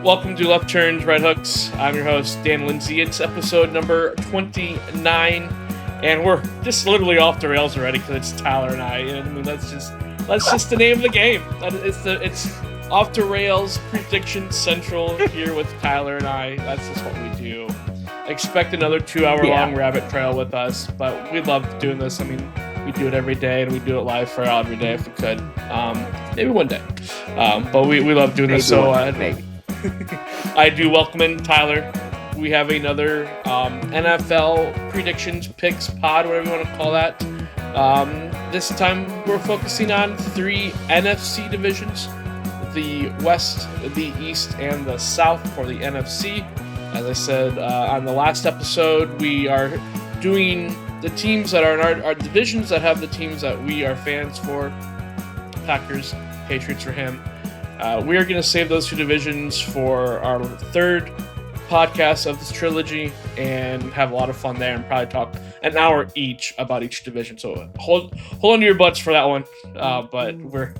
Welcome to Left Turns, Right Hooks. I'm your host, Dan Lindsay. It's episode number 29, and we're just literally off the rails already because it's Tyler and I. And I mean, that's just the name of the game. It's off the rails prediction central here with Tyler and I. That's just what we do. Expect another 2-hour-long rabbit trail with us, but we love doing this. I mean, we do it every day, and we do it live for every day if we could. Maybe one day. But we love doing this. So maybe. I do welcome in Tyler. We have another NFL predictions, picks, pod, whatever you want to call that. This time we're focusing on 3 NFC divisions: the West, the East, and the South for the NFC. As I said on the last episode, we are doing the teams that are in our divisions that have the teams that we are fans for. Packers, Patriots for him. We are going to save those 2 divisions for our 3rd podcast of this trilogy and have a lot of fun there and probably talk an hour each about each division. So hold on to your butts for that one. But we're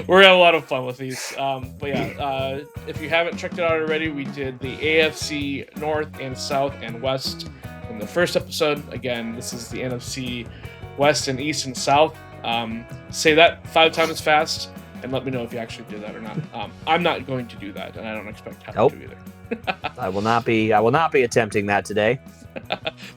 having a lot of fun with these. If you haven't checked it out already, we did the AFC North and South and West in the first episode. Again, this is the NFC West and East and South. Say that 5 times fast. And let me know if you actually did that or not. I'm not going to do that, and I don't expect Tyler to either. I will not be attempting that today.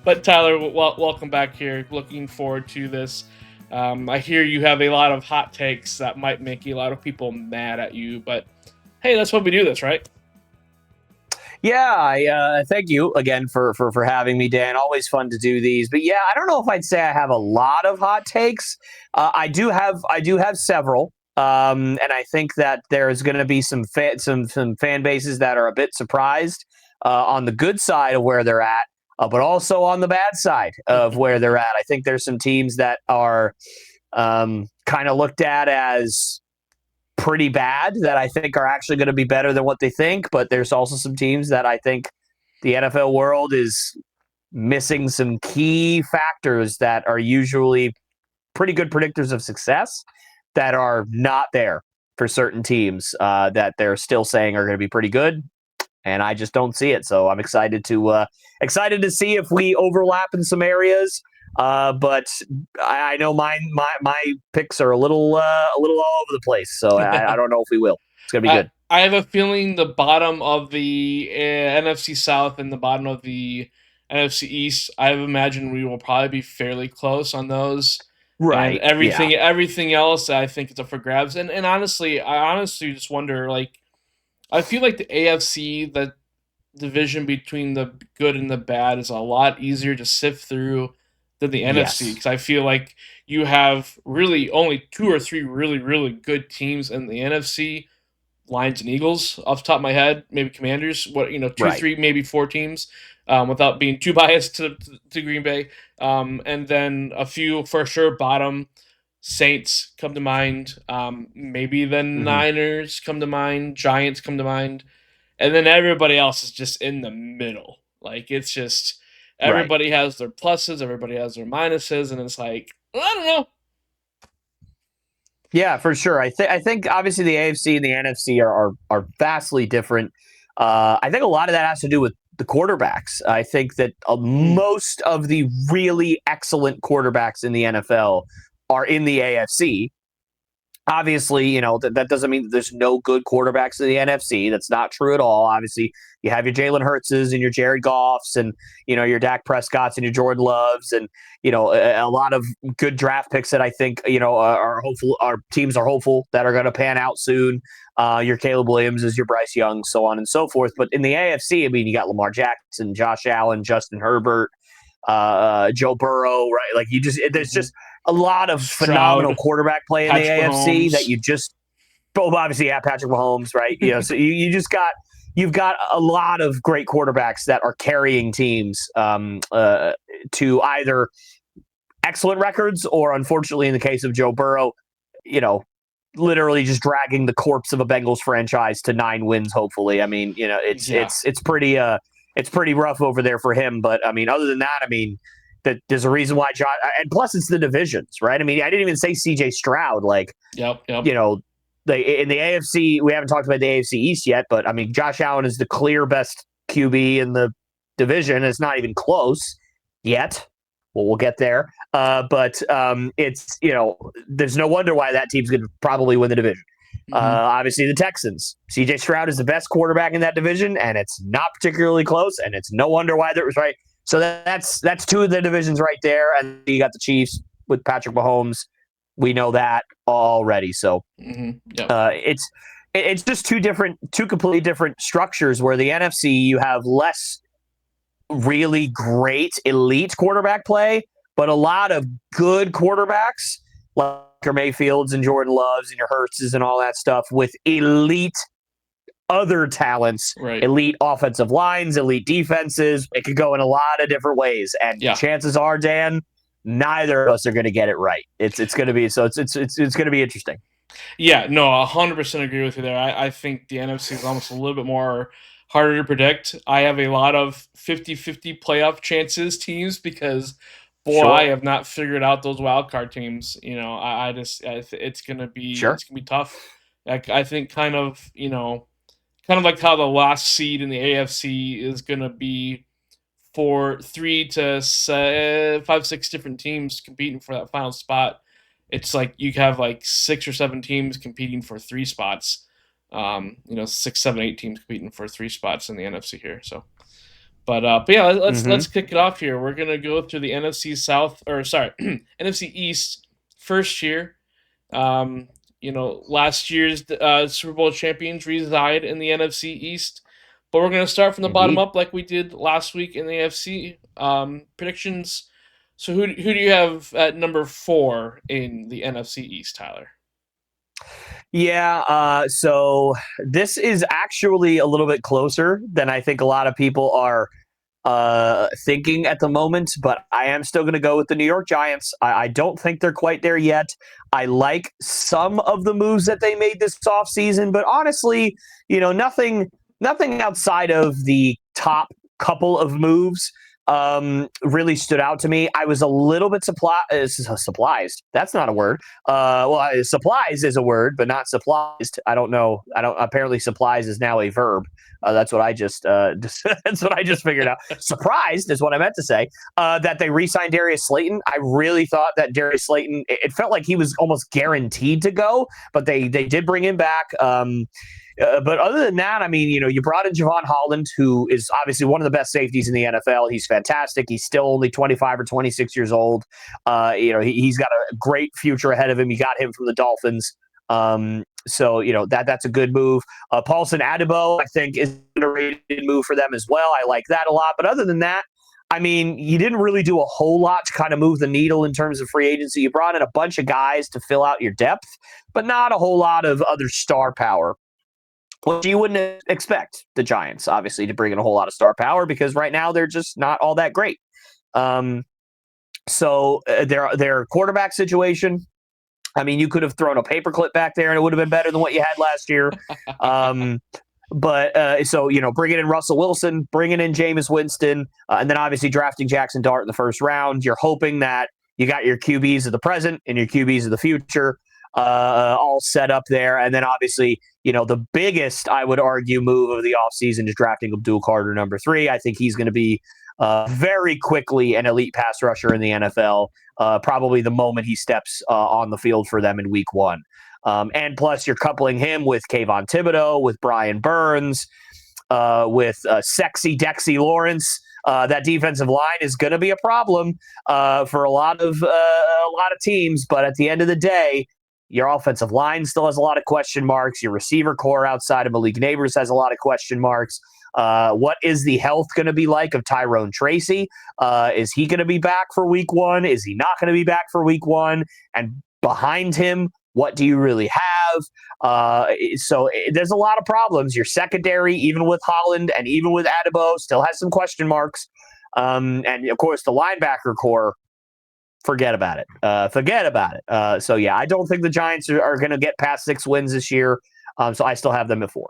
But Tyler, welcome back here. Looking forward to this. I hear you have a lot of hot takes that might make a lot of people mad at you, but hey, that's why we do this, right? Yeah, I thank you again for having me, Dan. Always fun to do these. But yeah, I don't know if I'd say I have a lot of hot takes. I do have several. And I think that there's going to be some fan bases that are a bit surprised on the good side of where they're at, but also on the bad side of where they're at. I think there's some teams that are kind of looked at as pretty bad that I think are actually going to be better than what they think. But there's also some teams that I think the NFL world is missing some key factors that are usually pretty good predictors of success, that are not there for certain teams that they're still saying are going to be pretty good, and I just don't see it. So I'm excited to see if we overlap in some areas. But I know my picks are a little all over the place, so I don't know if we will. It's going to be good. I have a feeling the bottom of the NFC South and the bottom of the NFC East, I imagine we will probably be fairly close on those. Right. And everything else, I think it's up for grabs. And honestly, I just wonder, like, I feel like the AFC, the division between the good and the bad, is a lot easier to sift through than the NFC. Because I feel like you have really only 2 or 3 really, really good teams in the NFC. Lions and Eagles, off the top of my head, maybe Commanders. 2, 3, maybe 4 teams. Without being too biased to Green Bay. And then a few for sure bottom. Saints come to mind. Maybe the Niners come to mind. Giants come to mind. And then everybody else is just in the middle. Like, it's just everybody has their pluses, everybody has their minuses, and it's like, I don't know. Yeah, for sure. I think obviously the AFC and the NFC are vastly different. I think a lot of that has to do with the quarterbacks. I think that most of the really excellent quarterbacks in the NFL are in the AFC. Obviously, that doesn't mean that there's no good quarterbacks in the NFC. That's not true at all. Obviously, you have your Jalen Hurtses and your Jared Goffs and, your Dak Prescotts and your Jordan Loves and, a lot of good draft picks that I think, are hopeful. Our teams are hopeful that are going to pan out soon. Your Caleb Williams, your Bryce Young, so on and so forth. But in the AFC, I mean, you got Lamar Jackson, Josh Allen, Justin Herbert, Joe Burrow, right? Like, there's just a lot of phenomenal quarterback play in the AFC that you just, obviously, Patrick Mahomes, right? So you've got a lot of great quarterbacks that are carrying teams to either excellent records or, unfortunately, in the case of Joe Burrow, literally just dragging the corpse of a Bengals franchise to 9 wins. Hopefully, I mean, it's pretty rough over there for him. But I mean, other than that, I mean, that there's a reason why John, and plus it's the divisions, right? I mean, I didn't even say CJ Stroud, like, yep. in the AFC, we haven't talked about the AFC East yet, but I mean, Josh Allen is the clear best QB in the division. It's not even close yet. Well, we'll get there. But it's, there's no wonder why that team's going to probably win the division. Obviously, the Texans. CJ Stroud is the best quarterback in that division, and it's not particularly close, and it's no wonder why that was right. So that's two of the divisions right there. And you got the Chiefs with Patrick Mahomes. We know that already. So it's just two completely different structures where the NFC, you have less really great elite quarterback play, but a lot of good quarterbacks like your Mayfields and Jordan Loves and your Hurtses and all that stuff with elite other talents, elite offensive lines, elite defenses. It could go in a lot of different ways. And chances are, Dan, neither of us are going to get it right. It's going to be it's going to be interesting. Yeah, no, 100% agree with you there. I think the NFC is almost a little bit more harder to predict. I have a lot of 50-50 playoff chances teams because, boy, I have not figured out those wild card teams. It's gonna be tough. I think kind of like how the last seed in the AFC is gonna be for 3 to 5, 6 different teams competing for that final spot. It's like you have like 6 or 7 teams competing for 3 spots. 6, 7, 8 teams competing for 3 spots in the NFC here. So, but yeah, let's kick it off here. We're gonna go through the NFC South, NFC East first year. Last year's Super Bowl champions reside in the NFC East, but we're gonna start from the bottom up like we did last week in the AFC. Predictions. So who do you have at number 4 in the NFC East, Tyler? Yeah, so this is actually a little bit closer than I think a lot of people are thinking at the moment, but I am still going to go with the New York Giants. I don't think they're quite there yet. I like some of the moves that they made this offseason, but honestly, nothing outside of the top couple of moves really stood out to me. I was a little bit surprised. That's not a word. Supplies is a word, but not surprised. Apparently supplies is now a verb. That's what I just figured out. Surprised is what I meant to say. That they re-signed Darius Slayton. I really thought that Darius Slayton, it felt like he was almost guaranteed to go, but they did bring him back. But other than that, I mean, you brought in Javon Holland, who is obviously one of the best safeties in the NFL. He's fantastic. He's still only 25 or 26 years old. He's got a great future ahead of him. You got him from the Dolphins. So that's a good move. Paulson Adebo, I think, is an underrated move for them as well. I like that a lot. But other than that, I mean, you didn't really do a whole lot to kind of move the needle in terms of free agency. You brought in a bunch of guys to fill out your depth, but not a whole lot of other star power. Which you wouldn't expect the Giants, obviously, to bring in a whole lot of star power because right now they're just not all that great. So their quarterback situation, I mean, you could have thrown a paperclip back there and it would have been better than what you had last year. So bringing in Russell Wilson, bringing in Jameis Winston, and then obviously drafting Jackson Dart in the first round. You're hoping that you got your QBs of the present and your QBs of the future all set up there. And then obviously, the biggest, I would argue, move of the offseason is drafting Abdul Carter number 3. I think he's going to be very quickly an elite pass rusher in the NFL, probably the moment he steps on the field for them in week 1. And plus, you're coupling him with Kayvon Thibodeau, with Brian Burns, with sexy Dexy Lawrence. That defensive line is going to be a problem for a lot of teams. But at the end of the day, your offensive line still has a lot of question marks. Your receiver core outside of Malik Neighbors has a lot of question marks. What is the health going to be like of Tyrone Tracy? Is he going to be back for week 1? Is he not going to be back for week 1? And behind him, what do you really have? So there's a lot of problems. Your secondary, even with Holland and even with Adebo, still has some question marks. And, of course, the linebacker core, forget about it. So, yeah, I don't think the Giants are going to get past 6 wins this year. So I still have them at 4.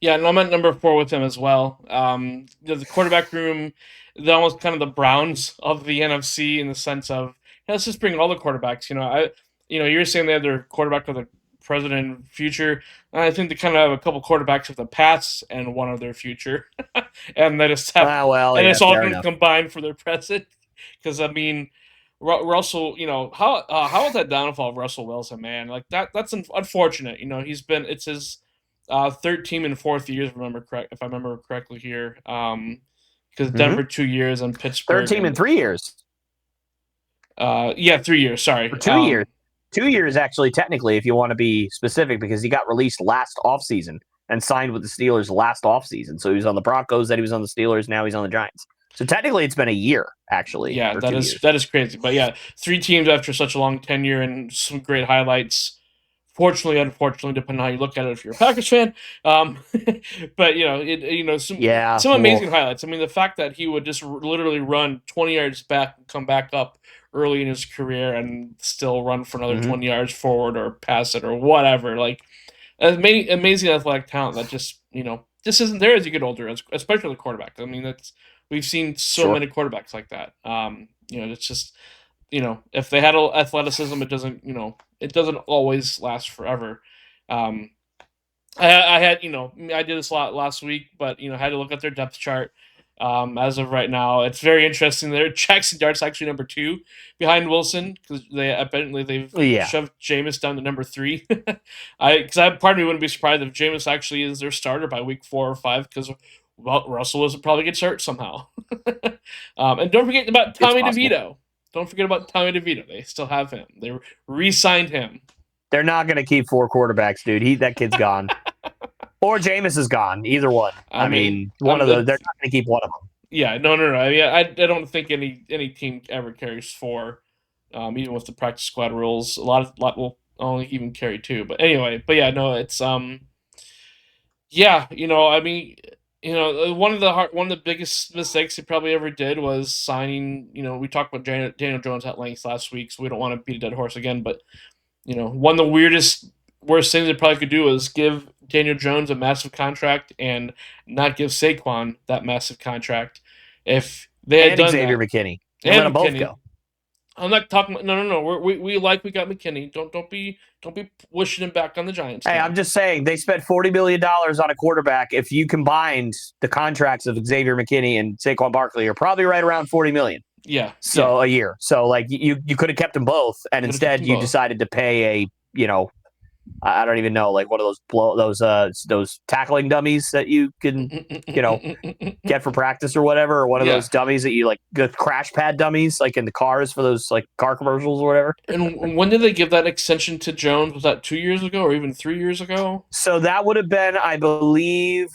Yeah, and I'm at number 4 with them as well. The quarterback room, they're almost kind of the Browns of the NFC in the sense of, let's just bring all the quarterbacks. You were saying they had their quarterback of the present and future. And I think they kind of have a couple quarterbacks of the past and one of their future, and they just have, Well, and yeah, it's all fair going to enough. combine for their present. Because I mean, Russell, how was that downfall of Russell Wilson, man? Like that's unfortunate. It's his third team in 4th year, if I remember correctly here. Because Hmm. Denver 2 years and Third Pittsburgh team in and 3 years. yeah, 3 years. Sorry. For 2 years. 2 years, actually, technically, if you want to be specific, because he got released last offseason and signed with the Steelers last offseason. So he was on the Broncos, then he was on the Steelers, now he's on the Giants. So technically, it's been a year, actually, Yeah, or that 2 years. is crazy. But yeah, 3 teams after such a long tenure and some great highlights. Fortunately, unfortunately, depending on how you look at it, if you're a Packers fan. Um, but some Yeah, some well, amazing highlights. I mean, the fact that he would just literally run 20 yards back and come back up early in his career and still run for another mhm. 20 yards forward or pass it or whatever. Like amazing athletic talent that just isn't there as you get older, especially the quarterback. I mean, we've seen so Sure. many quarterbacks like that. It's just if they had athleticism, it doesn't always last forever. Um, I had, I did this a lot last week, but had to look at their depth chart. As of right now, it's very interesting. There, Jackson Dart's actually number 2 behind Wilson because they've Yeah. shoved Jameis down to number 3. Part of me wouldn't be surprised if Jameis actually is their starter by week 4 or 5 because Russell Wilson probably gets hurt somehow. And don't forget about It's Tommy possible. DeVito. Don't forget about Tommy DeVito. They still have him. They re-signed him. They're not going to keep 4 quarterbacks, dude. That kid's gone. Or Jameis is gone. Either one. I I mean, mean, one of those. They're not going to keep one of them. yeah, no. I mean, I don't think any team ever carries 4, even with the practice squad rules. A lot will only even carry 2. But anyway, yeah, no, it's yeah, I mean, one of the biggest mistakes he probably ever did was signing. We talked about Daniel Jones at length last week, so we don't want to beat a dead horse again. But one of the worst things they probably could do is give Daniel Jones a massive contract and not give Saquon that massive contract. If they had And done Xavier that, McKinney. And let and them both McKinney, go. I'm not talking. No. We got McKinney. Don't be wishing him back on the Giants Hey, now. I'm just saying they spent $40 million on a quarterback. If you combined the contracts of Xavier McKinney and Saquon Barkley, you're probably right around $40 million. Yeah, So a year. So like you could have kept them both, and could have kept instead them you both. decided to pay I don't even know, like one of those tackling dummies that you can get for practice or whatever, or one of Yeah. those dummies that you like, the crash pad dummies like in the cars for those like car commercials or whatever. And when did they give that extension to Jones? Was that 2 years ago or even 3 years ago? So that would have been, I believe,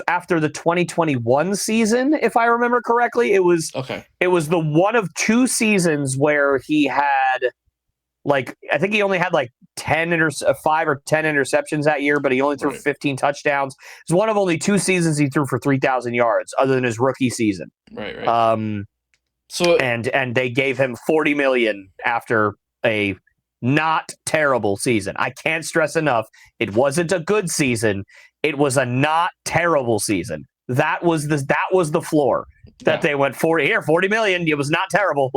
after the 2021 season, if I remember correctly. It was Okay. the one of 2 seasons where he had I think he only had 5 or 10 interceptions that year, but he only threw Right. 15 touchdowns. It's one of only 2 seasons he threw for 3,000 yards, other than his rookie season. Right. So And they gave him $40 million after a not terrible season. I can't stress enough, it wasn't a good season. It was a not terrible season. That was the floor that they went $40 million. It was not terrible.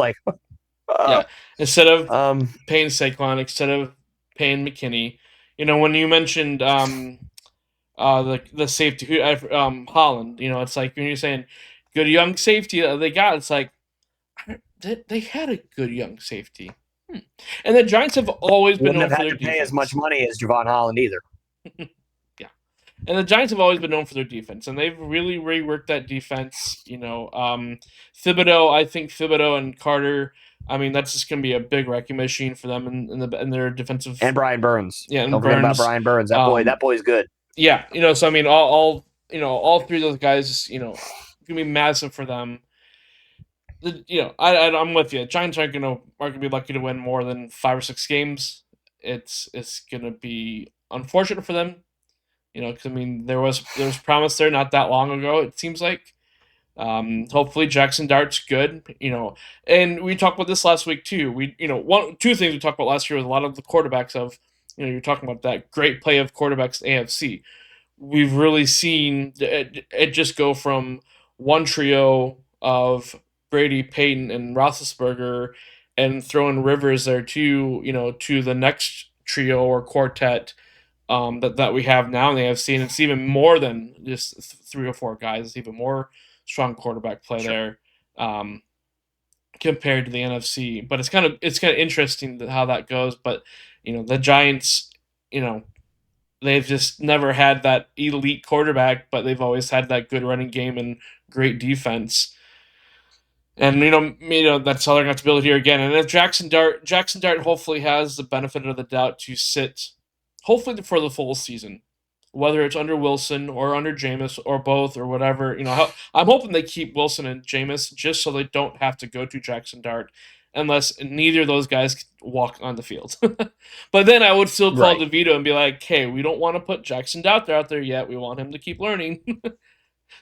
yeah, instead of um, paying Saquon, instead of paying McKinney, when you mentioned the safety, Holland, it's like when you're saying good young safety they got, it's like they had a good young safety. And the Giants have always been wouldn't known have for had their to pay as defense. much money as Javon Holland either. Yeah. And the Giants have always been known for their defense, and they've really reworked that defense. Thibodeau, I think Thibodeau and Carter, I mean, that's just going to be a big wrecking machine for them in their defensive. And Brian Burns. Yeah, and Don't forget about Burns. Brian Burns. That boy's good. Yeah, so I mean, all 3 of those guys, going to be massive for them. I'm with you. Giants aren't gonna be lucky to win more than 5 or 6 games. It's gonna be unfortunate for them, because I mean there was promise there not that long ago. It seems like. Hopefully Jackson Dart's good, and we talked about this last week too. Two things we talked about last year was a lot of the quarterbacks of, you're talking about that great play of quarterbacks in the AFC. We've really seen it just go from one trio of Brady, Peyton, and Roethlisberger, and throwing Rivers there too, to the next trio or quartet that we have now in the AFC, and it's even more than just 3 or 4 guys. It's even more strong quarterback play there compared to the NFC. But it's kind of interesting how that goes. But the Giants, they've just never had that elite quarterback, but they've always had that good running game and great defense. And that's how they're going to build here again. And if Jackson Dart hopefully has the benefit of the doubt to sit, hopefully for the full season, whether it's under Wilson or under Jameis or both or whatever. I'm hoping they keep Wilson and Jameis just so they don't have to go to Jackson Dart unless neither of those guys walk on the field. But then I would still call DeVito and be like, hey, we don't want to put Jackson Dart out there yet. We want him to keep learning.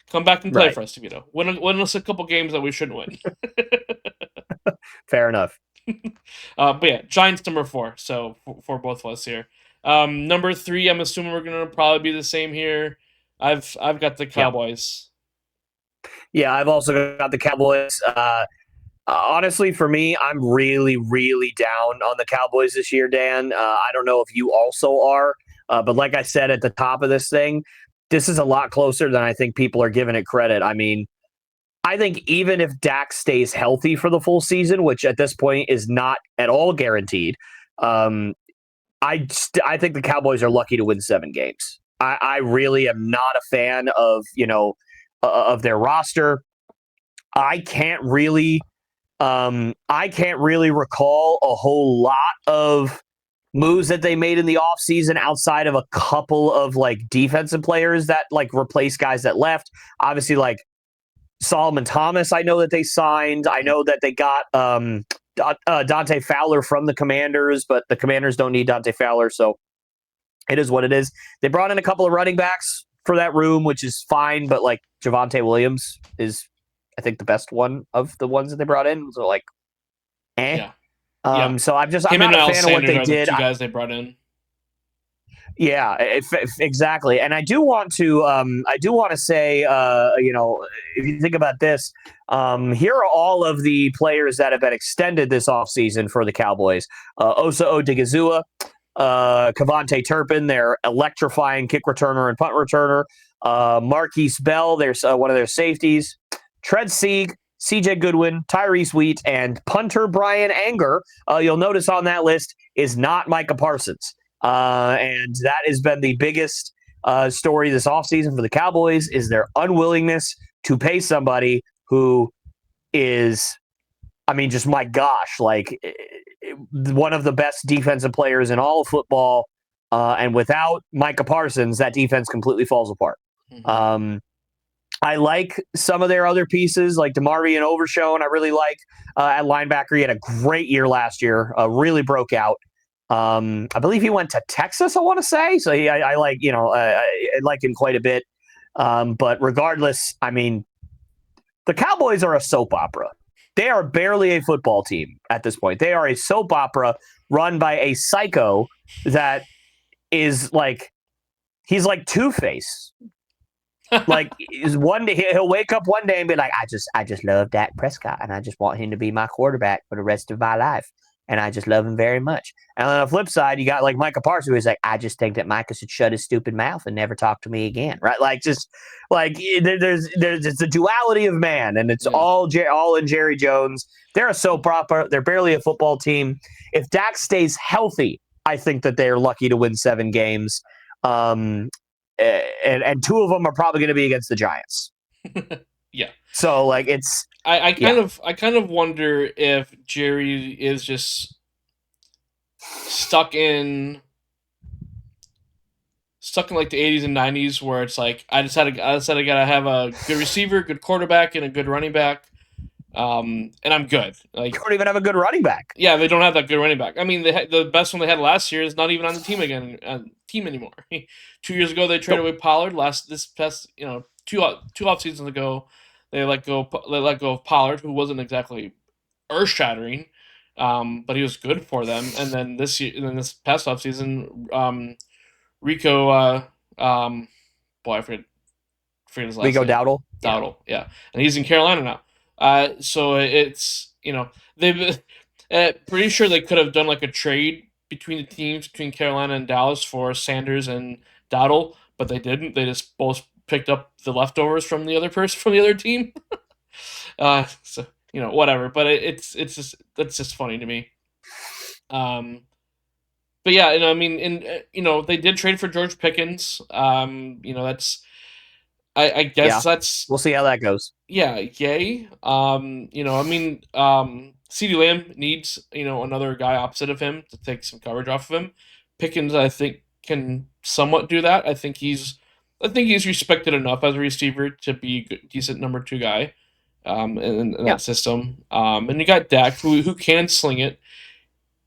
Come back and play for us, DeVito. Win us a couple games that we shouldn't win. Fair enough. But yeah, Giants number 4. So for both of us here. Number 3, I'm assuming we're gonna probably be the same here. I've got the Cowboys. Yeah, I've also got the Cowboys. Honestly, for me, I'm really, really down on the Cowboys this year, Dan. I don't know if you also are, but like I said at the top of this thing, this is a lot closer than I think people are giving it credit. I mean, I think even if Dak stays healthy for the full season, which at this point is not at all guaranteed, I think the Cowboys are lucky to win 7 games. I really am not a fan of their roster. I can't really recall a whole lot of moves that they made in the offseason outside of a couple of defensive players that replace guys that left. Obviously, Solomon Thomas, I know that they signed. I know that they got Dante Fowler from the Commanders, but the Commanders don't need Dante Fowler, so it is what it is. They brought in a couple of running backs for that room, which is fine, but Javonte Williams is, I think, the best one of the ones that they brought in. So Yeah. So I'm not a fan of what they did. 2 guys they brought in. Yeah, exactly. And I do want to say, if you think about this, here are all of the players that have been extended this offseason for the Cowboys. Osa Odigizua, Kavonte Turpin, their electrifying kick returner and punt returner. Marquise Bell, there's one of their safeties. Tread Sieg, CJ Goodwin, Tyrese Wheat, and punter Brian Anger. You'll notice on that list is not Micah Parsons. And that has been the biggest story this offseason for the Cowboys is their unwillingness to pay somebody who is, just my gosh, one of the best defensive players in all of football. And without Micah Parsons, that defense completely falls apart. Mm-hmm. I like some of their other pieces, like DeMarvion Overshone. I really like at linebacker. He had a great year last year, really broke out. I believe he went to Texas, I want to say. So I like him quite a bit. But regardless, the Cowboys are a soap opera. They are barely a football team at this point. They are a soap opera run by a psycho that is he's like Two-Face. Is one day he'll wake up one day and be like, I just love Dak Prescott and I just want him to be my quarterback for the rest of my life. And I just love him very much. And on the flip side, you got Micah Parsons, who's I just think that Micah should shut his stupid mouth and never talk to me again. Right? There's it's a duality of man, and it's all in Jerry Jones. They're a soap opera. They're barely a football team. If Dak stays healthy, I think that they're lucky to win 7 games. And 2 of them are probably going to be against the Giants. Yeah. So it's. I kind of wonder if Jerry is just stuck in the 80s and 90s where it's I gotta have a good receiver, good quarterback, and a good running back, and I'm good. They don't even have a good running back. Yeah, they don't have that good running back. The best one they had last year is not even on the team anymore. 2 years ago they traded away Pollard. This past 2 off seasons ago. They let go of Pollard, who wasn't exactly earth-shattering, but he was good for them. And then this past offseason, Rico, I forget his last Rico name. Dowdle. Dowdle, yeah, and he's in Carolina now. So it's they've pretty sure they could have done a trade between the teams between Carolina and Dallas for Sanders and Dowdle, but they didn't. They just both picked up the leftovers from the other person from the other team. So whatever. But it's just that's just funny to me. But yeah, I mean, and they did trade for George Pickens. That's I guess that's we'll see how that goes. yeah, yay. I mean, CeeDee Lamb needs, another guy opposite of him to take some coverage off of him. Pickens, I think, can somewhat do that. I think he's respected enough as a receiver to be a decent number 2 guy, in that system. And you got Dak who can sling it.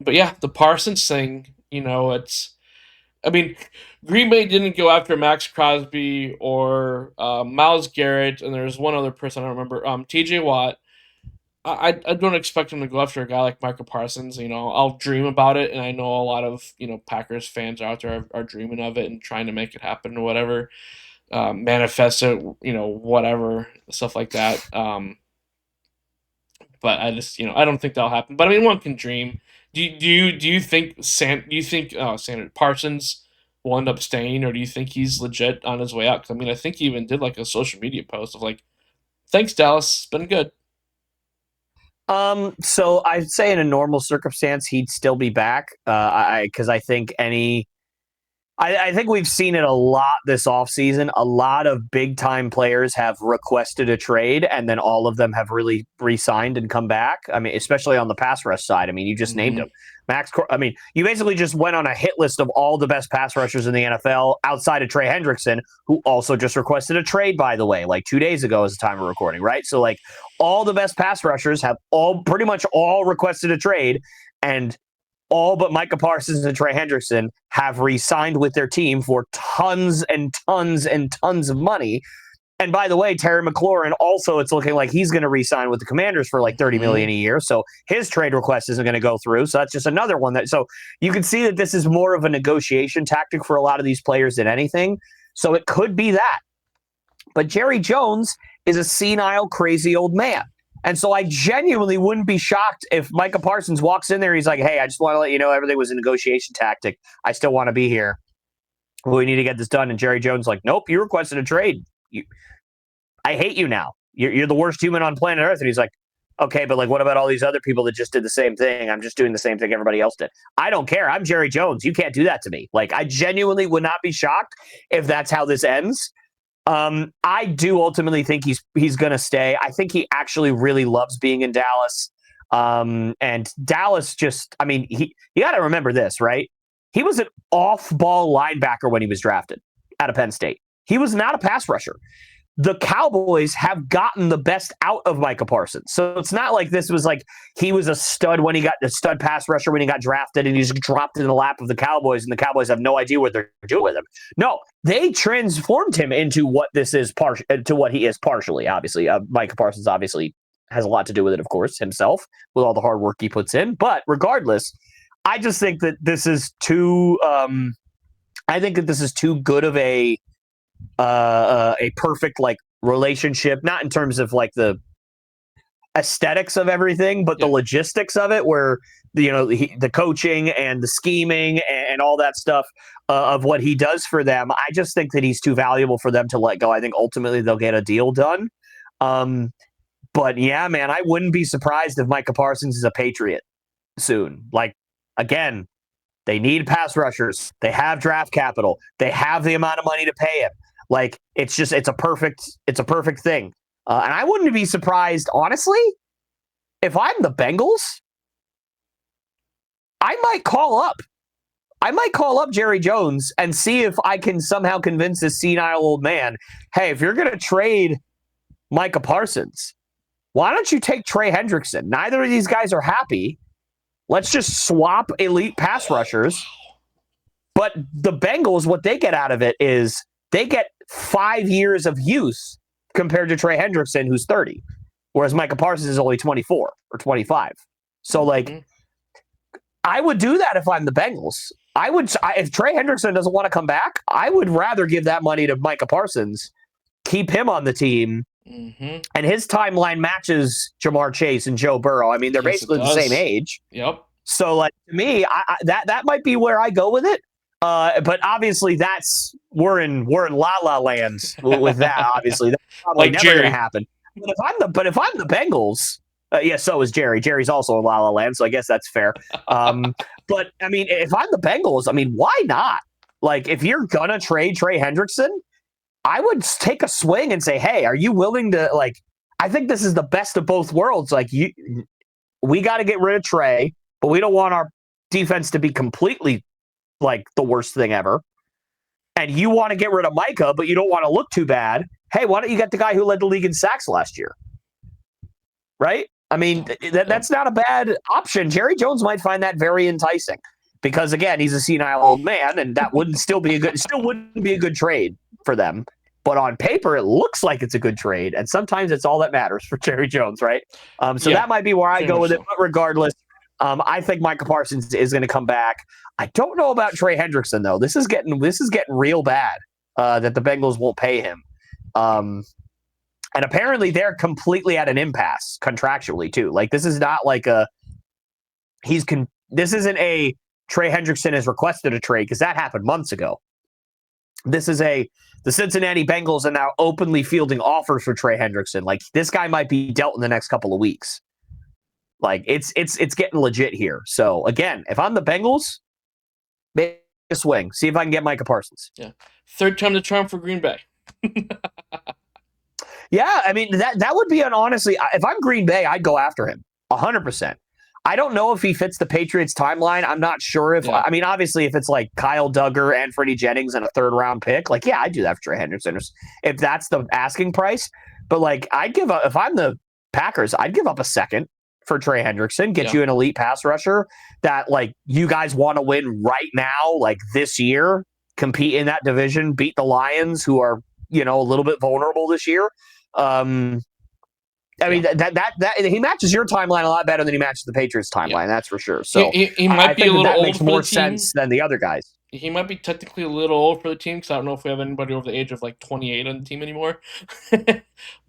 But yeah, the Parsons thing, I mean, Green Bay didn't go after Max Crosby or Myles Garrett, and there's one other person I don't remember, T.J. Watt. I don't expect him to go after a guy like Micah Parsons. I'll dream about it, and I know a lot of Packers fans out there are dreaming of it and trying to make it happen or whatever, manifest it, whatever stuff like that. But I just I don't think that'll happen. But I mean, one can dream. Do you think Sanders Parsons will end up staying, or do you think he's legit on his way out? Because I mean, I think he even did like a social media post of like, "Thanks, Dallas, it's been good." So I'd say in a normal circumstance he'd still be back. Because I think I think we've seen it a lot this offseason. A lot of big-time players have requested a trade, and then all of them have really re-signed and come back. I mean, especially on the pass rush side. I mean, you just named them. You basically just went on a hit list of all the best pass rushers in the NFL outside of Trey Hendrickson, who also just requested a trade, by the way, like 2 days ago as the time of recording, right? So, like, all the best pass rushers have pretty much all requested a trade, and all but Micah Parsons and Trey Hendrickson have re-signed with their team for tons and tons and tons of money. And by the way, Terry McLaurin also, it's looking like he's going to re-sign with the Commanders for like $30 million a year. So his trade request isn't going to go through. So that's just another one so you can see that this is more of a negotiation tactic for a lot of these players than anything. So it could be that. But Jerry Jones is a senile, crazy old man. And so I genuinely wouldn't be shocked if Micah Parsons walks in there. He's like, "Hey, I just want to let you know everything was a negotiation tactic. I still want to be here. We need to get this done." And Jerry Jones like, "Nope, you requested a trade. I hate you now. You're the worst human on planet Earth." And he's like, "Okay, but like, what about all these other people that just did the same thing? I'm just doing the same thing everybody else did. I don't care. I'm Jerry Jones. You can't do that to me." Like, I genuinely would not be shocked if that's how this ends. I do ultimately think he's going to stay. I think he actually really loves being in Dallas. And Dallas just, I mean, you got to remember this, right? He was an off-ball linebacker when he was drafted out of Penn State. He was not a pass rusher. The Cowboys have gotten the best out of Micah Parsons. So it's not like this was like he was a stud pass rusher when he got drafted and he just dropped in the lap of the Cowboys and the Cowboys have no idea what they're doing with him. No, they transformed him into what this is to what he is partially, obviously. Micah Parsons obviously has a lot to do with it, of course, himself, with all the hard work he puts in. But regardless, I just think that this is too good of a perfect like relationship, not in terms of like the aesthetics of everything, but the logistics of it, where the coaching and the scheming and all that stuff of what he does for them. I just think that he's too valuable for them to let go. I think ultimately they'll get a deal done. But yeah, man, I wouldn't be surprised if Micah Parsons is a Patriot soon. Like, again, they need pass rushers. They have draft capital. They have the amount of money to pay him. Like, it's a perfect thing. And I wouldn't be surprised, honestly, if I'm the Bengals, I might call up Jerry Jones and see if I can somehow convince this senile old man, hey, if you're going to trade Micah Parsons, why don't you take Trey Hendrickson? Neither of these guys are happy. Let's just swap elite pass rushers. But the Bengals, what they get out of it is they get 5 years of use compared to Trey Hendrickson, who's 30, whereas Micah Parsons is only 24 or 25. So, like, I would do that if I'm the Bengals. If Trey Hendrickson doesn't want to come back, I would rather give that money to Micah Parsons, keep him on the team, and his timeline matches Jamar Chase and Joe Burrow. I mean, they're basically the same age. Yep. So, like, to me, that might be where I go with it. But obviously, we're in la la land with that. Obviously, that's probably Like never going to Jerry. happen. But if I'm the Bengals, yeah, so is Jerry. Jerry's also in la la land, so I guess that's fair. But I mean, if I'm the Bengals, I mean, why not? Like, if you're gonna trade Trey Hendrickson, I would take a swing and say, hey, are you willing to, like, I think this is the best of both worlds. Like, we got to get rid of Trey, but we don't want our defense to be completely like the worst thing ever. And you want to get rid of Micah, but you don't want to look too bad. Hey, why don't you get the guy who led the league in sacks last year? Right? I mean, that's not a bad option. Jerry Jones might find that very enticing because, again, he's a senile old man, and that wouldn't be a good trade for them. But on paper, it looks like it's a good trade, and sometimes it's all that matters for Jerry Jones, right? So that might be where I go with it. But regardless, I think Micah Parsons is going to come back. I don't know about Trey Hendrickson though. This is getting real bad that the Bengals won't pay him. And apparently they're completely at an impasse contractually too. Like, this is not like this isn't a Trey Hendrickson has requested a trade, because that happened months ago. This is the Cincinnati Bengals are now openly fielding offers for Trey Hendrickson. Like, this guy might be dealt in the next couple of weeks. Like, it's getting legit here. So again, if I'm the Bengals, make a swing. See if I can get Micah Parsons. Yeah. Third time the charm for Green Bay. Yeah, I mean, that would be honestly, if I'm Green Bay, I'd go after him 100%. I don't know if he fits the Patriots timeline. I'm not sure if, I mean, obviously, if it's like Kyle Duggar and Freddie Jennings and a third-round pick, like, yeah, I'd do that for Trey Hendrickson if that's the asking price. But, like, if I'm the Packers, I'd give up a second for Trey Hendrickson, get you an elite pass rusher that, like, you guys want to win right now, like this year, compete in that division, beat the Lions, who are, a little bit vulnerable this year. I mean, that he matches your timeline a lot better than he matches the Patriots timeline. That's for sure. So he might be a little old makes more sense than the other guys. He might be technically a little old for the team, because I don't know if we have anybody over the age of like 28 on the team anymore.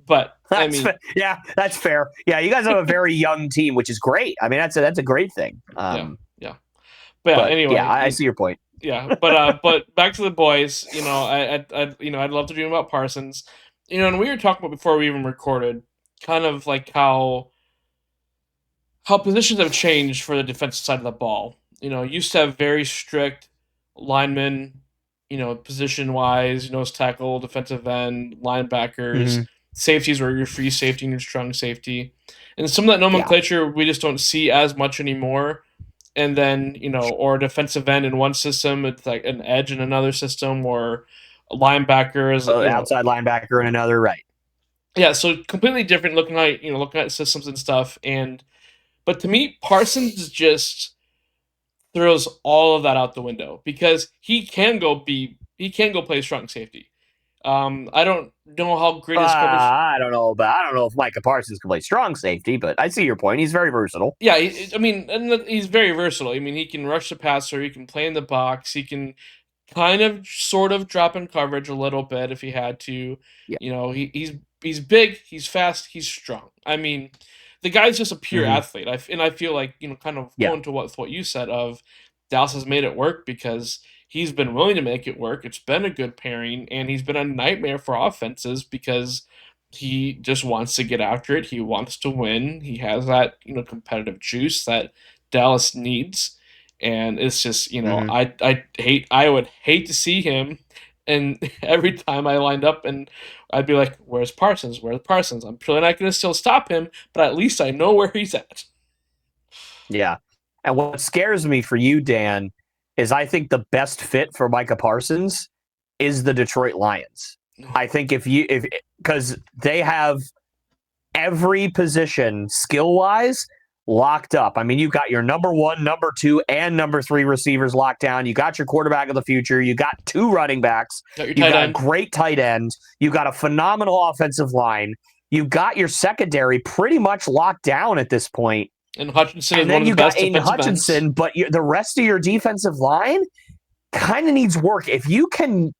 But that's fair. Yeah, you guys have a very young team, which is great. I mean, that's a great thing. But anyway, I see your point. Yeah, but back to the boys. I'd love to do about Parsons. And we were talking about before we even recorded, kind of like how positions have changed for the defensive side of the ball. Used to have very strict linemen, position wise, nose tackle, defensive end, linebackers, safeties were your free safety and your strong safety. And some of that nomenclature we just don't see as much anymore. And then, or a defensive end in one system, it's like an edge in another system, or a linebacker is outside linebacker in another, right? Yeah, so completely different looking at systems and stuff. But to me, Parsons just throws all of that out the window, because he can go play strong safety. I don't know how great his coverage. I don't know if Micah Parsons can play strong safety, but I see your point. He's very versatile. Yeah, he's very versatile. I mean, he can rush the passer, he can play in the box, he can kind of sort of drop in coverage a little bit if he had to. Yeah. He's big, he's fast, he's strong. I mean, the guy's just a pure athlete. I feel like, kind of going to what you said of Dallas has made it work because he's been willing to make it work. It's been a good pairing, and he's been a nightmare for offenses because he just wants to get after it. He wants to win. He has that, competitive juice that Dallas needs. And it's just, I would hate to see him. And every time I lined up, and I'd be like, where's Parsons? Where's Parsons? I'm probably not going to still stop him, but at least I know where he's at. Yeah. And what scares me for you, Dan, is I think the best fit for Micah Parsons is the Detroit Lions. I think because they have every position skill-wise locked up. I mean, you've got your number 1, number 2, and number 3 receivers locked down. You got your quarterback of the future. You got 2 running backs. You got a great tight end. You got a phenomenal offensive line. You got your secondary pretty much locked down at this point. And Hutchinson is one of the best defensive ends. But the rest of your defensive line kind of needs work. If you can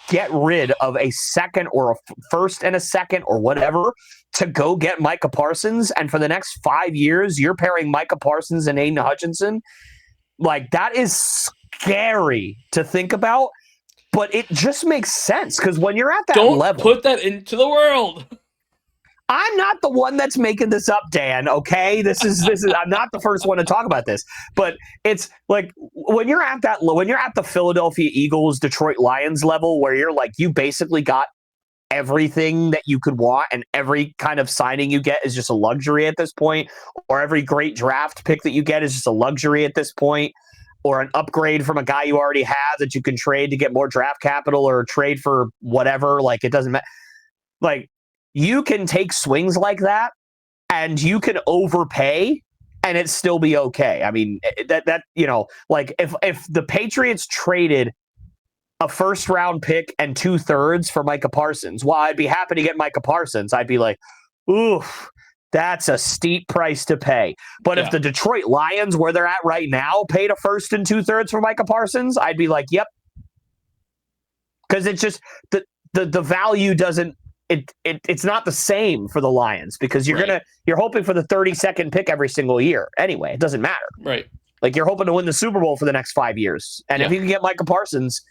get rid of a second or a first and a second or whatever to go get Micah Parsons, and for the next 5 years, you're pairing Micah Parsons and Aiden Hutchinson. Like, that is scary to think about, but it just makes sense because when you're at that Don't level, put that into the world. I'm not the one that's making this up, Dan. Okay, this is. I'm not the first one to talk about this, but it's like when you're at the Philadelphia Eagles, Detroit Lions level, where you're like, you basically got everything that you could want, and every kind of signing you get is just a luxury at this point, or every great draft pick that you get is just a luxury at this point, or an upgrade from a guy you already have that you can trade to get more draft capital or trade for whatever. Like, it doesn't matter. Like, you can take swings like that and you can overpay and it still be okay. I mean, that like if the Patriots traded a first round pick and 2/3 for Micah Parsons, while I'd be happy to get Micah Parsons, I'd be like, oof, that's a steep price to pay. But if the Detroit Lions, where they're at right now, paid a first and 2/3 for Micah Parsons, I'd be like, yep. Because it's just the value doesn't, it's not the same for the Lions because you're hoping for the 32nd pick every single year. Anyway, it doesn't matter. Right. Like, you're hoping to win the Super Bowl for the next 5 years. And if you can get Micah Parsons,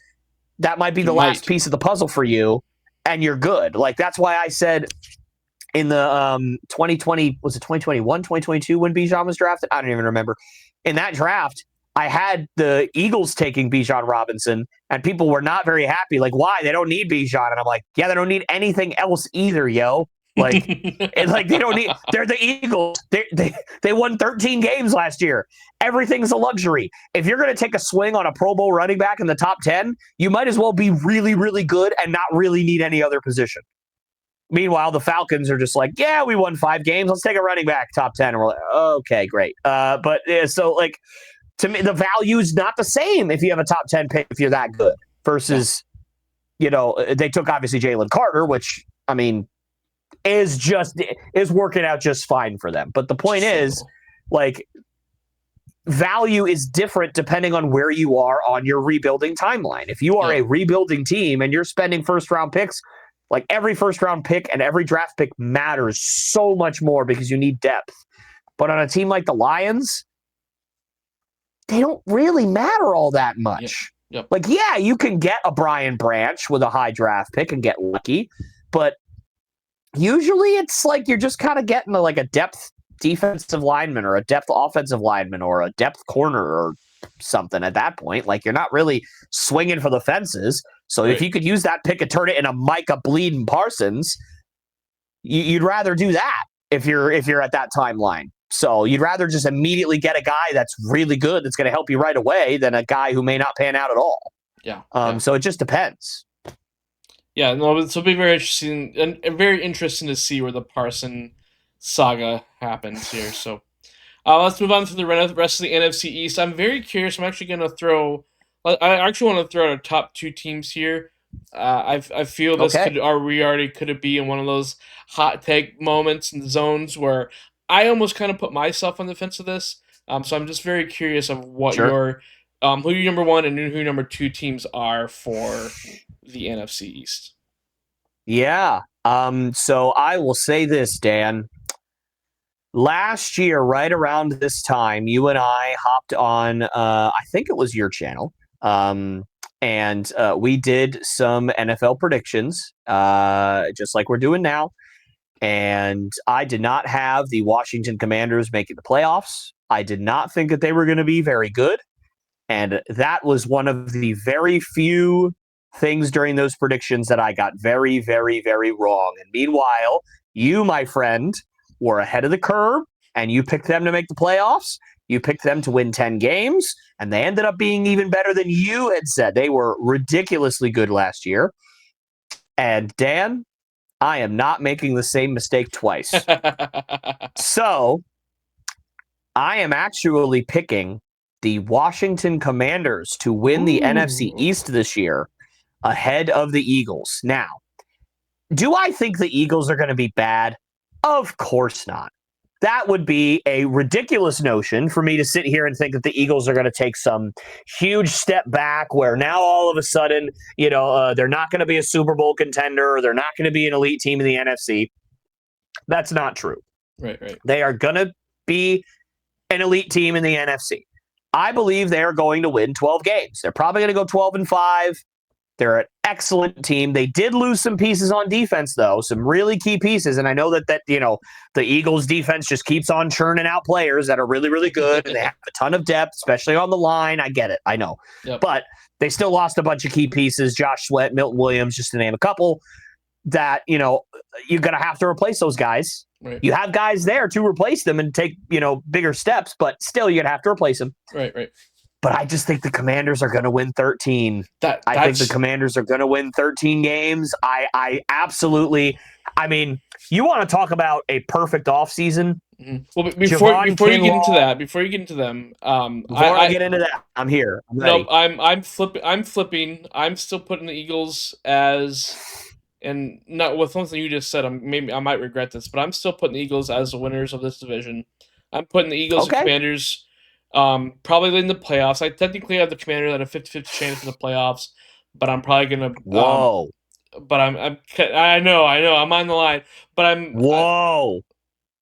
that might be the last piece of the puzzle for you, and you're good. Like, that's why I said in the 2020, was it 2021, 2022 when Bijan was drafted? I don't even remember. In that draft, I had the Eagles taking Bijan Robinson, and people were not very happy. Like, why? They don't need Bijan. And I'm like, yeah, they don't need anything else either, yo. Like, they don't need. They're the Eagles. They won 13 games last year. Everything's a luxury. If you're going to take a swing on a Pro Bowl running back in the top 10, you might as well be really, really good and not really need any other position. Meanwhile, the Falcons are just like, yeah, we won 5 games. Let's take a running back top 10. And we're like, okay, great. So like, to me, the value is not the same if you have a top 10 pick if you're that good versus, they took obviously Jalen Carter, which, I mean, is working out just fine for them. But the point is, like, value is different depending on where you are on your rebuilding timeline. If you are a rebuilding team and you're spending first-round picks, like, every first-round pick and every draft pick matters so much more because you need depth. But on a team like the Lions, they don't really matter all that much. Yep. Like, yeah, you can get a Brian Branch with a high draft pick and get lucky, but usually it's like you're just kind of getting a depth defensive lineman or a depth offensive lineman or a depth corner or something at that point. Like, you're not really swinging for the fences. So if you could use that pick and turn it into Micah Bleeding Parsons, you'd rather do that if you're at that timeline. So you'd rather just immediately get a guy that's really good that's going to help you right away than a guy who may not pan out at all. Yeah. So it just depends. Yeah, no, it'll be very interesting and very interesting to see where the Parson saga happens here. So let's move on to the rest of the NFC East. I'm very curious. I'm actually going to throw. I actually want to throw out our top 2 teams here. I feel this could be in one of those hot take moments and zones where I almost kind of put myself on the fence of this. So I'm just very curious of what your who your number 1 and who your number 2 teams are for the NFC East. Yeah. So I will say this, Dan. Last year, right around this time, you and I hopped on, I think it was your channel, and we did some NFL predictions, just like we're doing now. And I did not have the Washington Commanders making the playoffs. I did not think that they were going to be very good. And that was one of the very few things during those predictions that I got very, very, very wrong. And meanwhile, you, my friend, were ahead of the curve, and you picked them to make the playoffs. You picked them to win 10 games, and they ended up being even better than you had said. They were ridiculously good last year. And Dan, I am not making the same mistake twice. So I am actually picking the Washington Commanders to win the NFC East this year ahead of the Eagles. Now, do I think the Eagles are going to be bad? Of course not. That would be a ridiculous notion for me to sit here and think that the Eagles are going to take some huge step back where now all of a sudden, they're not going to be a Super Bowl contender or they're not going to be an elite team in the NFC. That's not true. Right. They are going to be an elite team in the NFC. I believe they are going to win 12 games. They're probably going to go 12-5. They're an excellent team. They did lose some pieces on defense, though, some really key pieces. And I know that the Eagles defense just keeps on churning out players that are really, really good, and they have a ton of depth, especially on the line. I get it. I know. Yep. But they still lost a bunch of key pieces, Josh Sweat, Milton Williams, just to name a couple, that, you're going to have to replace those guys. Right. You have guys there to replace them and take, bigger steps, but still you're going to have to replace them. Right. But I just think the Commanders are going to win 13. I think the Commanders are going to win 13 games. I absolutely – I mean, you want to talk about a perfect offseason? Mm-hmm. Well, before you get into them, I get into that, I'm here. I'm ready. No, I'm flipping. I'm still putting the Eagles as – and not with something you just said, I might regret this, but I'm still putting the Eagles as the winners of this division. I'm putting the Eagles and Commanders probably in the playoffs. I technically have the Commanders at a 50-50 chance in the playoffs, but I'm probably gonna. Whoa! But I know. I'm on the line, but I'm. Whoa!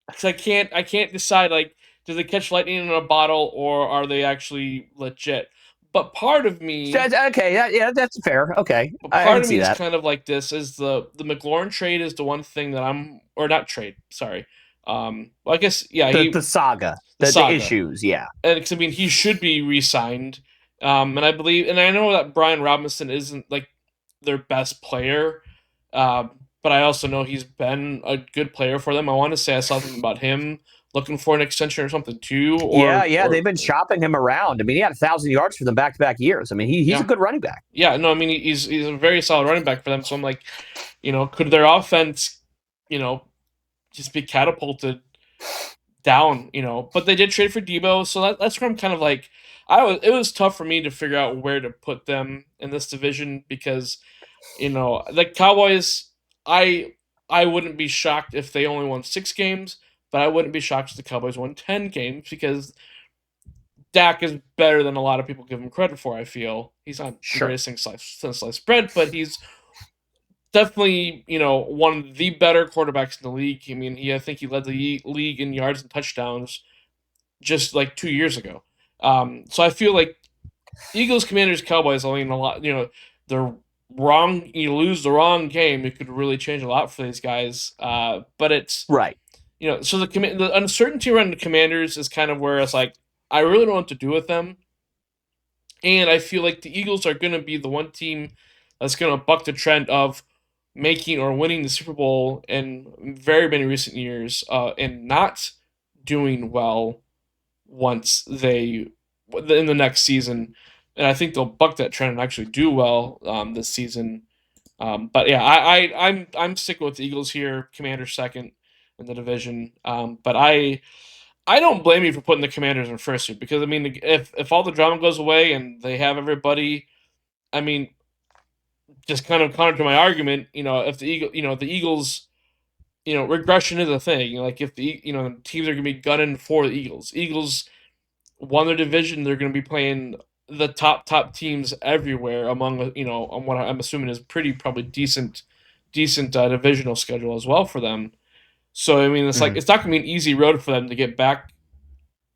Because I can't decide. Like, do they catch lightning in a bottle, or are they actually legit? But part of me... Okay, yeah, that's fair. Okay, part of me is kind of like this, is the McLaurin trade is the one thing that I'm... Or not trade, sorry. Well, I guess, yeah. The saga. The issues, yeah. And, I mean, he should be re-signed. And I believe... And I know that Brian Robinson isn't, like, their best player. But I also know he's been a good player for them. I want to say I saw something about him looking for an extension or something too. They've been shopping him around. I mean, he had 1,000 yards for them back-to-back years. I mean, he's a good running back. Yeah, no, I mean, he's a very solid running back for them. So I'm like, could their offense, just be catapulted down, But they did trade for Debo, so that's where I'm kind of like, it was tough for me to figure out where to put them in this division because, the Cowboys, I wouldn't be shocked if they only won 6 games. But I wouldn't be shocked if the Cowboys won 10 games because Dak is better than a lot of people give him credit for, I feel. He's not the greatest thing since sliced bread, but he's definitely, one of the better quarterbacks in the league. I mean, I think he led the league in yards and touchdowns just like 2 years ago. So I feel like Eagles, Commanders, Cowboys, a lot, they're wrong. You lose the wrong game, it could really change a lot for these guys. But it's... Right. So the uncertainty around the Commanders is kind of where it's like, I really don't know what to do with them. And I feel like the Eagles are going to be the one team that's going to buck the trend of making or winning the Super Bowl in very many recent years and not doing well once in the next season. And I think they'll buck that trend and actually do well this season. But yeah, I'm sticking with the Eagles here, Commanders second in the division, but I don't blame you for putting the Commanders in first here because I mean if all the drama goes away and they have everybody, I mean, just kind of counter to my argument, if the Eagles, regression is a thing. Like if the teams are going to be gunning for the Eagles won their division, they're going to be playing the top teams everywhere among on what I'm assuming is probably decent divisional schedule as well for them. So, I mean, it's like it's not going to be an easy road for them to get back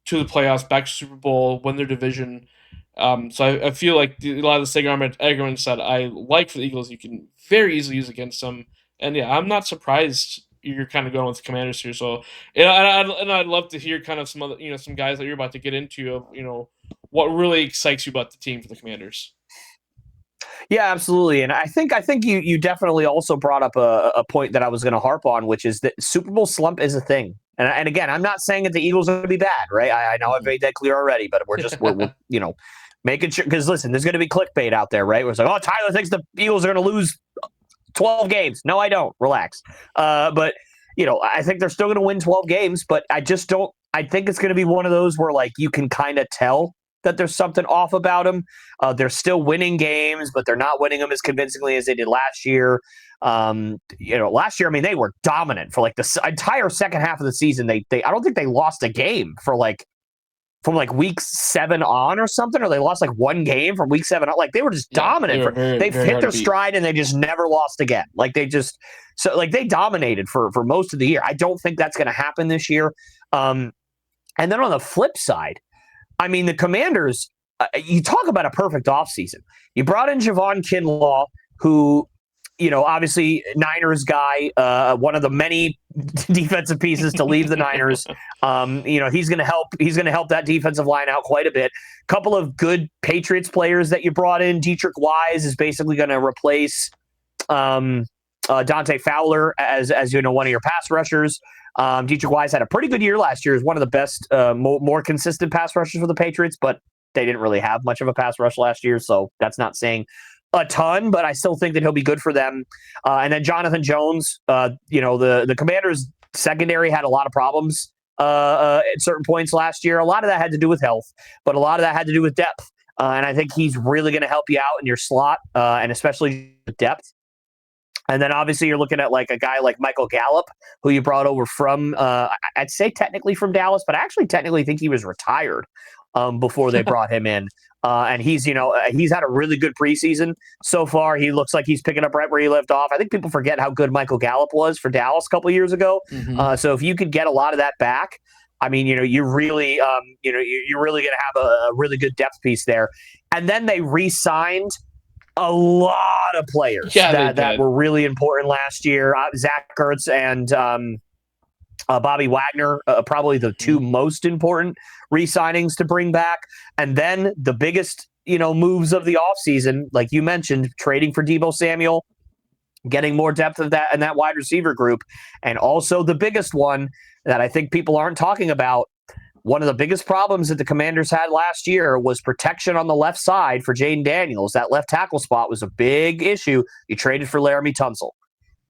to the playoffs, back to Super Bowl, win their division. So I feel like a lot of the arguments that I like for the Eagles, you can very easily use against them. And yeah, I'm not surprised you're kind of going with the Commanders here. So, and I'd love to hear kind of some other, some guys that you're about to get into of, what really excites you about the team for the Commanders. Yeah, absolutely. And I think you definitely also brought up a point that I was going to harp on, which is that Super Bowl slump is a thing. And again, I'm not saying that the Eagles are going to be bad, right? I know I've made that clear already, but we're making sure, because listen, there's going to be clickbait out there, right? Where it's like, oh, Tyler thinks the Eagles are going to lose 12 games. No, I don't. Relax. But I think they're still going to win 12 games, but I just don't. I think it's going to be one of those where like you can kind of tell that there's something off about them. They're still winning games, but they're not winning them as convincingly as they did last year. Last year, I mean, they were dominant for like the entire second half of the season. I don't think they lost a game for like from like week 7 on or something, or they lost like one game from week 7 on. Like they were just dominant. They've hit their stride and they just never lost again. Like they dominated for most of the year. I don't think that's going to happen this year. And then on the flip side, I mean, the Commanders, you talk about a perfect offseason. You brought in Javon Kinlaw, who, obviously Niners guy, one of the many defensive pieces to leave the Niners. He's going to help. He's going to help that defensive line out quite a bit. Couple of good Patriots players that you brought in. Dietrich Wise is basically going to replace Dante Fowler as one of your pass rushers. Dietrich Wise had a pretty good year last year. Is one of the best, more consistent pass rushers for the Patriots, but they didn't really have much of a pass rush last year, so that's not saying a ton, but I still think that he'll be good for them. And then Jonathan Jones, the Commanders' secondary had a lot of problems at certain points last year. A lot of that had to do with health, but a lot of that had to do with depth. And I think he's really going to help you out in your slot, and especially with depth. And then obviously you're looking at like a guy like Michael Gallup, who you brought over from, I'd say technically from Dallas, but I actually technically think he was retired before they brought him in. And he's had a really good preseason so far. He looks like he's picking up right where he left off. I think people forget how good Michael Gallup was for Dallas a couple of years ago. Mm-hmm. So if you could get a lot of that back, I mean, you're really going to have a really good depth piece there. And then they re-signed a lot of players that were really important last year. Zach Ertz and Bobby Wagner, probably the two most important re-signings to bring back. And then the biggest, moves of the offseason, like you mentioned, trading for Deebo Samuel, getting more depth of that and that wide receiver group. And also the biggest one that I think people aren't talking about, one of the biggest problems that the Commanders had last year was protection on the left side for Jaden Daniels. That left tackle spot was a big issue. You traded for Laramie Tunsil,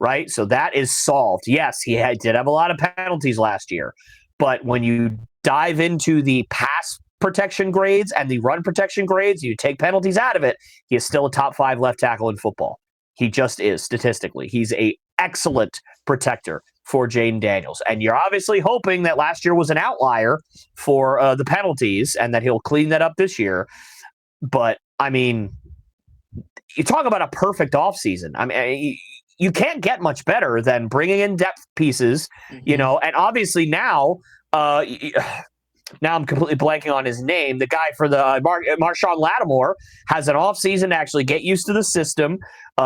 right? So that is solved. Yes, he did have a lot of penalties last year, but when you dive into the pass protection grades and the run protection grades, you take penalties out of it, he is still a top 5 left tackle in football. He just is statistically. He's an excellent protector for Jaden Daniels. And you're obviously hoping that last year was an outlier for the penalties and that he'll clean that up this year. But, I mean, you talk about a perfect offseason. I mean, you can't get much better than bringing in depth pieces, and obviously now I'm completely blanking on his name. The guy for the Marshawn Lattimore has an offseason to actually get used to the system.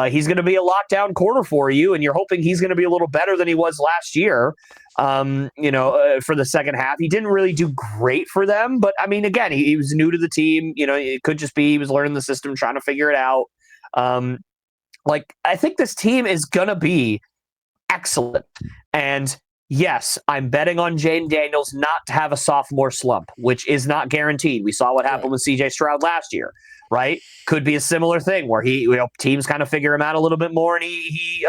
He's going to be a lockdown corner for you, and you're hoping he's going to be a little better than he was last year, for the second half. He didn't really do great for them, but, I mean, again, he was new to the team. It could just be he was learning the system, trying to figure it out. I think this team is going to be excellent. And yes, I'm betting on Jaden Daniels not to have a sophomore slump, which is not guaranteed. We saw what happened with C.J. Stroud last year, right? Could be a similar thing where teams kind of figure him out a little bit more and he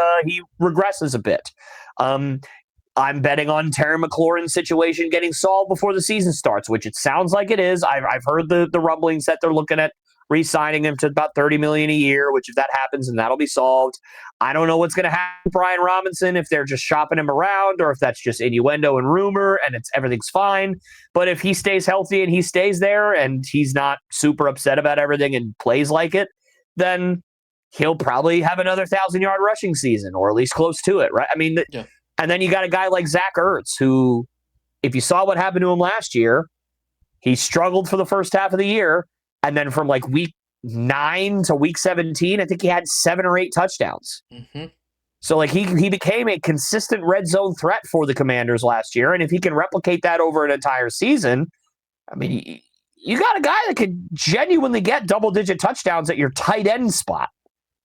regresses a bit. I'm betting on Terry McLaurin's situation getting solved before the season starts, which it sounds like it is. I've heard the rumblings that they're looking at re-signing him to about $30 million a year, which if that happens, then that'll be solved. I don't know what's going to happen with Brian Robinson, if they're just shopping him around or if that's just innuendo and rumor and everything's fine. But if he stays healthy and he stays there and he's not super upset about everything and plays like it, then he'll probably have another 1,000-yard rushing season or at least close to it, right? I mean, And then you got a guy like Zach Ertz, who, if you saw what happened to him last year, he struggled for the first half of the year. And then from like week 9 to week 17, I think he had 7 or 8 touchdowns. Mm-hmm. So like he became a consistent red zone threat for the Commanders last year. And if he can replicate that over an entire season, I mean, you got a guy that could genuinely get double-digit touchdowns at your tight end spot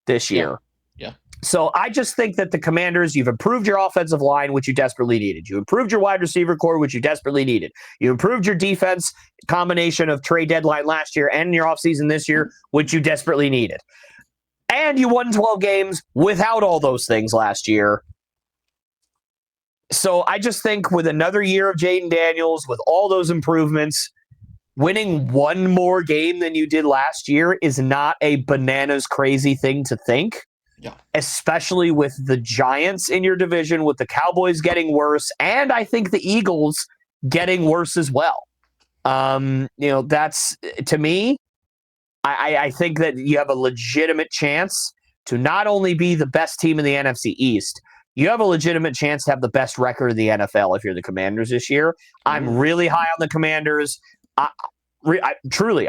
this year. Yeah. So I just think that the Commanders, you've improved your offensive line, which you desperately needed. You improved your wide receiver core, which you desperately needed. You improved your defense, combination of trade deadline last year and your offseason this year, which you desperately needed. And you won 12 games without all those things last year. So I just think with another year of Jaden Daniels, with all those improvements, winning one more game than you did last year is not a bananas crazy thing to think. Yeah. Especially with the Giants in your division, with the Cowboys getting worse, and I think the Eagles getting worse as well. That's to me. I think that you have a legitimate chance to not only be the best team in the NFC East, you have a legitimate chance to have the best record in the NFL if you're the Commanders this year. I'm really high on the Commanders. I really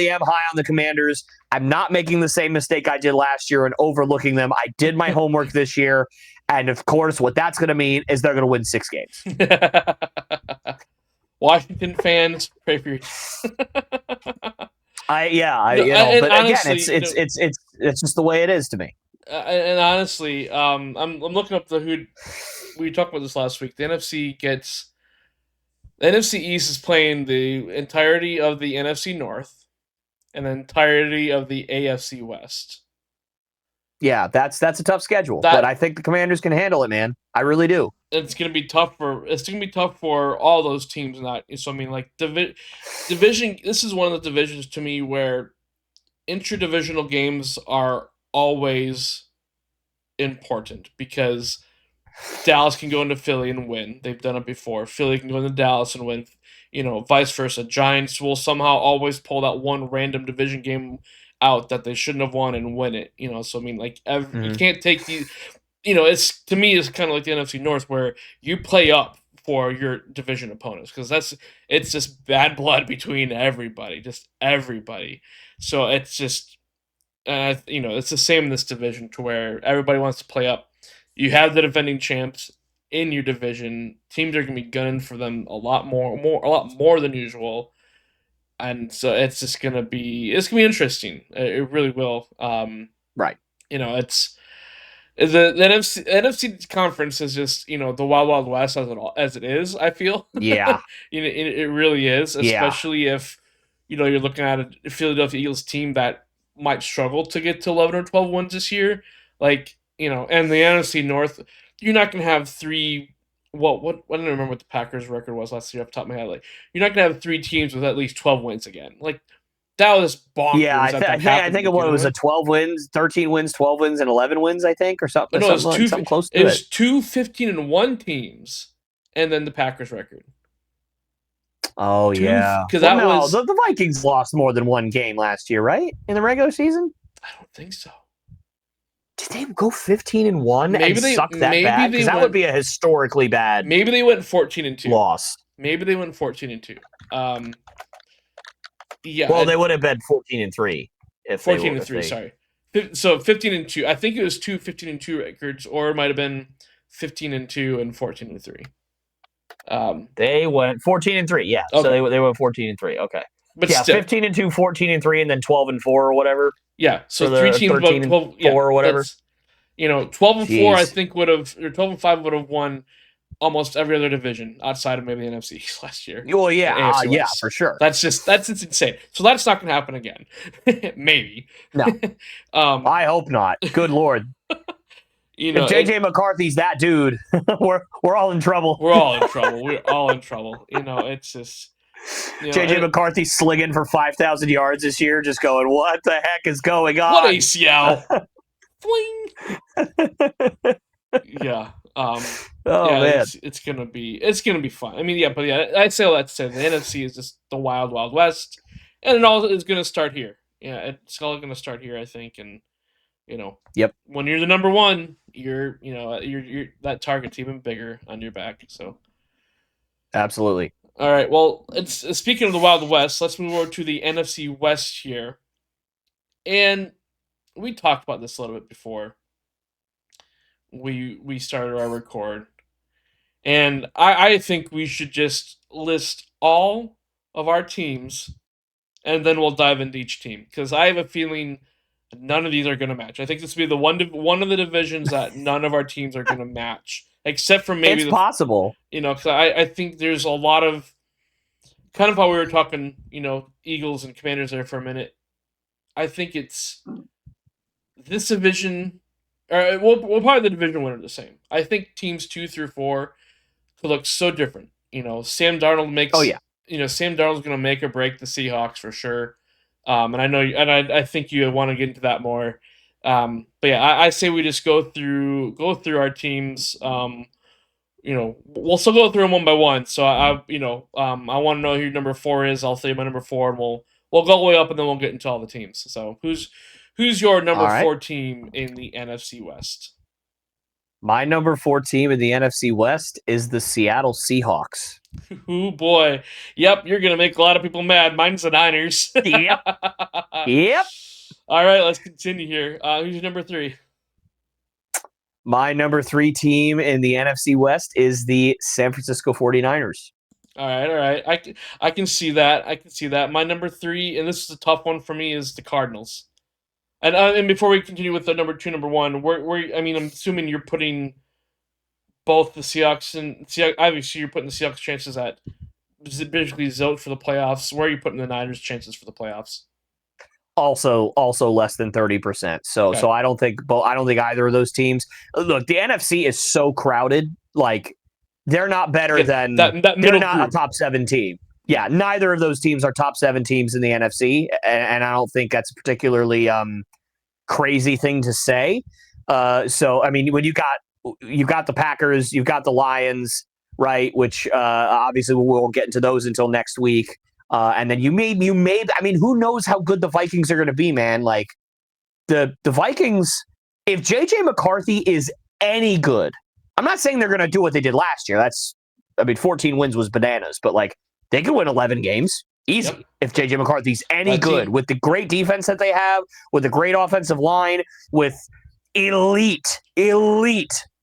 am high on the Commanders. I'm not making the same mistake I did last year and overlooking them. I did my homework this year. And of course, what that's going to mean is they're going to win 6 games. Washington fans, pray for your Honestly, it's just the way it is to me. And honestly, I'm looking up who we talked about this last week. The NFC East is playing the entirety of the NFC North and the entirety of the AFC West. Yeah, that's a tough schedule, but I think the Commanders can handle it, man. I really do. It's gonna be tough for all those teams. So I mean, like division. This is one of the divisions to me where intra-divisional games are always important because Dallas can go into Philly and win. They've done it before. Philly can go into Dallas and win. Vice versa. Giants will somehow always pull that one random division game out that they shouldn't have won and win it. So I mean, like you can't take these. It's to me it's kind of like the NFC North where you play up for your division opponents because it's just bad blood between everybody, just everybody. So it's just it's the same in this division to where everybody wants to play up. You have the defending champs in your division. Teams are going to be gunning for them a lot more than usual. And so it's just going to be interesting. It really will. Right. It's the NFC conference is just, the Wild Wild West as it is, I feel. Yeah. It really is, especially if, you're looking at a Philadelphia Eagles team that might struggle to get to 11 or 12 wins this year. Like, and the NFC North, you're not going to have three. I don't remember what the Packers record was last year off the top of my head. Like, you're not going to have 3 teams with at least 12 wins again. Like, that was bonkers. Yeah, I think it was a 12 wins, 13 wins, 12 wins, and 11 wins, I think, or something. No, something close to it. It was 2 15-1 teams, and then the Packers record. Oh, yeah. Because the Vikings lost more than one game last year, right? In the regular season? I don't think so. Did they go 15-1 and suck that bad? Because that would be a historically bad. Maybe they went 14-2 loss. Maybe they went 14-2. Yeah. Well, they would have been 14-3 if 14-3. Sorry. So 15-2. I think it was 2 15-2 records, or it might have been 15-2 and 14-3. They went 14-3. Yeah. Okay. So they went 14-3. Okay. But yeah, still. 15-2, 14-3, and then 12-4 or whatever. Yeah, so 3 teams 12 or whatever. 12-4 I think would have, or 12-5 would have won almost every other division outside of maybe the NFC East last year. Well, yeah, yeah, for sure. That's insane. So that's not going to happen again. Maybe. No. I hope not. Good Lord. If JJ McCarthy's that dude, we're all in trouble. We're all in trouble. We're all in trouble. It's just. JJ McCarthy slinging for 5,000 yards this year, just going, what the heck is going on? What ACL? Fling. Yeah. Man. It's gonna be fun. I mean, I'd say all that to say the NFC is just the wild, wild west, and it all is gonna start here. Yeah, it's all gonna start here, I think, and yep. When you're the number one, you're that target's even bigger on your back. So, absolutely. All right. Well, it's speaking of the Wild West. Let's move over to the NFC West here, and we talked about this a little bit before we started our record, and I think we should just list all of our teams, and then we'll dive into each team because I have a feeling none of these are going to match. I think this will be one of the divisions that none of our teams are going to match. Except for maybe it's possible, because I think there's a lot of kind of how we were talking, Eagles and Commanders there for a minute. I think it's this division, or we'll probably the division winner the same. I think teams 2 through 4 could look so different. Sam Darnold makes. Oh yeah. Sam Darnold's going to make or break the Seahawks for sure. And I know, and I think you want to get into that more. But yeah, I say we just go through our teams. we'll still go through them one by one. So I want to know who your number 4 is. I'll say my number 4, and we'll go all the way up, and then we'll get into all the teams. So who's your number All right. 4 team in the NFC West? My number 4 team in the NFC West is the Seattle Seahawks. Oh boy, yep, you're gonna make a lot of people mad. Mine's the Niners. Yep. Yep. All right, let's continue here. Who's your number 3? My number 3 team in the NFC West is the San Francisco 49ers. All right. I can see that. My number 3, and this is a tough one for me, is the Cardinals. And before we continue with the number 2, number 1, I'm assuming you're putting both the Seahawks and obviously you're putting the Seahawks chances at basically Zote for the playoffs. Where are you putting the Niners' chances for the playoffs? Also less than 30%. So Okay. so I don't think either of those teams. Look, the NFC is so crowded. Like they're not better than that they're not group. a top 7 team. Yeah, neither of those teams are top 7 teams in the NFC, and I don't think that's a particularly crazy thing to say. So I mean, when you've got the Packers, you've got the Lions, right? Which obviously we won't get into those until next week. And then you may. I mean, who knows how good the Vikings are going to be, man? Like the Vikings, if JJ McCarthy is any good, I'm not saying they're going to do what they did last year. 14 wins was bananas, but like they could win 11 games easy. Yep. If JJ McCarthy's any good with the great defense that they have, with a great offensive line, with elite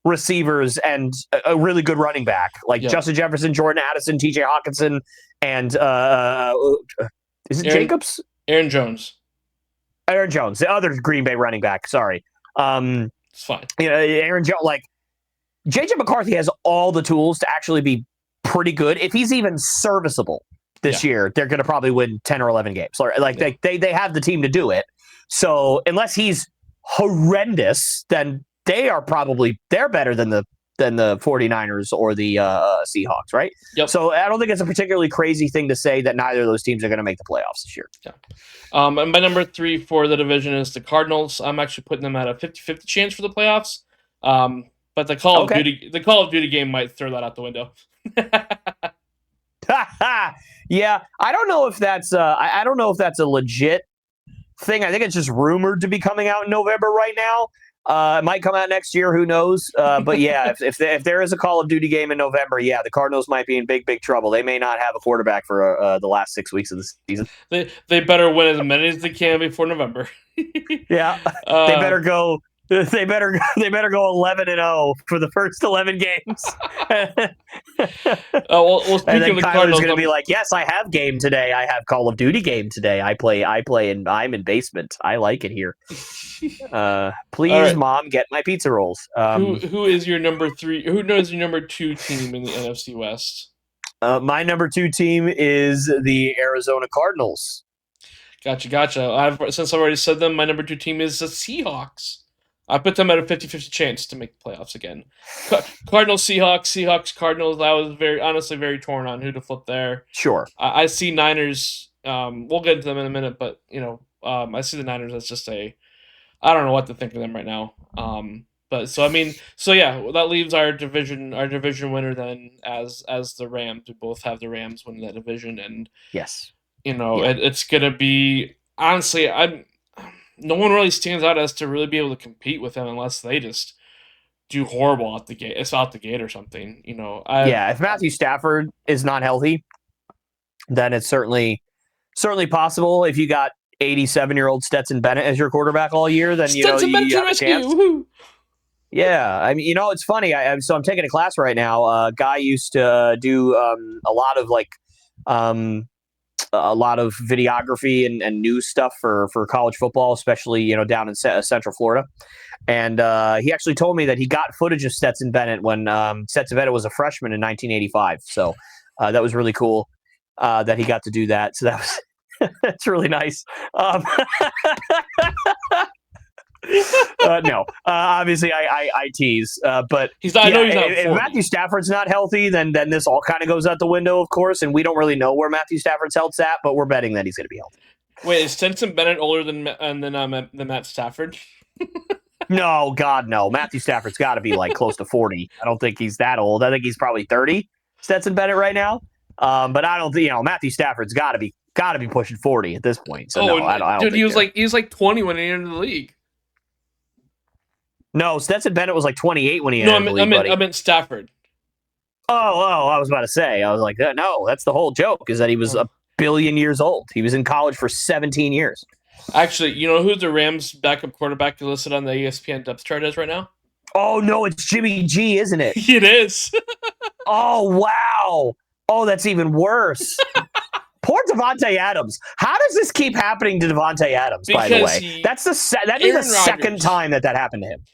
receivers and a really good running back like Justin Jefferson, Jordan Addison, TJ Hawkinson, and is it Jacobs? Aaron Jones, the other Green Bay running back. Sorry. It's fine. Aaron Jones, like JJ McCarthy has all the tools to actually be pretty good. If he's even serviceable this year, they're going to probably win 10 or 11 games. Like they have the team to do it. So unless he's horrendous, then they're better than the 49ers or the Seahawks, right? Yep. So I don't think it's a particularly crazy thing to say that neither of those teams are going to make the playoffs this year. Yeah. And my number 3 for the division is the Cardinals. I'm actually putting them at a 50-50 chance for the playoffs. But the Call of Duty game might throw that out the window. Yeah, I don't know if that's a legit thing. I think it's just rumored to be coming out in November right now. It might come out next year. Who knows? But yeah, if there is a Call of Duty game in November, yeah, the Cardinals might be in big trouble. They may not have a quarterback for the last 6 weeks of the season. They better win as many as they can before November. Yeah, they better go. They better go 11-0 for the first 11 games. Well, speaking and then of the Kyler's Cardinals, going to be like, "Yes, I have game today. I have Call of Duty game today. I play, and I'm in basement. I like it here. Please, Mom, get my pizza rolls." Who is your number 3? Who knows your number 2 team in the NFC West? My number 2 team is the Arizona Cardinals. Gotcha. Since I've already said them, my number 2 team is the Seahawks. I put them at a 50-50 chance to make the playoffs again. Cardinals, Seahawks, Cardinals. I was honestly very torn on who to flip there. Sure. I see Niners. We'll get into them in a minute, but I see the Niners as just I don't know what to think of them right now. But that leaves our division winner then as the Rams. We both have the Rams winning that division, and yes, it's gonna be honestly no one really stands out as to really be able to compete with them unless they just do horrible out the gate. It's out the gate or something, if Matthew Stafford is not healthy, then it's certainly possible. If you got 87-year-old Stetson Bennett as your quarterback all year, then you have a chance. Woo-hoo. Yeah, I mean, it's funny. I'm taking a class right now. A guy used to do a lot of videography and news stuff for college football, especially down in Central Florida. And he actually told me that he got footage of Stetson Bennett when Stetson Bennett was a freshman in 1985. So that was really cool that he got to do that. So that was that's really nice. No, obviously I tease, but I know he's not. If Matthew Stafford's not healthy, then this all kind of goes out the window, of course. And we don't really know where Matthew Stafford's health's at, but we're betting that he's going to be healthy. Wait, is Stetson Bennett older than Matt Stafford? No, God, no. Matthew Stafford's got to be like close to 40. I don't think he's that old. I think he's probably 30. Stetson Bennett right now. But I don't think Matthew Stafford's got to be pushing 40 at this point. So no, I don't dude, think he was like 20 when he entered the league. No, Stetson Bennett was like 28 when he entered the league, buddy. I meant Stafford. Oh, I was about to say. I was like, no, that's the whole joke, is that he was a billion years old. He was in college for 17 years. Actually, you know who the Rams backup quarterback listed on the ESPN depth chart is right now? Oh, no, it's Jimmy G, isn't it? It is. Oh, wow. Oh, that's even worse. Poor Davante Adams. How does this keep happening to Davante Adams, by the way? That'd be the second time that happened to him.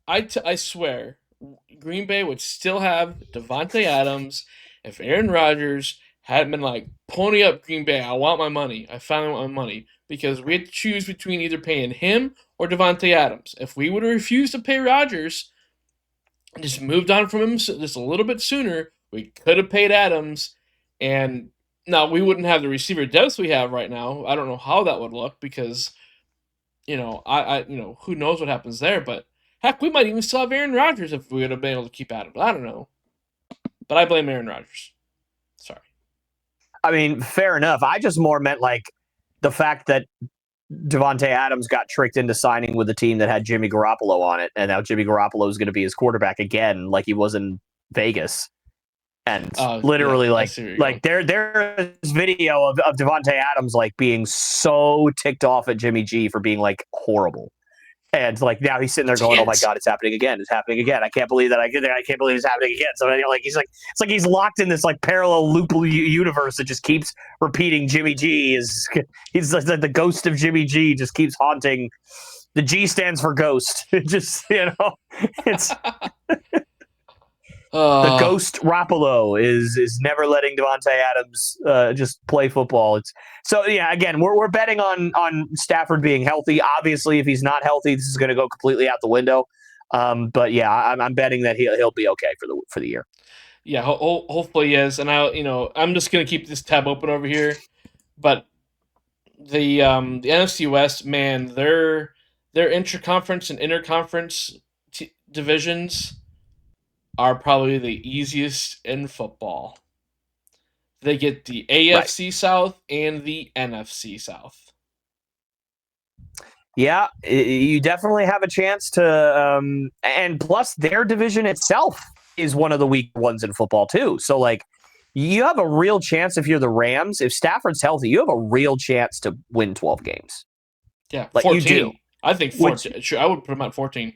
I swear, Green Bay would still have Davante Adams if Aaron Rodgers hadn't been like, pony up, Green Bay, I want my money. I finally want my money. Because we had to choose between either paying him or Davante Adams. If we would have refused to pay Rodgers and just moved on from him just a little bit sooner, we could have paid Adams. And now we wouldn't have the receiver depth we have right now. I don't know how that would look because, I who knows what happens there. But heck, we might even still have Aaron Rodgers if we would have been able to keep Adams. I don't know. But I blame Aaron Rodgers. Sorry. I mean, fair enough. I just more meant like the fact that Davante Adams got tricked into signing with a team that had Jimmy Garoppolo on it, and now Jimmy Garoppolo is going to be his quarterback again, like he was in Vegas. And literally, there's video of Davante Adams like being so ticked off at Jimmy G for being like horrible. And like now he's sitting there going, "Oh my God, it's happening again! It's happening again! I can't believe that! I can't believe it's happening again!" So it's like he's locked in this like parallel loop universe that just keeps repeating. Jimmy G he's like the ghost of Jimmy G just keeps haunting. The G stands for ghost. It just it's. The ghost Rapolo is never letting Davante Adams just play football. Again, we're betting on Stafford being healthy. Obviously, if he's not healthy, this is going to go completely out the window. But yeah, I'm betting that he'll be okay for the year. Yeah, hopefully he is. And I'm just going to keep this tab open over here. But the NFC West, man, their intra-conference and interconference divisions are probably the easiest in football. They get the AFC South and the NFC South. Yeah, you definitely have a chance to, and plus their division itself is one of the weak ones in football too. So like, you have a real chance if you're the Rams. If Stafford's healthy, you have a real chance to win 12 games. Yeah, like 14. You do. I think 14. Sure, I would put them at 14.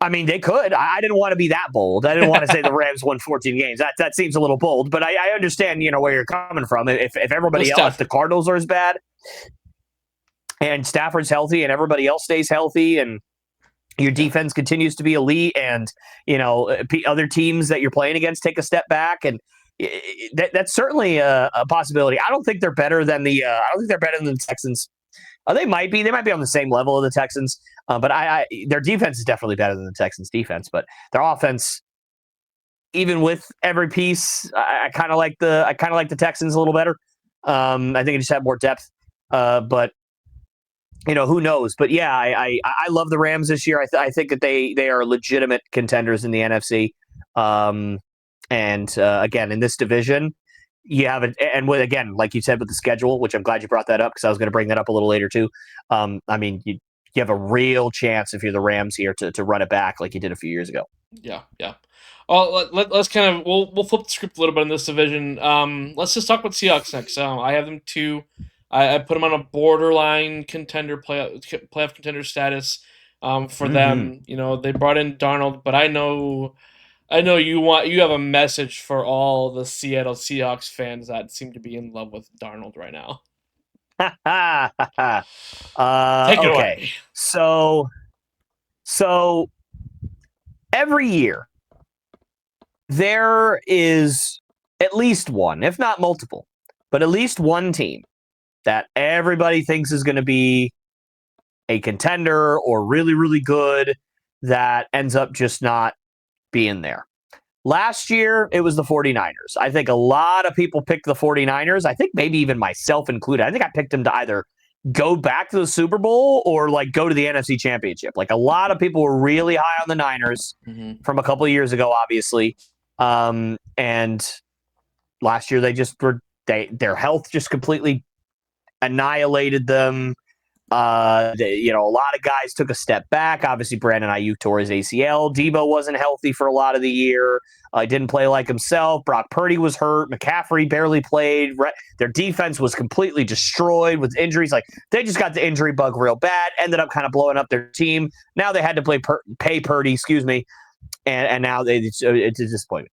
I mean, they could. I didn't want to be that bold. I didn't want to say the Rams won 14 games. That seems a little bold, but I understand, where you're coming from. If everybody else, if the Cardinals are as bad, and Stafford's healthy, and everybody else stays healthy, and your defense continues to be elite, and other teams that you're playing against take a step back, and that's certainly a possibility. I don't think they're better than the Texans. They might be on the same level of the Texans, but their defense is definitely better than the Texans' defense. But their offense, even with every piece, I kind of like the Texans a little better. I think it just had more depth, but who knows? But yeah, I love the Rams this year. I think that they are legitimate contenders in the NFC. And again, in this division, you have it, and with, again, like you said, with the schedule, which I'm glad you brought that up because I was going to bring that up a little later too. I mean, you have a real chance if you're the Rams here to run it back like you did a few years ago. Yeah. Let's kind of we'll flip the script a little bit in this division. Let's just talk about Seahawks next. I have them too. I put them on a borderline contender playoff contender status. For them, they brought in Darnold, but I know you have a message for all the Seattle Seahawks fans that seem to be in love with Darnold right now. Take it away. So every year there is at least one, if not multiple, but at least one team that everybody thinks is going to be a contender or really, really good that ends up just not being there. Last year, it was the 49ers. I think a lot of people picked the 49ers. I think maybe even myself included. I think I picked them to either go back to the Super Bowl or like go to the NFC Championship. Like a lot of people were really high on the Niners from a couple of years ago, obviously. And last year they just were their health just completely annihilated them. A lot of guys took a step back. Obviously, Brandon Ayuk tore his ACL. Debo wasn't healthy for a lot of the year. Didn't play like himself. Brock Purdy was hurt. McCaffrey barely played. Their defense was completely destroyed with injuries. Like they just got the injury bug real bad. Ended up kind of blowing up their team. Now they had to pay Purdy, and now it's a disappointment.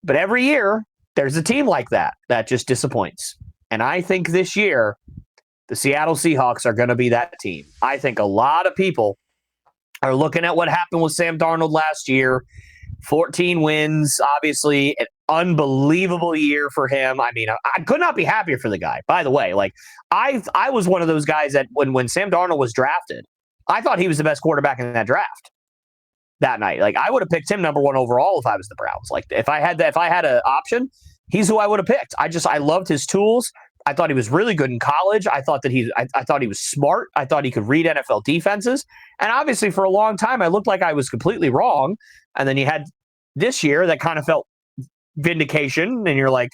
But every year there's a team like that just disappoints. And I think this year the Seattle Seahawks are going to be that team. I think a lot of people are looking at what happened with Sam Darnold last year. 14 wins, obviously an unbelievable year for him. I mean, I could not be happier for the guy. By the way, like I was one of those guys that when Sam Darnold was drafted, I thought he was the best quarterback in that draft that night. Like I would have picked him number 1 overall if I was the Browns. Like if I had an option, he's who I would have picked. I loved his tools. I thought he was really good in college. I thought he was smart. I thought he could read NFL defenses. And obviously for a long time, I looked like I was completely wrong. And then you had this year that kind of felt vindication. And you're like,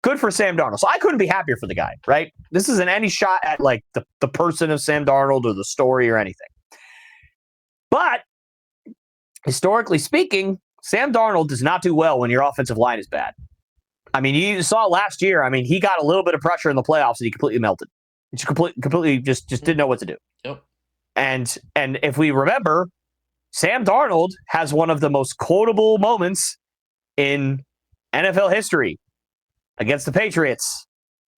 good for Sam Darnold. So I couldn't be happier for the guy, right? This isn't any shot at like the person of Sam Darnold or the story or anything. But historically speaking, Sam Darnold does not do well when your offensive line is bad. I mean, you saw last year. I mean, he got a little bit of pressure in the playoffs and he completely melted. He completely just didn't know what to do. Yep. And if we remember, Sam Darnold has one of the most quotable moments in NFL history against the Patriots.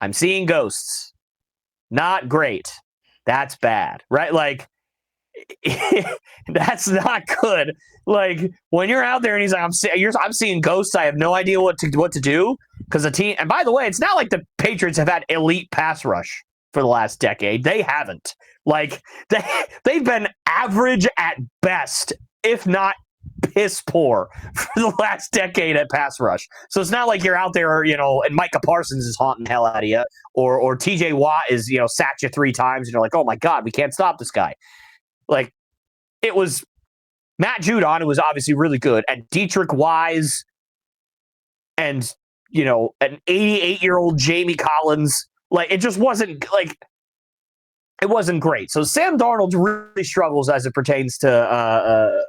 I'm seeing ghosts. Not great. That's bad, right? Like, that's not good. Like when you're out there and he's like, I'm seeing ghosts. I have no idea what to do because the team. And by the way, it's not like the Patriots have had elite pass rush for the last decade. They haven't. Like they've been average at best, if not piss poor for the last decade at pass rush. So it's not like you're out there, and Micah Parsons is haunting hell out of you, or TJ Watt is, sacked you 3 times and you're like, oh my God, we can't stop this guy. Like it was Matt Judon, who was obviously really good, and Dietrich Wise, and an 88-year-old Jamie Collins. Like it just wasn't it wasn't great. So Sam Darnold really struggles as it pertains to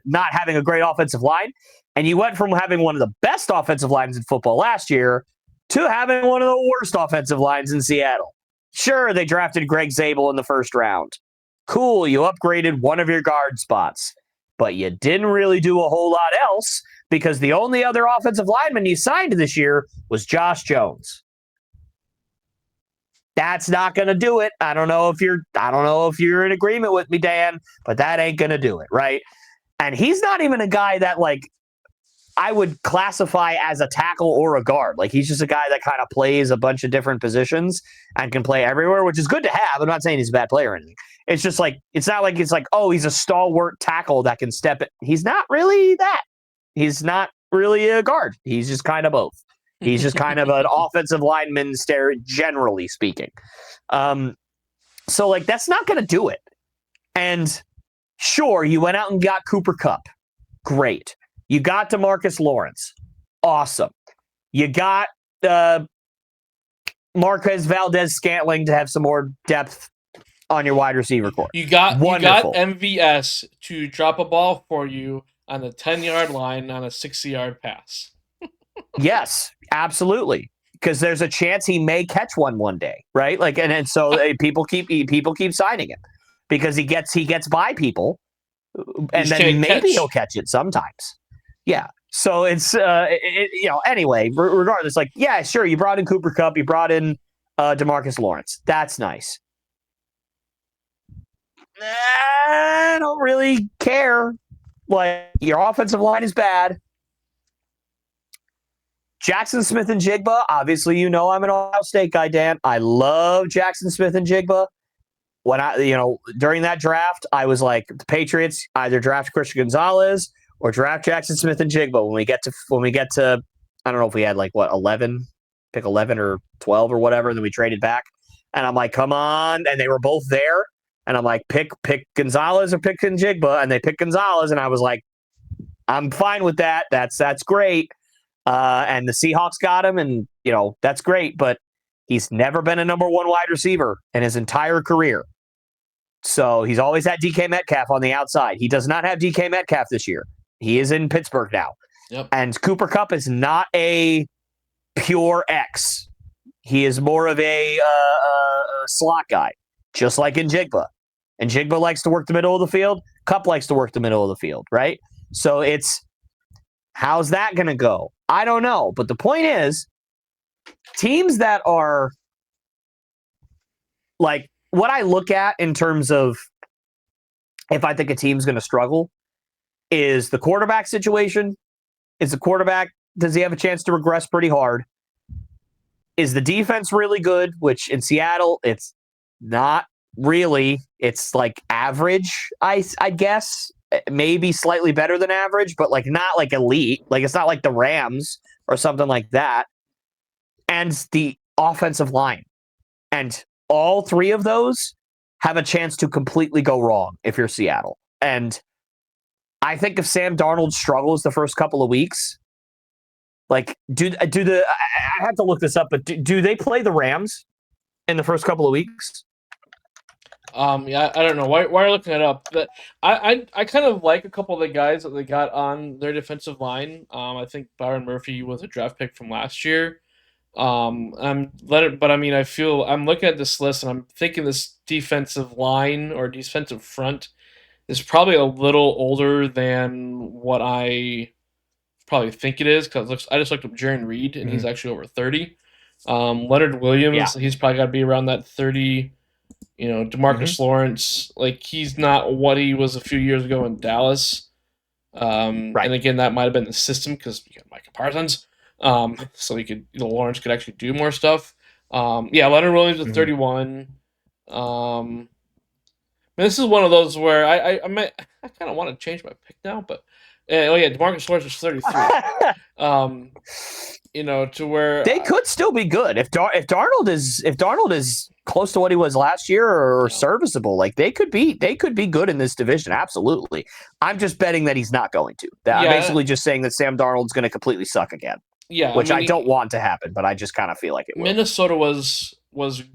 not having a great offensive line. And you went from having one of the best offensive lines in football last year to having one of the worst offensive lines in Seattle. Sure, they drafted Greg Zabel in the first round. Cool, you upgraded one of your guard spots, but you didn't really do a whole lot else because the only other offensive lineman you signed this year was Josh Jones. That's not going to do it. I don't know if you're in agreement with me, Dan, but that ain't going to do it, right? And he's not even a guy that I would classify as a tackle or a guard. Like he's just a guy that kind of plays a bunch of different positions and can play everywhere, which is good to have. I'm not saying he's a bad player or anything. It's just it's not like oh, he's a stalwart tackle that can step it. He's not really that. He's not really a guard. He's just kind of both. He's just kind of an offensive lineman, generally speaking. So that's not going to do it. And sure, you went out and got Cooper Kupp. Great. You got DeMarcus Lawrence. Awesome. You got Marquez Valdez-Scantling to have some more depth on your wide receiver corps. You got MVS to drop a ball for you on the 10-yard line on a 60-yard pass. Yes, absolutely. Because there's a chance he may catch one day, right? And so people keep signing him because he gets by people, and then maybe he'll catch it sometimes. Yeah. So it's anyway. Regardless, yeah, sure. You brought in Cooper Kupp. You brought in DeMarcus Lawrence. That's nice. I don't really care. Your offensive line is bad. Jackson Smith and Jigba, obviously, I'm an Ohio State guy, Dan. I love Jackson Smith and Jigba. When during that draft, I was like, the Patriots either draft Christian Gonzalez or draft Jackson Smith and Jigba. When we get to, I don't know if we had 11, pick 11 or 12 or whatever, and then we traded back. And I'm like, come on. And they were both there. And I'm like, pick Gonzalez or pick Njigba. And they picked Gonzalez. And I was like, I'm fine with that. That's great. And the Seahawks got him, and that's great. But he's never been a number one wide receiver in his entire career. So he's always had DK Metcalf on the outside. He does not have DK Metcalf this year. He is in Pittsburgh now. Yep. And Cooper Kupp is not a pure X. He is more of a slot guy, just like Njigba. Njigba likes to work the middle of the field. Kupp likes to work the middle of the field, right? So it's, how's that going to go? I don't know. But the point is, teams that are like, what I look at in terms of if I think a team's going to struggle is the quarterback situation. Is the quarterback, does he have a chance to regress pretty hard? Is the defense really good? Which in Seattle, it's not really. It's like average, I guess. Maybe slightly better than average, but like not like elite. Like it's not like the Rams or something like that. And the offensive line. And all three of those have a chance to completely go wrong if you're Seattle. And I think if Sam Darnold struggles the first couple of weeks, like I have to look this up, but do they play the Rams in the first couple of weeks? Yeah, I don't know why are you looking it up, but I kind of like a couple of the guys that they got on their defensive line. I think Byron Murphy was a draft pick from last year. But I mean, I'm looking at this list and I'm thinking this defensive line or defensive front is probably a little older than what I probably think it is, because I just looked up Jaron Reed and he's actually over 30. Leonard Williams, he's probably got to be around that 30. DeMarcus Lawrence, like he's not what he was a few years ago in Dallas. Right. And again, that might have been the system because you got Micah Parsons. So he could, Lawrence could actually do more stuff. Leonard Williams at 31. This is one of those where I kind of want to change my pick now, but DeMarcus Lawrence was 33. To where they could still be good if Darnold is close to what he was last year or serviceable. Like they could be good in this division. Absolutely. I'm just betting that he's not going to. I'm basically just saying that Sam Darnold's going to completely suck again. Yeah, which I don't want to happen, but I just kind of feel like it will. Minnesota was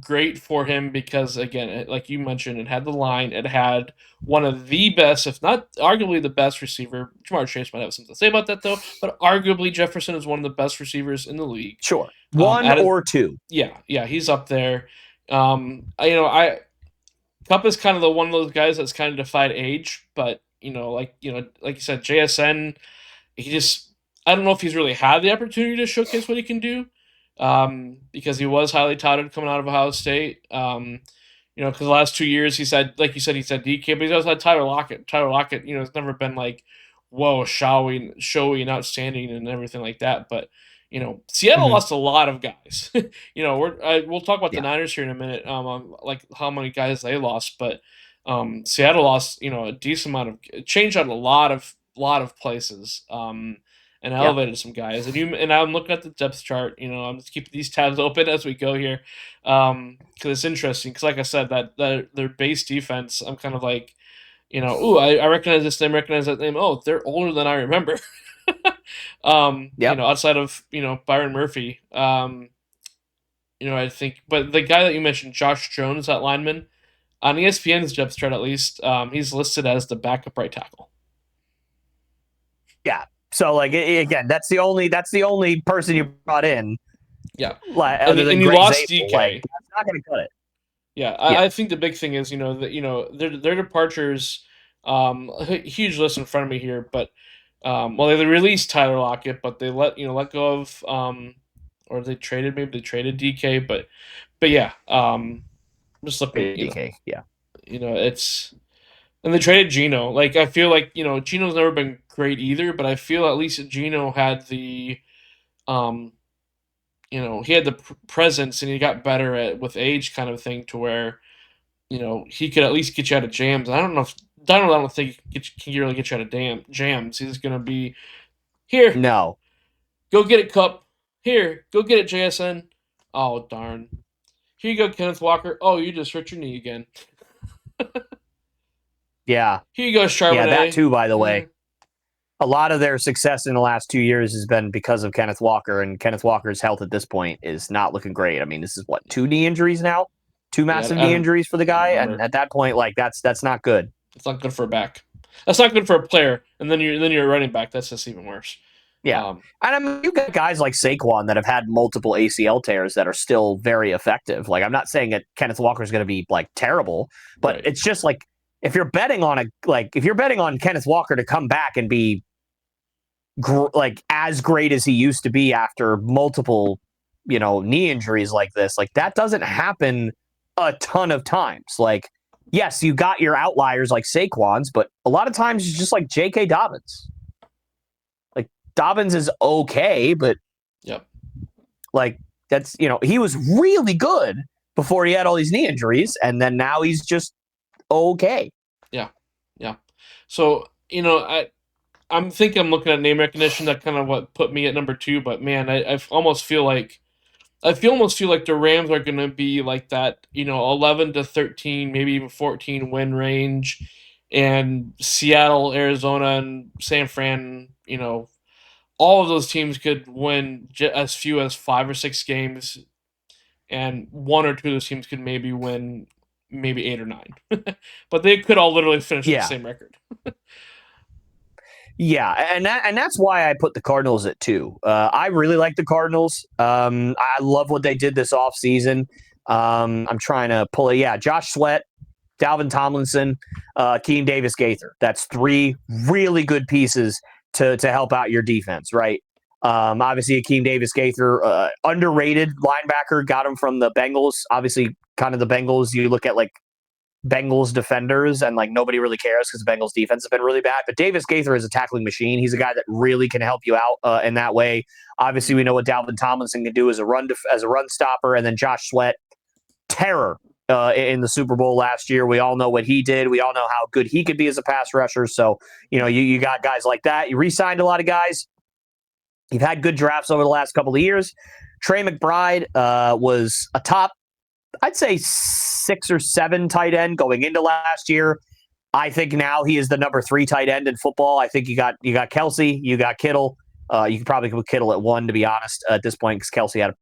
great for him because, again, like you mentioned, it had the line. It had one of the best, if not arguably the best receiver. Jamar Chase might have something to say about that, though. But arguably, Jefferson is one of the best receivers in the league. Sure. One or two. Yeah, he's up there. Kupp is kind of the one of those guys that's kind of defied age. But, like you said, JSN, I don't know if he's really had the opportunity to showcase what he can do, because he was highly touted coming out of Ohio State. Because the last 2 years he said DK, but he's also had Tyler Lockett. Tyler Lockett, has never been like, whoa, showy and outstanding and everything like that. But Seattle lost a lot of guys. We'll talk about the Niners here in a minute, like how many guys they lost, but Seattle lost a decent amount of, changed out a lot of places. And elevated some guys. And I'm looking at the depth chart. I'm just keeping these tabs open as we go here, because it's interesting. Because like I said, that their base defense, I'm kind of like, I recognize this name, recognize that name. Oh, they're older than I remember. Outside of Byron Murphy, I think. But the guy that you mentioned, Josh Jones, that lineman, on ESPN's depth chart at least, he's listed as the backup right tackle. Yeah. So, like, again, that's the only person you brought in. Yeah. Other than you Greg lost Zabel. DK. Like, that's not going to cut it. Yeah, I think the big thing is, that their departures, a huge list in front of me here, but they released Tyler Lockett, but they let go of, or maybe they traded DK, but yeah, just looking DK, it's. And they traded Geno. Like, I feel like, Geno's never been great either, but I feel at least Geno had the, he had the presence and he got better with age kind of thing to where, he could at least get you out of jams. I don't think he can really get you out of jams. He's going to be, here. No. Go get it, Kupp. Here, go get it, JSN. Oh, darn. Here you go, Kenneth Walker. Oh, you just hurt your knee again. Yeah. Here you go, Yeah, that Charbonnet. too, by the way. A lot of their success in the last 2 years has been because of Kenneth Walker, and Kenneth Walker's health at this point is not looking great. I mean, this is what, 2 knee injuries now? 2 Yeah, massive I knee don't injuries for the guy, and remember. at that point, like that's not good. It's not good for a back. That's not good for a player. And then you're a running back. That's just even worse. Yeah. And I mean, you got guys like Saquon that have had multiple ACL tears that are still very effective. Like, I'm not saying that Kenneth Walker is going to be like terrible, but Right. it's just like if you're betting on Kenneth Walker to come back and be like as great as he used to be after multiple, knee injuries like this, like that doesn't happen a ton of times. Like, yes, you got your outliers like Saquon's, but a lot of times it's just like J.K. Dobbins. Like Dobbins is okay, but Yep. like that's he was really good before he had all these knee injuries, and then now he's just okay. Yeah. So I'm thinking I'm looking at name recognition. That kind of what put me at number 2. But man, I almost feel like the Rams are going to be like that, 11 to 13, maybe even 14 win range, and Seattle, Arizona, and San Fran. All of those teams could win as few as 5 or 6 games, and 1 or 2 of those teams could maybe win maybe 8 or 9. But they could all literally finish with the same record. Yeah, and that's why I put the Cardinals at 2. I really like the Cardinals. I love what they did this offseason. I'm trying to pull it. Yeah, Josh Sweat, Dalvin Tomlinson, Keem Davis-Gaither. That's 3 really good pieces to help out your defense, right? Obviously, Keem Davis-Gaither, underrated linebacker, got him from the Bengals. Obviously, kind of the Bengals, you look at like Bengals defenders and like nobody really cares because the Bengals defense has been really bad. But Davis-Gaither is a tackling machine. He's a guy that really can help you out in that way. Obviously, we know what Dalvin Tomlinson can do as a run stopper, and then Josh Sweat, terror in the Super Bowl last year. We all know what he did. We all know how good he could be as a pass rusher. So you got guys like that. You re-signed a lot of guys. You've had good drafts over the last couple of years. Trey McBride was a top, I'd say 6 or 7 tight end going into last year. I think now he is the number 3 tight end in football. I think you got Kelsey, you got Kittle. You could probably put Kittle at 1, to be honest, at this point, because Kelsey had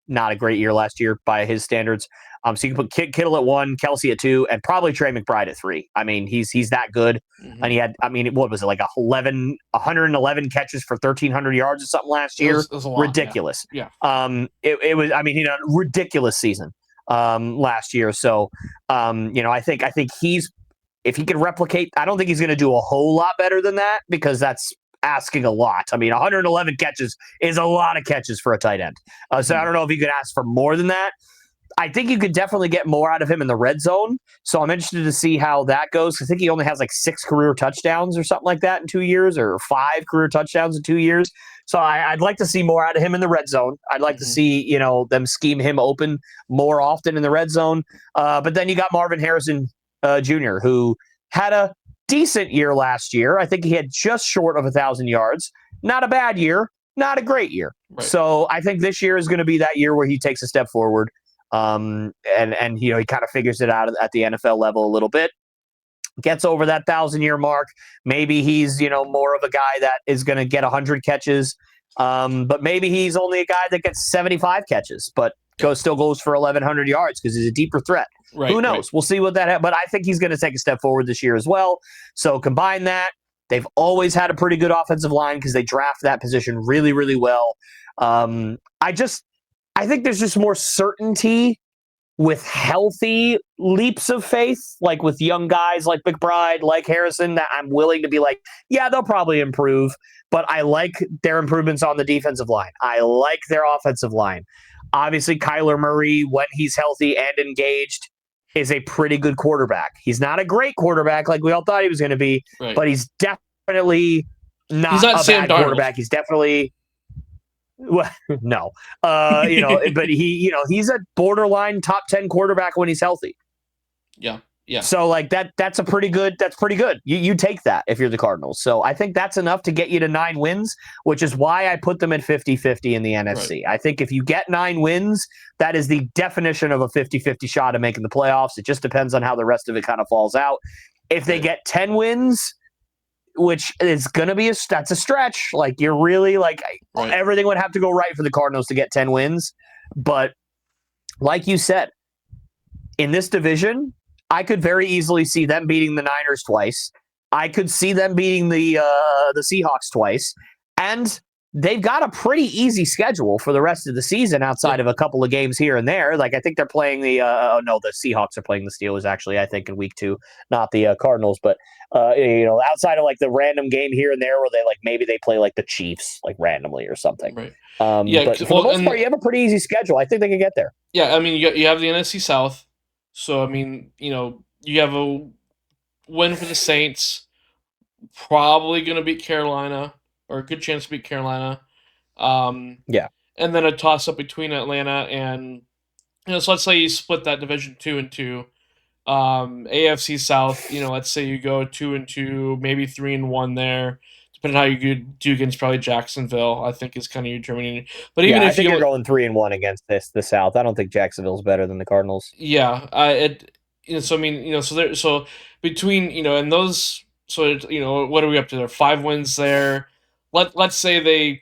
not a great year last year by his standards. So you can put Kittle at 1, Kelsey at 2, and probably Trey McBride at 3. I mean, he's that good. Mm-hmm. And he had, what was it, like 111 catches for 1,300 yards or something last year? It was a lot, ridiculous. Yeah. It was. I mean, he had a ridiculous season last year. So, I think if he can replicate, I don't think he's going to do a whole lot better than that, because that's asking a lot. I mean, 111 catches is a lot of catches for a tight end. So I don't know if you could ask for more than that. I think you could definitely get more out of him in the red zone. So I'm interested to see how that goes. I think he only has like 6 career touchdowns or something like that in 2 years, or 5 career touchdowns in 2 years. So I'd like to see more out of him in the red zone. I'd like to see, them scheme him open more often in the red zone. But then you got Marvin Harrison Jr., who had a decent year last year. I think he had just short of 1,000 yards. Not a bad year, not a great year. Right. So I think this year is going to be that year where he takes a step forward. And he kind of figures it out at the NFL level a little bit. Gets over that 1,000-year mark. Maybe he's, more of a guy that is going to get 100 catches. But maybe he's only a guy that gets 75 catches, but still goes for 1,100 yards because he's a deeper threat. Right, who knows? Right. We'll see what that. But I think he's going to take a step forward this year as well. So combine that. They've always had a pretty good offensive line because they draft that position really, really well. I think there's just more certainty with healthy leaps of faith, like with young guys like McBride, like Harrison, that I'm willing to be like, yeah, they'll probably improve, but I like their improvements on the defensive line. I like their offensive line. Obviously, Kyler Murray, when he's healthy and engaged, is a pretty good quarterback. He's not a great quarterback like we all thought he was going to be, right, but he's definitely not a bad quarterback. He's definitely... Well, no, but he's a borderline top 10 quarterback when he's healthy. Yeah. Yeah. So like that's pretty good. You take that if you're the Cardinals. So I think that's enough to get you to 9 wins, which is why I put them at 50-50 in the NFC. Right. I think if you get 9 wins, that is the definition of a 50-50 shot of making the playoffs. It just depends on how the rest of it kind of falls out. If they get 10 wins, which is going to be that's a stretch. Like you're really like everything would have to go right for the Cardinals to get 10 wins. But like you said, in this division, I could very easily see them beating the Niners twice. I could see them beating the Seahawks twice. And they've got a pretty easy schedule for the rest of the season outside of a couple of games here and there. Like I think they're playing the Seahawks are playing the Steelers actually, I think in week 2, not the Cardinals, but outside of like the random game here and there where they like maybe they play like the Chiefs like randomly or something. Right. But for the most part, you have a pretty easy schedule. I think they can get there. Yeah, I mean you have the NFC South. So, I mean, you have a win for the Saints, probably going to beat Carolina, or a good chance to beat Carolina. Yeah. And then a toss-up between Atlanta and, so let's say you split that division 2-2. AFC South, let's say you go 2-2, maybe 3-1 there. Depending on how you do against probably Jacksonville, I think is kind of your determining. But even if I think you're going 3-1 against the South. I don't think Jacksonville's better than the Cardinals. Yeah, so between and those, so what are we up to there? 5 wins there. Let's say they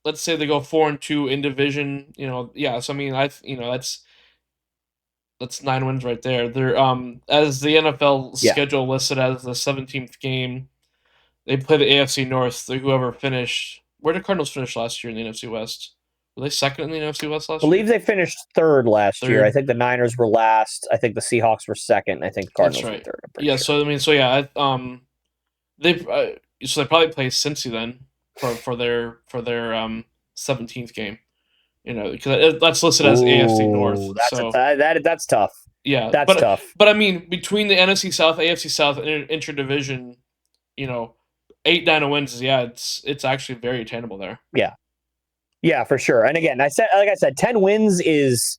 go 4-2 in division. Yeah. So I mean, that's 9 wins right there. They're as the NFL schedule listed as the 17th game. They play the AFC North. Whoever finished. Where did Cardinals finish last year in the NFC West? Were they second in the NFC West last year? I believe they finished third last year. I think the Niners were last. I think the Seahawks were second. I think the Cardinals were third. Yeah. Sure. So I mean, they probably play Cincy then for their 17th game. Because that's listed as AFC North. That's tough. Yeah, that's tough. But I mean, between the NFC South, AFC South, and interdivision, 8-9 wins. Yeah, it's actually very attainable there. Yeah, for sure. And again, like I said, 10 wins is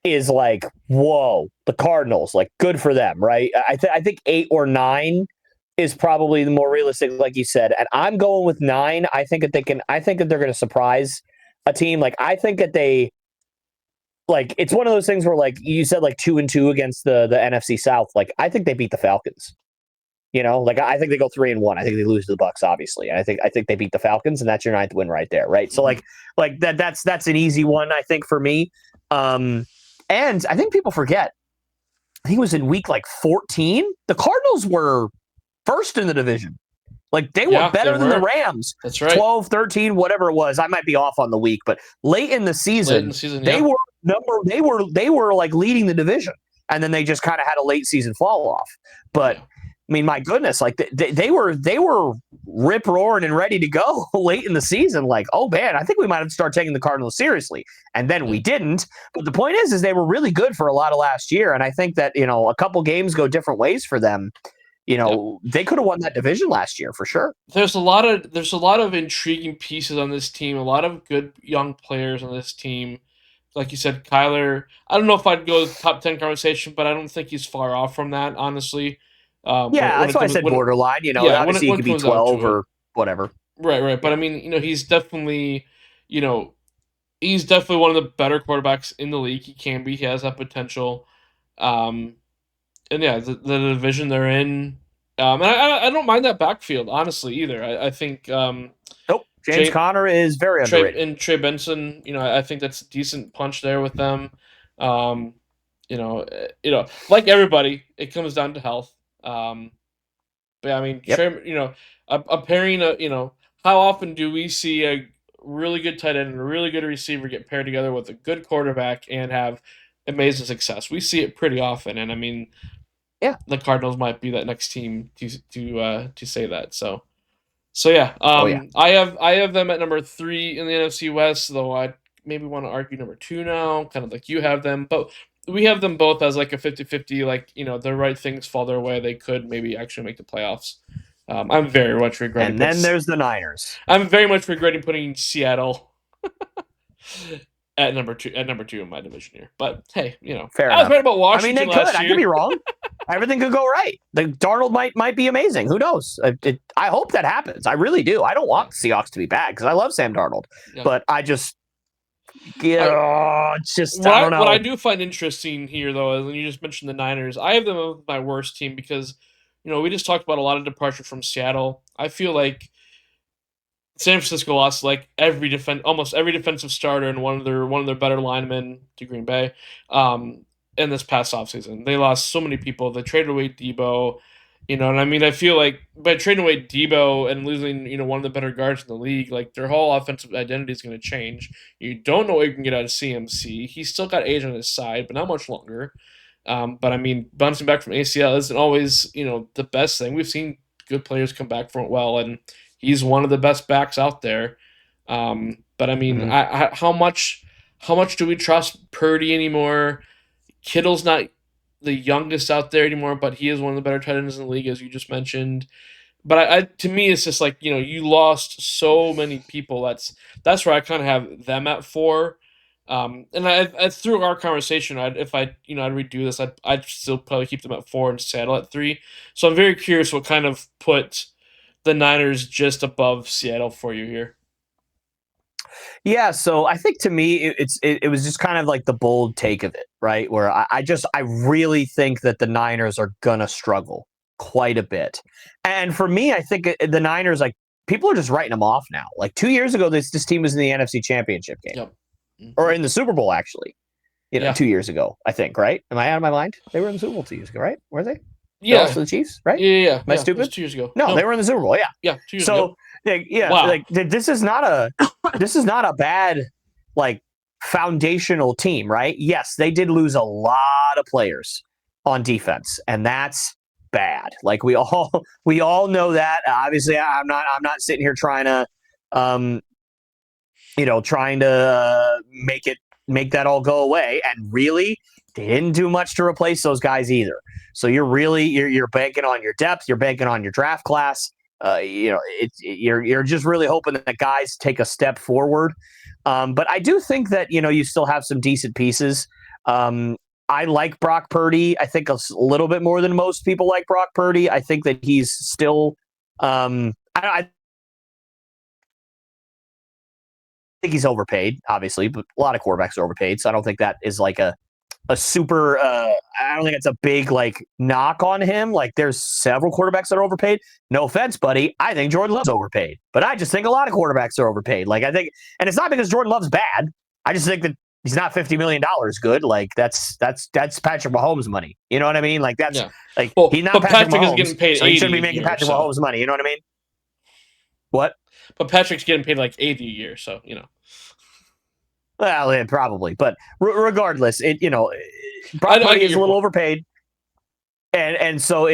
like, whoa, the Cardinals, like good for them, right? I think 8 or 9 is probably the more realistic, like you said. And I'm going with 9. I think that they're going to surprise a team. Like I think that they, like, it's one of those things where, like you said, like 2-2 against the NFC South. Like I think they beat the Falcons. Like I think they go 3-1. I think they lose to the Bucs, obviously. And I think they beat the Falcons, and that's your 9th win right there, right? So like that's an easy one, I think, for me. And I think people forget. I think it was in week like 14. The Cardinals were first in the division. Like they were better than the Rams. That's right. 12, 13, whatever it was. I might be off on the week, but late in the season, they were like leading the division, and then they just kind of had a late season fall off. But I mean, my goodness, like they were rip roaring and ready to go late in the season. Like, oh man, I think we might have to start taking the Cardinals seriously. And then we didn't. But the point is they were really good for a lot of last year. And I think that, a couple games go different ways for them. They could have won that division last year for sure. There's a lot of intriguing pieces on this team, a lot of good young players on this team. Like you said, Kyler, I don't know if I'd go top 10 conversation, but I don't think he's far off from that, honestly. That's why I said borderline. Obviously he could be 12 or whatever. Right. But I mean, he's definitely, he's definitely one of the better quarterbacks in the league. He can be. He has that potential. And yeah, the division they're in. And I don't mind that backfield, honestly, either. I think. Nope. James Conner is very underrated. And Trey Benson, I think that's a decent punch there with them. Like everybody, it comes down to health. But I mean, a pairing of, how often do we see a really good tight end and a really good receiver get paired together with a good quarterback and have amazing success? We see it pretty often, and I mean, the Cardinals might be that next team to say that. So yeah, I have them at number 3 in the NFC West, though I maybe want to argue number 2 now, kind of like you have them, but we have them both as like a 50-50, like, the right things fall their way. They could maybe actually make the playoffs. I'm very much regretting. And then there's the Niners. I'm very much regretting putting Seattle at number 2 in my division here. But hey, fair I was right about Washington. I mean, they could. Last year. I could be wrong. everything could go right. The Darnold might be amazing. Who knows? I hope that happens. I really do. I don't want the Seahawks to be bad because I love Sam Darnold, but I just it's just I don't know. What I do find interesting here, though, is when you just mentioned the Niners, I have them as my worst team because, we just talked about a lot of departure from Seattle. I feel like San Francisco lost like almost every defensive starter and one of their better linemen to Green Bay in this past offseason. They lost so many people. They traded away Debo, and I mean, I feel like by trading away Debo and losing, one of the better guards in the league, like their whole offensive identity is going to change. You don't know what you can get out of CMC. He's still got age on his side, but not much longer. But I mean, bouncing back from ACL isn't always, the best thing. We've seen good players come back from it well, and he's one of the best backs out there. But I mean, how much do we trust Purdy anymore? Kittle's not the youngest out there anymore, but he is one of the better tight ends in the league, as you just mentioned. But to me, it's just like, you lost so many people. That's where I kind of have them at 4. And I through our conversation, I'd redo this, I'd still probably keep them at 4 and Seattle at 3. So I'm very curious what kind of put the Niners just above Seattle for you here. Yeah, so I think to me it was just kind of like the bold take of it, right? Where I really think that the Niners are gonna struggle quite a bit. And for me, I think the Niners, like, people are just writing them off now. Like 2 years ago, this team was in the NFC Championship game. Yep. Mm-hmm. Or in the Super Bowl, actually. 2 years ago, I think, right? Am I out of my mind? They were in the Super Bowl 2 years ago, right? Were they? Yeah. To the Chiefs, right? Yeah. Am I stupid? 2 years ago. No, they were in the Super Bowl. Yeah. Yeah. 2 years ago. Wow. Like this is not a bad like foundational team, right? Yes, they did lose a lot of players on defense, and that's bad. Like we all know that. Obviously, I'm not sitting here trying to make that all go away. And really, they didn't do much to replace those guys either. So you're banking on your depth, you're banking on your draft class. You're just really hoping that guys take a step forward. But I do think that, you still have some decent pieces. I like Brock Purdy. I think a little bit more than most people like Brock Purdy. I think that he's still I think he's overpaid, obviously, but a lot of quarterbacks are overpaid. So I don't think that is like a super I don't think it's a big like knock on him. Like there's several quarterbacks that are overpaid. No offense, buddy. I think Jordan Love's overpaid. But I just think a lot of quarterbacks are overpaid. Like I think, and it's not because Jordan Love's bad. I just think that he's not $50 million good. Like that's Patrick Mahomes money. You know what I mean? Like that's he's not Patrick Mahomes, is getting paid, so he shouldn't be making Patrick Mahomes money. You know what I mean? What? But Patrick's getting paid like 80 a year, so Well, yeah, probably, but regardless, Brock Purdy is a little overpaid, and so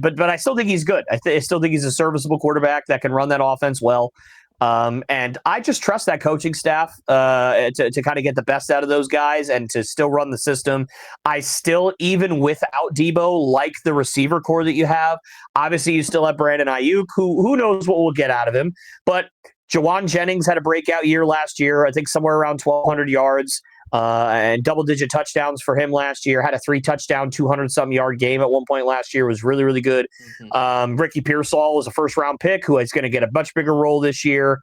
but I still think he's good. I still think he's a serviceable quarterback that can run that offense well, and I just trust that coaching staff to kind of get the best out of those guys and to still run the system. I still, even without Debo, like the receiver core that you have. Obviously, you still have Brandon Ayuk, who knows what we'll get out of him, but Jawan Jennings had a breakout year last year, I think somewhere around 1,200 yards and double-digit touchdowns for him last year. Had a 3-touchdown, 200-something yard game at one point last year. Was really, really good. Mm-hmm. Ricky Pearsall was a first-round pick who is going to get a much bigger role this year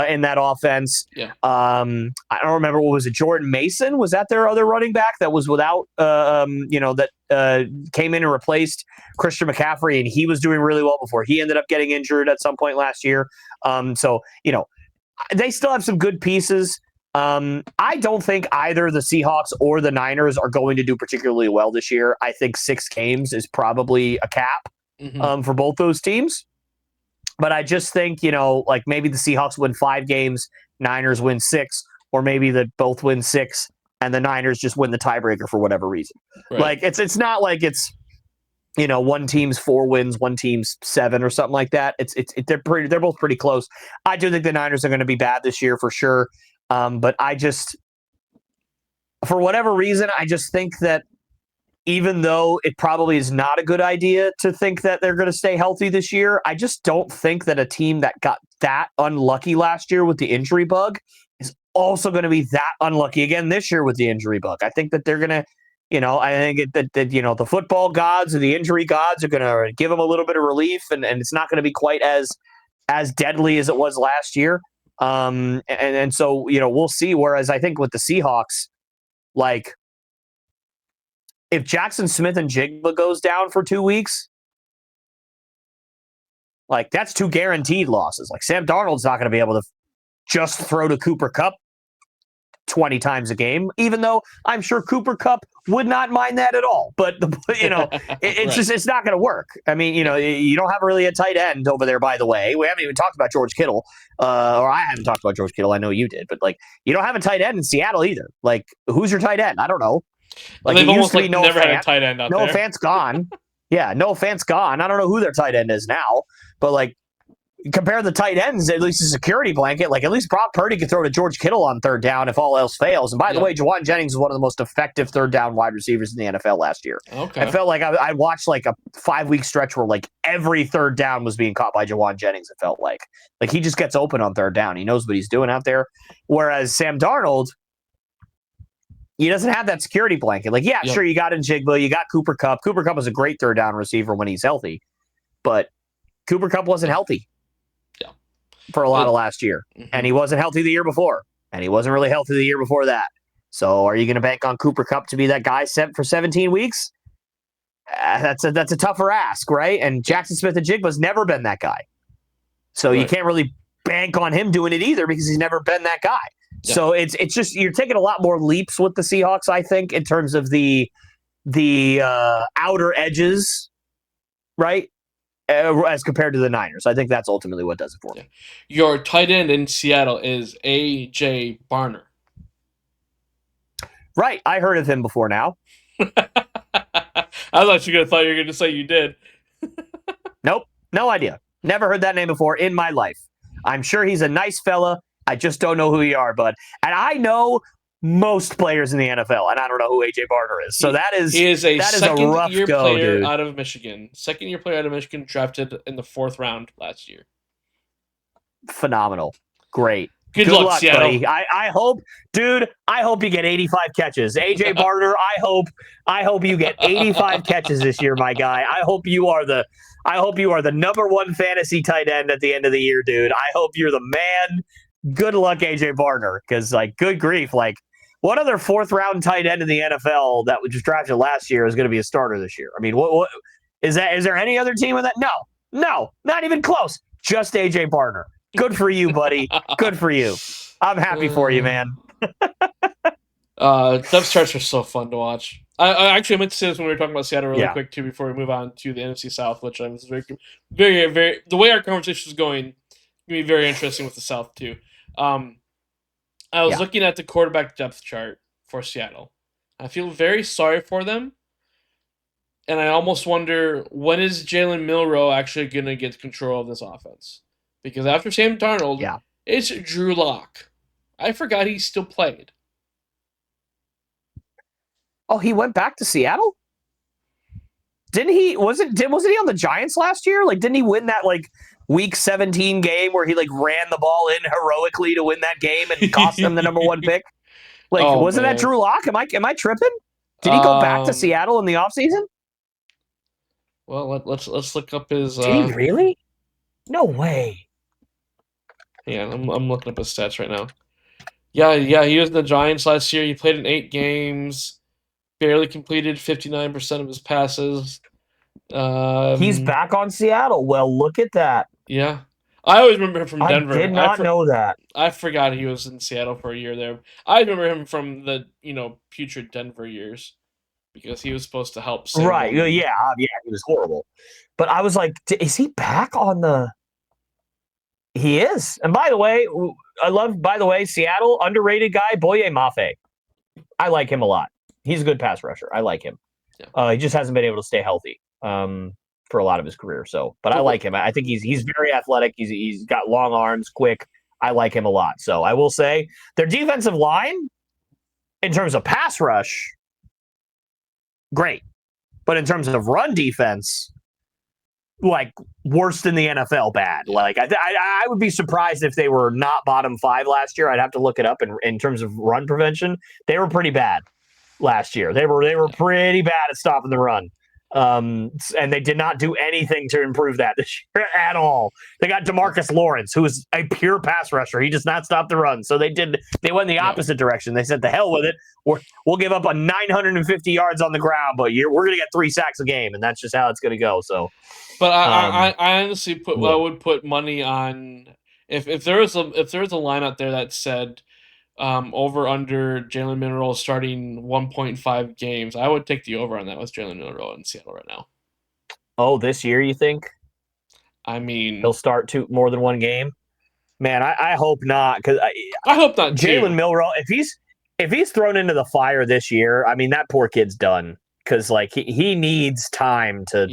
in that offense. Yeah. I don't remember, what was it? Jordan Mason? Was that their other running back that was without, that came in and replaced Christian McCaffrey, and he was doing really well before he ended up getting injured at some point last year. So they still have some good pieces. I don't think either the Seahawks or the Niners are going to do particularly well this year. I think 6 games is probably a cap for both those teams. But I just think, like maybe the Seahawks win 5 games, Niners win 6, or maybe that both win 6 and the Niners just win the tiebreaker for whatever reason. Right. Like it's not like it's one team's 4 wins, one team's 7 or something like that. They're both pretty close. I do think the Niners are going to be bad this year for sure. But I just, for whatever reason, I just think that even though it probably is not a good idea to think that they're going to stay healthy this year, I just don't think that a team that got that unlucky last year with the injury bug is also going to be that unlucky again this year with the injury bug. I think that they're going to I think that the football gods or the injury gods are going to give him a little bit of relief, and it's not going to be quite as deadly as it was last year. And so we'll see. Whereas I think with the Seahawks, like if Jackson Smith and Jigba goes down for 2 weeks, like that's 2 guaranteed losses. Like Sam Darnold's not going to be able to just throw to Cooper Kupp 20 times a game, even though I'm sure Cooper Kupp would not mind that at all. But it's just it's not going to work. I mean, you don't have really a tight end over there. By the way, we haven't even talked about George Kittle, or I haven't talked about George Kittle. I know you did, but like you don't have a tight end in Seattle either. Like who's your tight end? I don't know. Like they've almost like never had a tight end out there. Noah Fant's gone. Yeah, Noah Fant's gone. I don't know who their tight end is now, but like. Compare the tight ends, at least a security blanket. Like, at least Brock Purdy can throw to George Kittle on third down if all else fails. And by the way, Jawan Jennings is one of the most effective third down wide receivers in the NFL last year. Okay. I felt like I watched like a 5-week stretch where like every third down was being caught by Jawan Jennings, it felt like. Like, he just gets open on third down. He knows what he's doing out there. Whereas Sam Darnold, he doesn't have that security blanket. Like, sure, you got Njigba, you got Cooper Kupp. Cooper Kupp is a great third down receiver when he's healthy. But Cooper Kupp wasn't healthy for a lot of last year. And he wasn't healthy the year before. And he wasn't really healthy the year before that. So are you going to bank on Cooper Kupp to be that guy set for 17 weeks? That's a tougher ask, right? And Jackson Smith and Jigba's never been that guy. So you can't really bank on him doing it either because he's never been that guy. Yeah. So it's just you're taking a lot more leaps with the Seahawks, I think, in terms of the outer edges, right? As compared to the Niners. I think that's ultimately what does it for me. Your tight end in Seattle is A.J. Barner. Right. I heard of him before now. I thought you were going to say you did. Nope. No idea. Never heard that name before in my life. I'm sure he's a nice fella. I just don't know who you are, bud. And I know most players in the NFL, and I don't know who A.J. Barner is. So he is a second-year player out of Michigan. Second-year player out of Michigan, drafted in the 4th round last year. Phenomenal. Great. Good luck, Seattle. Buddy. I hope you get 85 catches. A.J. Barner, I hope you get 85 catches this year, my guy. I hope you are the number 1 fantasy tight end at the end of the year, dude. I hope you're the man. Good luck, A.J. Barner, because, like, good grief, like, what other 4th-round tight end in the NFL that was just drafted last year is going to be a starter this year? I mean, what is that? Is there any other team with that? No, not even close. Just A.J. Barner. Good for you, buddy. Good for you. I'm happy for you, man. Depth charts are so fun to watch. I actually meant to say this when we were talking about Seattle really quick, too, before we move on to the NFC South, which I'm very, very, very... The way our conversation is going, going to be very interesting with the South, too. I was looking at the quarterback depth chart for Seattle. I feel very sorry for them. And I almost wonder, when is Jalen Milroe actually going to get control of this offense? Because after Sam Darnold, it's Drew Lock. I forgot he still played. Oh, he went back to Seattle? Didn't he? Wasn't he on the Giants last year? Like, didn't he win that like Week 17 game where he like ran the ball in heroically to win that game and cost them the number 1 pick? Like, wasn't that Drew Lock? Am I tripping? Did he go back to Seattle in the offseason? Well, let's look up his. Did he really? No way. Yeah, I'm looking up his stats right now. Yeah, he was in the Giants last year. He played in 8 games, barely completed 59% of his passes. He's back on Seattle. Well, look at that. Yeah. I always remember him from Denver. I did not know that. I forgot he was in Seattle for a year there. I remember him from the, putrid Denver years because he was supposed to help save Right. them. Yeah, he was horrible. But I was like, is he back on the... He is. And by the way, Seattle, underrated guy, Boye Mafe. I like him a lot. He's a good pass rusher. I like him. Yeah. He just hasn't been able to stay healthy for a lot of his career. But I like him. I think he's very athletic. He's got long arms, quick. I like him a lot. So I will say their defensive line, in terms of pass rush, great. But in terms of run defense, like worse than the NFL bad. Like I would be surprised if they were not bottom 5 last year. I'd have to look it up in terms of run prevention. They were pretty bad. last year. They were pretty bad at stopping the run. And they did not do anything to improve that this year at all. They got DeMarcus Lawrence, who is a pure pass rusher. He does not stop the run. So they went the opposite direction. They said, "The hell with it. We'll give up a 950 yards on the ground, but we're going to get 3 sacks a game, and that's just how it's going to go." So, but I honestly I would put money on if there was a line out there that said over under Jalen Milroe starting 1.5 games, I would take the over on that with Jalen Milroe in Seattle right now. Oh, this year you think? I mean, he'll start more than one game. Man, I hope not, because I hope not. Jalen Milroe, if he's thrown into the fire this year, I mean that poor kid's done. Because like he needs time to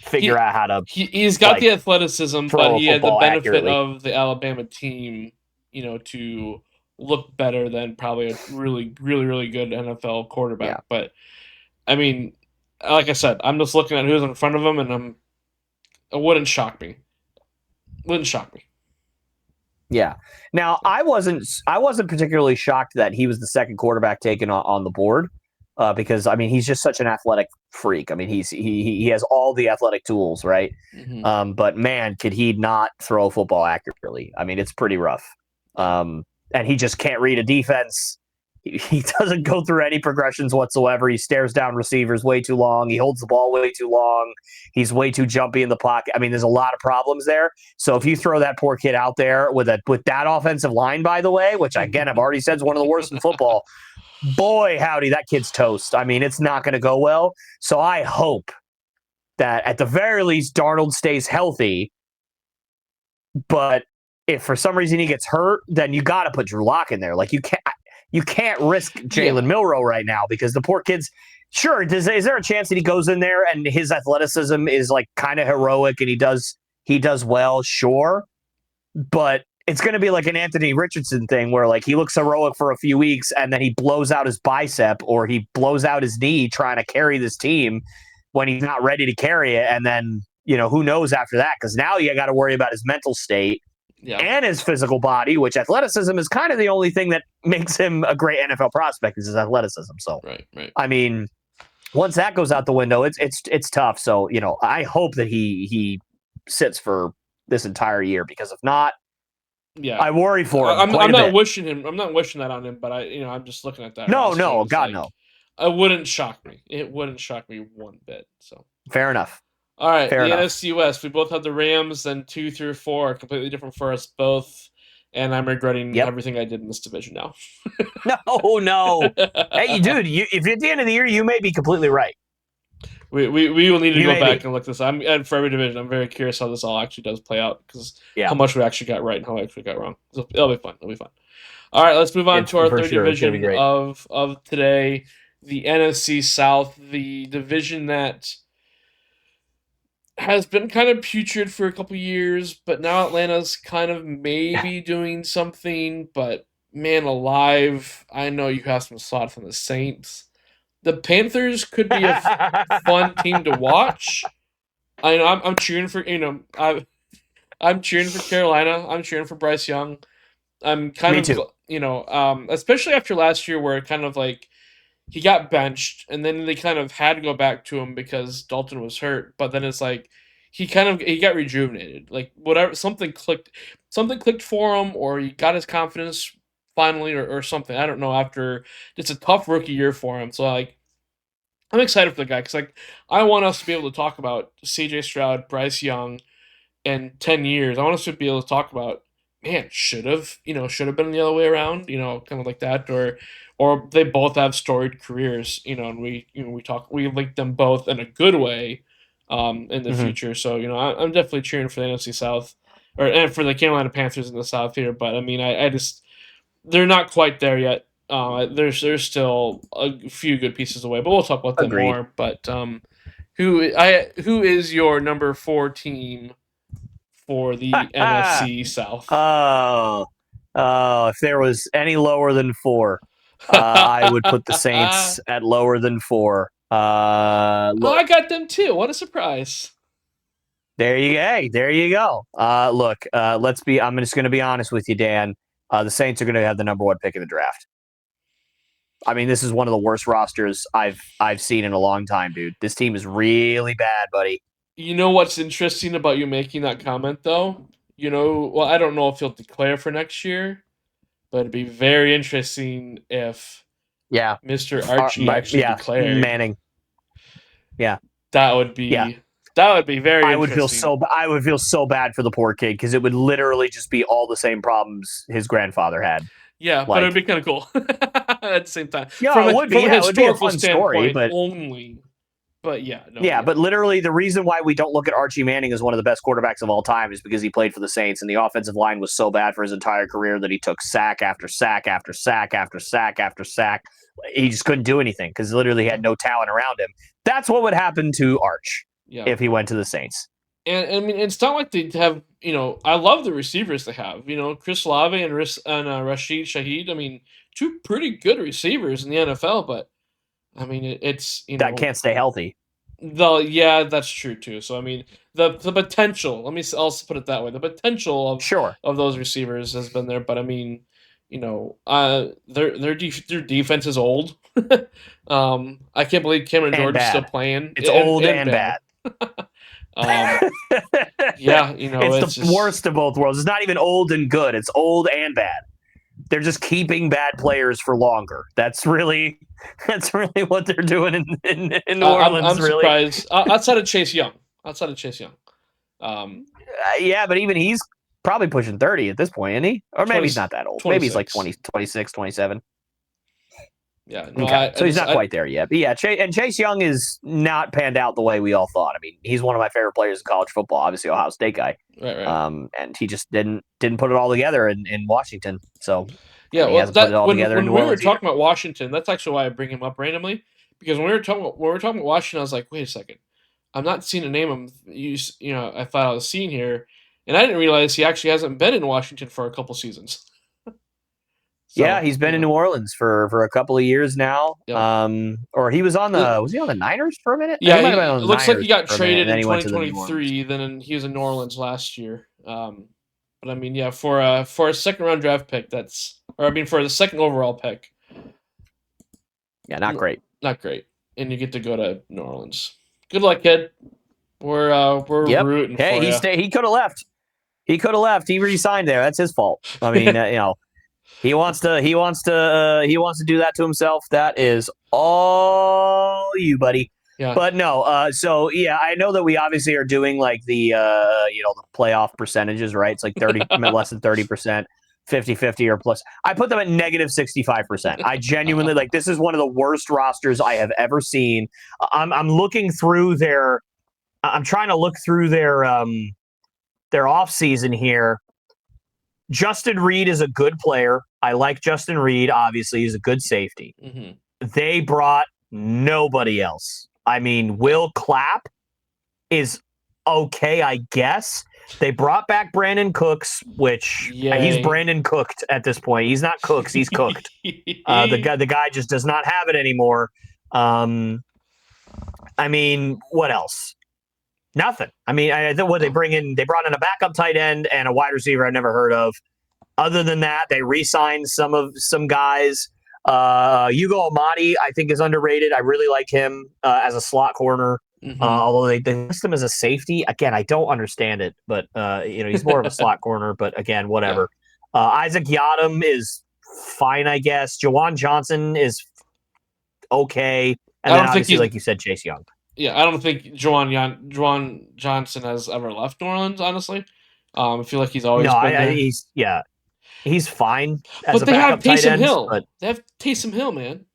figure out how to. He's got the athleticism, but he had the benefit accurately of the Alabama team, to look better than probably a really, really, really good NFL quarterback. Yeah. But I mean, like I said, I'm just looking at who's in front of him, and it wouldn't shock me. Yeah. Now I wasn't particularly shocked that he was the second quarterback taken on the board. Because I mean he's just such an athletic freak. I mean he has all the athletic tools, right? Mm-hmm. But man, could he not throw a football accurately? I mean it's pretty rough. And he just can't read a defense. He doesn't go through any progressions whatsoever. He stares down receivers way too long. He holds the ball way too long. He's way too jumpy in the pocket. I mean, there's a lot of problems there. So if you throw that poor kid out there with that offensive line, by the way, which again I've already said is one of the worst in football. Boy, howdy, that kid's toast. I mean, it's not going to go well. So I hope that at the very least Darnold stays healthy. But if for some reason he gets hurt, then you got to put Drew Lock in there. Like you can't risk Jalen Milroe right now because the poor kid's sure. Is there a chance that he goes in there and his athleticism is like kind of heroic and he does well? Sure, but it's going to be like an Anthony Richardson thing where like he looks heroic for a few weeks and then he blows out his bicep or he blows out his knee trying to carry this team when he's not ready to carry it. And then, who knows after that? Because now you got to worry about his mental state and his physical body, which athleticism is kind of the only thing that makes him a great NFL prospect is his athleticism. So, right. I mean, once that goes out the window, it's tough. So, I hope that he sits for this entire year because if not, I worry for him. I'm not wishing that on him, but I'm just looking at that. No, God, no. It wouldn't shock me. It wouldn't shock me one bit. So fair enough. All right, NFC West. We both have the Rams, and 2 through 4 are completely different for us both. And I'm regretting everything I did in this division now. No. Hey, dude, if at the end of the year, you may be completely right. We will need to go back and look this up. And for every division, I'm very curious how this all actually does play out because how much we actually got right and how we actually got wrong. So it'll be fun. All right, let's move on to our third division of today, the NFC South, the division that has been kind of putrid for a couple years, but now Atlanta's kind of maybe doing something. But man alive, I know you have some thoughts on the Saints. The Panthers could be a fun team to watch. I'm cheering for I'm cheering for Carolina. I'm cheering for Bryce Young. I'm kind of especially after last year where it kind of like he got benched and then they kind of had to go back to him because Dalton was hurt. But then it's like he got rejuvenated. Like whatever, something clicked for him, or he got his confidence finally, or something. I don't know. After it's a tough rookie year for him, so like I'm excited for the guy because like I want us to be able to talk about C.J. Stroud, Bryce Young, in 10 years. I want us to be able to talk about should have been the other way around, kind of like that, or they both have storied careers, and we link them both in a good way, in the future. So I'm definitely cheering for the NFC South, and for the Carolina Panthers in the South here. But I mean, I just they're not quite there yet. There's still a few good pieces away, but we'll talk about them more. But who is your number 4 team for the NFC South? If there was any lower than 4, I would put the Saints at lower than 4. I got them too. What a surprise! There you go. Look, I'm just going to be honest with you, Dan. The Saints are going to have the number 1 pick in the draft. I mean, this is one of the worst rosters I've seen in a long time, dude. This team is really bad, buddy. You know what's interesting about you making that comment, though? Well, I don't know if he'll declare for next year, but it'd be very interesting if Mr. Archie actually declared. Manning. Yeah, that would be very. I would feel so bad for the poor kid because it would literally just be all the same problems his grandfather had. Yeah, but it'd be kind of cool at the same time. Yeah, it would be. It would be a fun story, but only. But yeah, but literally the reason why we don't look at Archie Manning as one of the best quarterbacks of all time is because he played for the Saints and the offensive line was so bad for his entire career that he took sack after sack after sack after sack after sack. He just couldn't do anything because literally he had no talent around him. That's what would happen to Arch if he went to the Saints. And I mean, it's not like they have, I love the receivers they have. Chris Olave and Rashid Shaheed. I mean, two pretty good receivers in the NFL, but I mean, it's that can't stay healthy. Yeah, that's true too. So I mean, the potential. Let me also put it that way. The potential of those receivers has been there, but I mean, their defense is old. I can't believe Cameron Jordan is still playing. It's old and bad. Yeah, it's the worst of both worlds. It's not even old and good. It's old and bad. They're just keeping bad players for longer. That's really what they're doing in New Orleans. I'm really surprised. Outside of Chase Young. Yeah, but even he's probably pushing 30 at this point, isn't he? Or maybe he's not that old. 26. Maybe he's like 20, 26, 27. Yeah. No, okay. So he's not quite there yet. But yeah, Chase Young is not panned out the way we all thought. I mean, he's one of my favorite players in college football, obviously Ohio State guy. Right. And he just didn't put it all together in Washington. So yeah, well, when we were talking about Washington, that's actually why I bring him up randomly. Because when we were talking about Washington, I was like, wait a second. I'm not seeing a name I thought I was seeing here. And I didn't realize he actually hasn't been in Washington for a couple seasons. So, he's been in New Orleans for a couple of years now. Yep. Or he was on the Niners for a minute? Yeah, it looks like he got traded in 2023. Then he was in New Orleans last year. But I mean, yeah, for a second round draft pick, for the second overall pick. Yeah, not great. Not great. And you get to go to New Orleans. Good luck, kid. We're rooting for you. He could have left. He could have left. He re-signed there. That's his fault. I mean, he wants to do that to himself. That is all you, buddy. Yeah. But no, so yeah, I know that we obviously are doing like the the playoff percentages, right? It's like 30 less than 30%, 50-50 or plus. I put them at negative 65%. I genuinely this is one of the worst rosters I have ever seen. I'm looking through I'm trying to look through their off season here. Justin Reed is a good player. I like Justin Reed. Obviously, he's a good safety. Mm-hmm. They brought nobody else. I mean, Will Clapp is okay, I guess. They brought back Brandon Cooks, which he's Brandon cooked at this point. He's not Cooks, he's cooked. The guy just does not have it anymore. I mean, what else? Nothing. I mean, I think they brought in a backup tight end and a wide receiver I've never heard of. Other than that, they re-signed some guys. Hugo Amadi, I think, is underrated. I really like him as a slot corner. Mm-hmm. Although they list him as a safety. Again, I don't understand it, but he's more of a slot corner. But again, whatever. Yeah. Isaac Yadam is fine, I guess. Jawan Johnson is okay, and then obviously, like you said, Chase Young. Yeah, I don't think Jawan Johnson has ever left New Orleans, honestly. I feel like he's always been there. He's fine as a backup tight end. But they have Taysom Hill, man.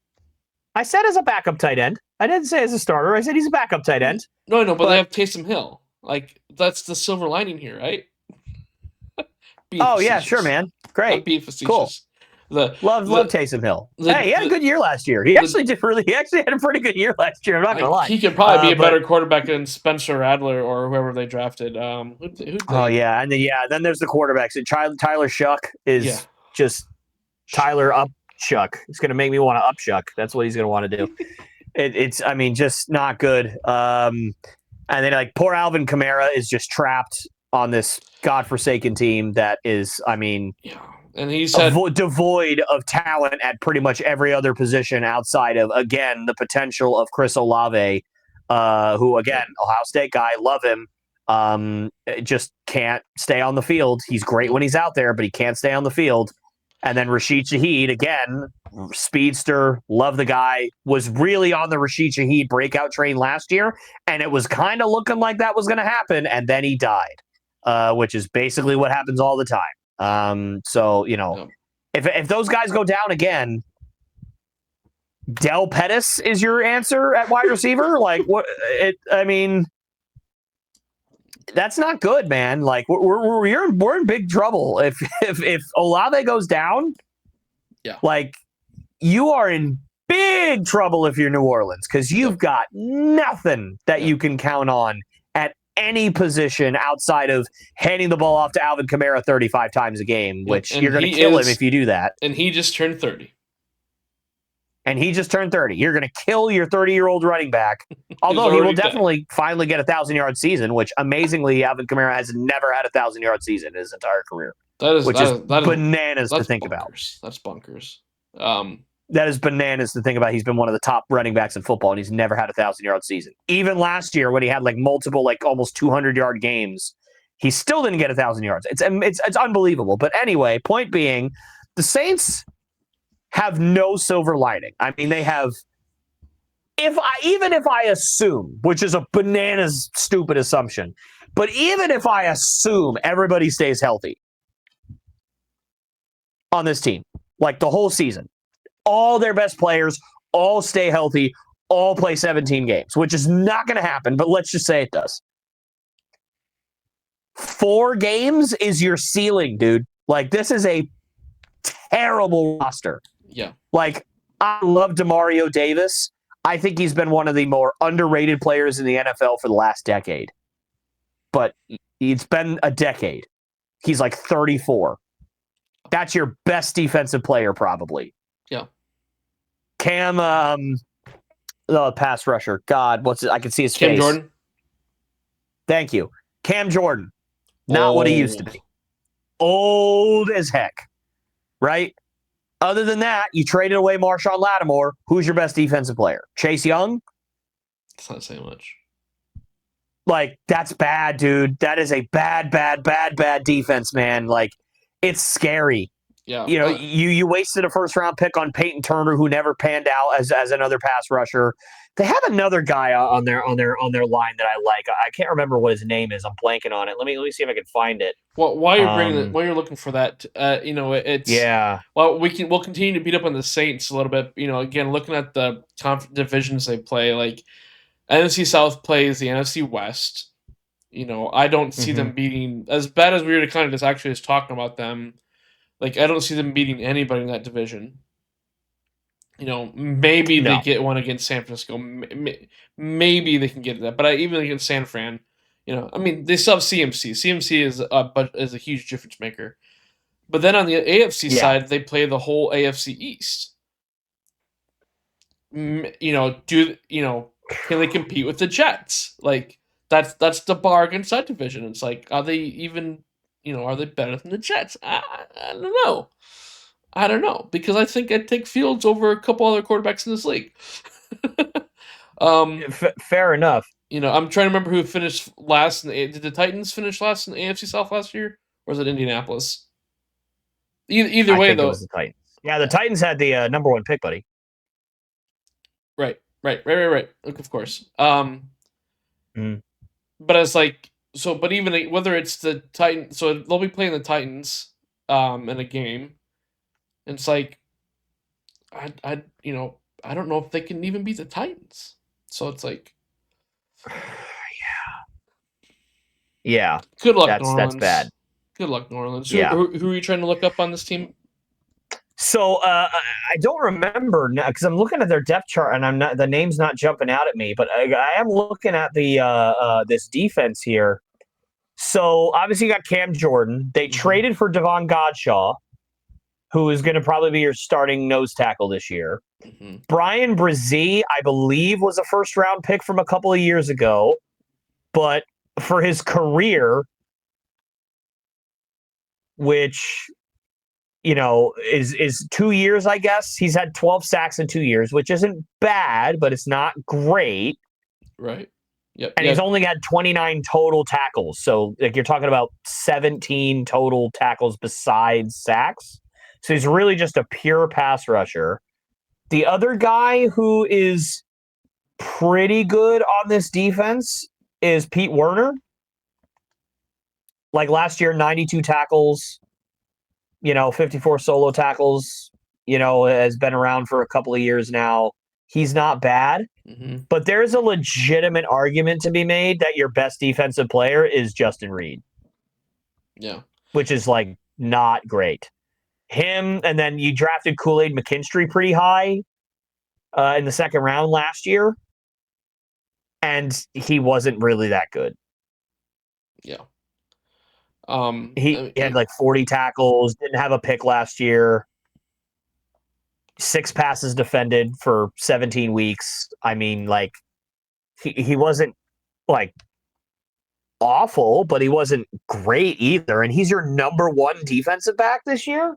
I said as a backup tight end. I didn't say as a starter. I said he's a backup tight end. No, but they have Taysom Hill. Like, that's the silver lining here, right? Yeah, sure, man. Great. Be facetious. Cool. Love Taysom Hill. He had a good year last year. He actually had a pretty good year last year. I'm not gonna lie. He could probably be a better quarterback than Spencer Rattler or whoever they drafted. Then there's the quarterbacks. And Tyler Shuck is just Tyler Upshuck. It's gonna make me want to upshuck. That's what he's gonna want to do. It's just not good. And then poor Alvin Kamara is just trapped on this godforsaken team that is, And he said devoid of talent at pretty much every other position outside of, again, the potential of Chris Olave, who, again, Ohio State guy, love him, just can't stay on the field. He's great when he's out there, but he can't stay on the field. And then Rashid Shaheed, again, speedster, love the guy, was really on the Rashid Shaheed breakout train last year, and it was kind of looking like that was going to happen, and then he died, which is basically what happens all the time. So, if those guys go down again, Del Pettis is your answer at wide receiver? Like, what? I mean, that's not good, man. Like, we're in big trouble if Olave goes down. Yeah, like, you are in big trouble if you're New Orleans, because you've got nothing that you can count on at any position outside of handing the ball off to Alvin Kamara 35 times a game, which you're going to kill him if you do that. And he just turned 30. You're going to kill your 30-year-old running back, although he will definitely finally get a 1,000-yard season, which amazingly Alvin Kamara has never had a 1,000-yard season in his entire career. That is bananas to think about. That's bonkers. That is bananas to think about. He's been one of the top running backs in football, and he's never had a 1,000-yard season. Even last year, when he had multiple, almost 200-yard games, he still didn't get 1,000 yards. It's unbelievable. But anyway, point being, the Saints have no silver lining. I mean, they have. Even if I assume, which is a bananas stupid assumption, but even if I assume everybody stays healthy on this team, the whole season, all their best players all stay healthy, all play 17 games, which is not going to happen, but let's just say it does. 4 games is your ceiling, dude. This is a terrible roster. Yeah. I love DeMario Davis. I think he's been one of the more underrated players in the NFL for the last decade. But it's been a decade. He's 34. That's your best defensive player, probably. Yeah. Cam, pass rusher. God, what's it? I can see his face. Cam Jordan. Thank you. Cam Jordan. Not what he used to be. Old as heck. Right? Other than that, you traded away Marshawn Lattimore. Who's your best defensive player? Chase Young? That's not saying much. That's bad, dude. That is a bad defense, man. It's scary. Yeah. You wasted a first-round pick on Peyton Turner, who never panned out as another pass rusher. They have another guy on their line that I like. I can't remember what his name is. I'm blanking on it. Let me see if I can find it. Well, while you're looking for that, it's Well, we'll continue to beat up on the Saints a little bit. Again, looking at the divisions they play, NFC South plays the NFC West. I don't see them beating, as bad as we were kind of just talking about them. I don't see them beating anybody in that division. Maybe they get one against San Francisco. Maybe they can get that, but even against San Fran, they still have CMC. CMC is a huge difference maker. But then on the AFC side, they play the whole AFC East. Can they compete with the Jets? That's the bar against that division. It's are they even? Are they better than the Jets? I don't know. Because I think I'd take Fields over a couple other quarterbacks in this league. Fair enough. I'm trying to remember who finished last. Did the Titans finish last in the AFC South last year? Or was it Indianapolis? Either way, though. It was the Titans. Yeah, the Titans had the number 1 pick, buddy. Right. Of course. But it's but even whether it's the Titans, so they'll be playing the Titans in a game. And it's I don't know if they can even beat the Titans. So it's yeah. Good luck, New Orleans. That's bad. Good luck, New Orleans. Yeah. Who are you trying to look up on this team? So I don't remember now because I'm looking at their depth chart and the name's not jumping out at me, but I am looking at the this defense here. So obviously you got Cam Jordan. They traded for Devon Godshaw, who is going to probably be your starting nose tackle this year. Mm-hmm. Brian Brzee, I believe, was a first-round pick from a couple of years ago, but for his career, which is 2 years, I guess. He's had 12 sacks in 2 years, which isn't bad, but it's not great. Right. Yep. And he's only had 29 total tackles. So like you're talking about 17 total tackles besides sacks. So he's really just a pure pass rusher. The other guy who is pretty good on this defense is Pete Werner. Like last year, 92 tackles, 54 solo tackles, has been around for a couple of years now. He's not bad, but there's a legitimate argument to be made that your best defensive player is Justin Reed. Yeah. Which is like not great. Him, and then you drafted Kool-Aid McKinstry pretty high in the second round last year, and he wasn't really that good. Yeah. He had like 40 tackles, didn't have a pick last year. 6 passes defended for 17 weeks. I mean, like, he wasn't, like, awful, but he wasn't great either. And he's your number 1 defensive back this year?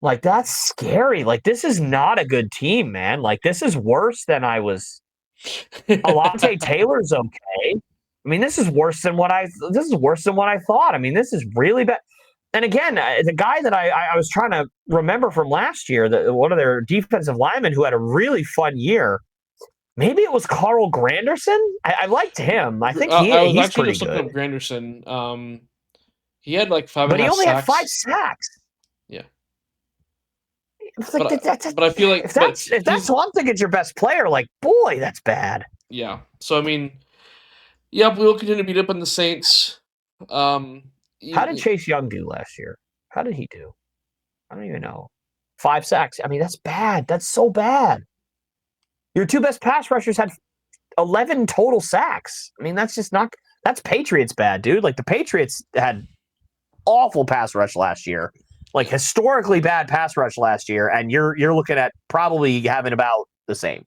Like, that's scary. Like, this is not a good team, man. Like, this is worse than I was. Alontae Taylor's okay. I mean, this is worse than what I thought. I mean, this is really bad. And again, the guy that I was trying to remember from last year, one of their defensive linemen who had a really fun year, maybe it was Carl Granderson. I liked him. I think he's pretty good. Looking up Granderson. He had like 5.5 sacks. But he only had 5 sacks. Yeah. Like, but I feel like if that's one thing, it's your best player. Like, boy, that's bad. Yeah. So I mean, we will continue to beat up on the Saints. How did Chase Young do last year? How did he do? I don't even know. 5 sacks. I mean, that's bad. That's so bad. Your 2 best pass rushers had 11 total sacks. I mean, that's just not. That's Patriots bad, dude. Like the Patriots had awful pass rush last year, like historically bad pass rush last year, and you're looking at probably having about the same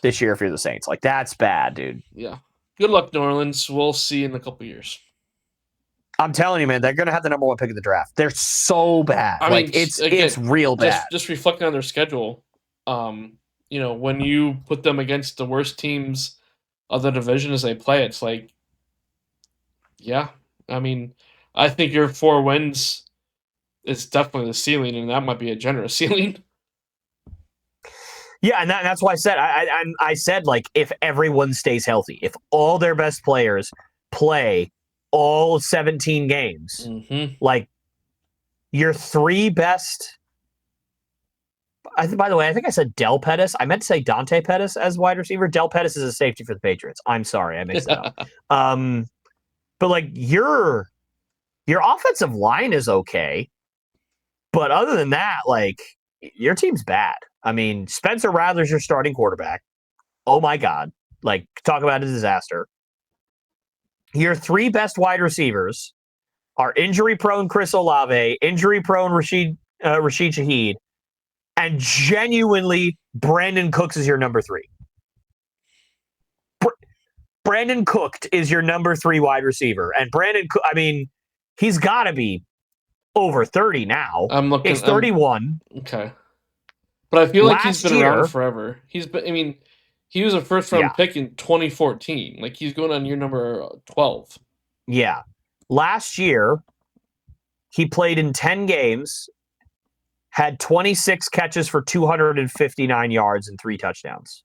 this year if you're the Saints. Like that's bad, dude. Yeah. Good luck, New Orleans. We'll see in a couple years. I'm telling you, man, they're going to have the number 1 pick of the draft. They're so bad. I mean, it's real bad. Just reflecting on their schedule, when you put them against the worst teams of the division as they play, it's like, yeah. I mean, I think your 4 wins is definitely the ceiling, and that might be a generous ceiling. Yeah, and that's why I said I said like if everyone stays healthy, if all their best players play all 17 games. Like your 3 best. By the way, I think I said Del Pettis. I meant to say Dante Pettis as wide receiver. Del Pettis is a safety for the Patriots. I'm sorry, I mixed that up. But like your offensive line is okay, but other than that, like your team's bad. I mean, Spencer Rattler's your starting quarterback. Oh my God! Like talk about a disaster. Your 3 best wide receivers are injury-prone Chris Olave, injury-prone Rashid Shaheed, and genuinely Brandon Cooks is your number 3. Brandon Cooked is your number 3 wide receiver, and I mean, he's got to be over 30 now. He's 31. Okay, but I feel like he's been around forever. He was a first-round pick in 2014. Like, he's going on year number 12. Yeah. Last year, he played in 10 games, had 26 catches for 259 yards and 3 touchdowns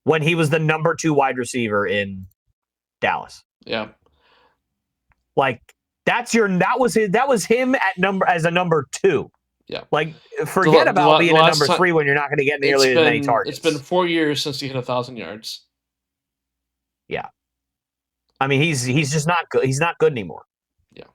when he was the number 2 wide receiver in Dallas. Yeah. Like, that was him as a number 2. Yeah. Like, forget about being a number 3 when you're not going to get nearly as many targets. It's been 4 years since he hit 1,000 yards. Yeah. I mean, he's just not good. He's not good anymore. Yeah.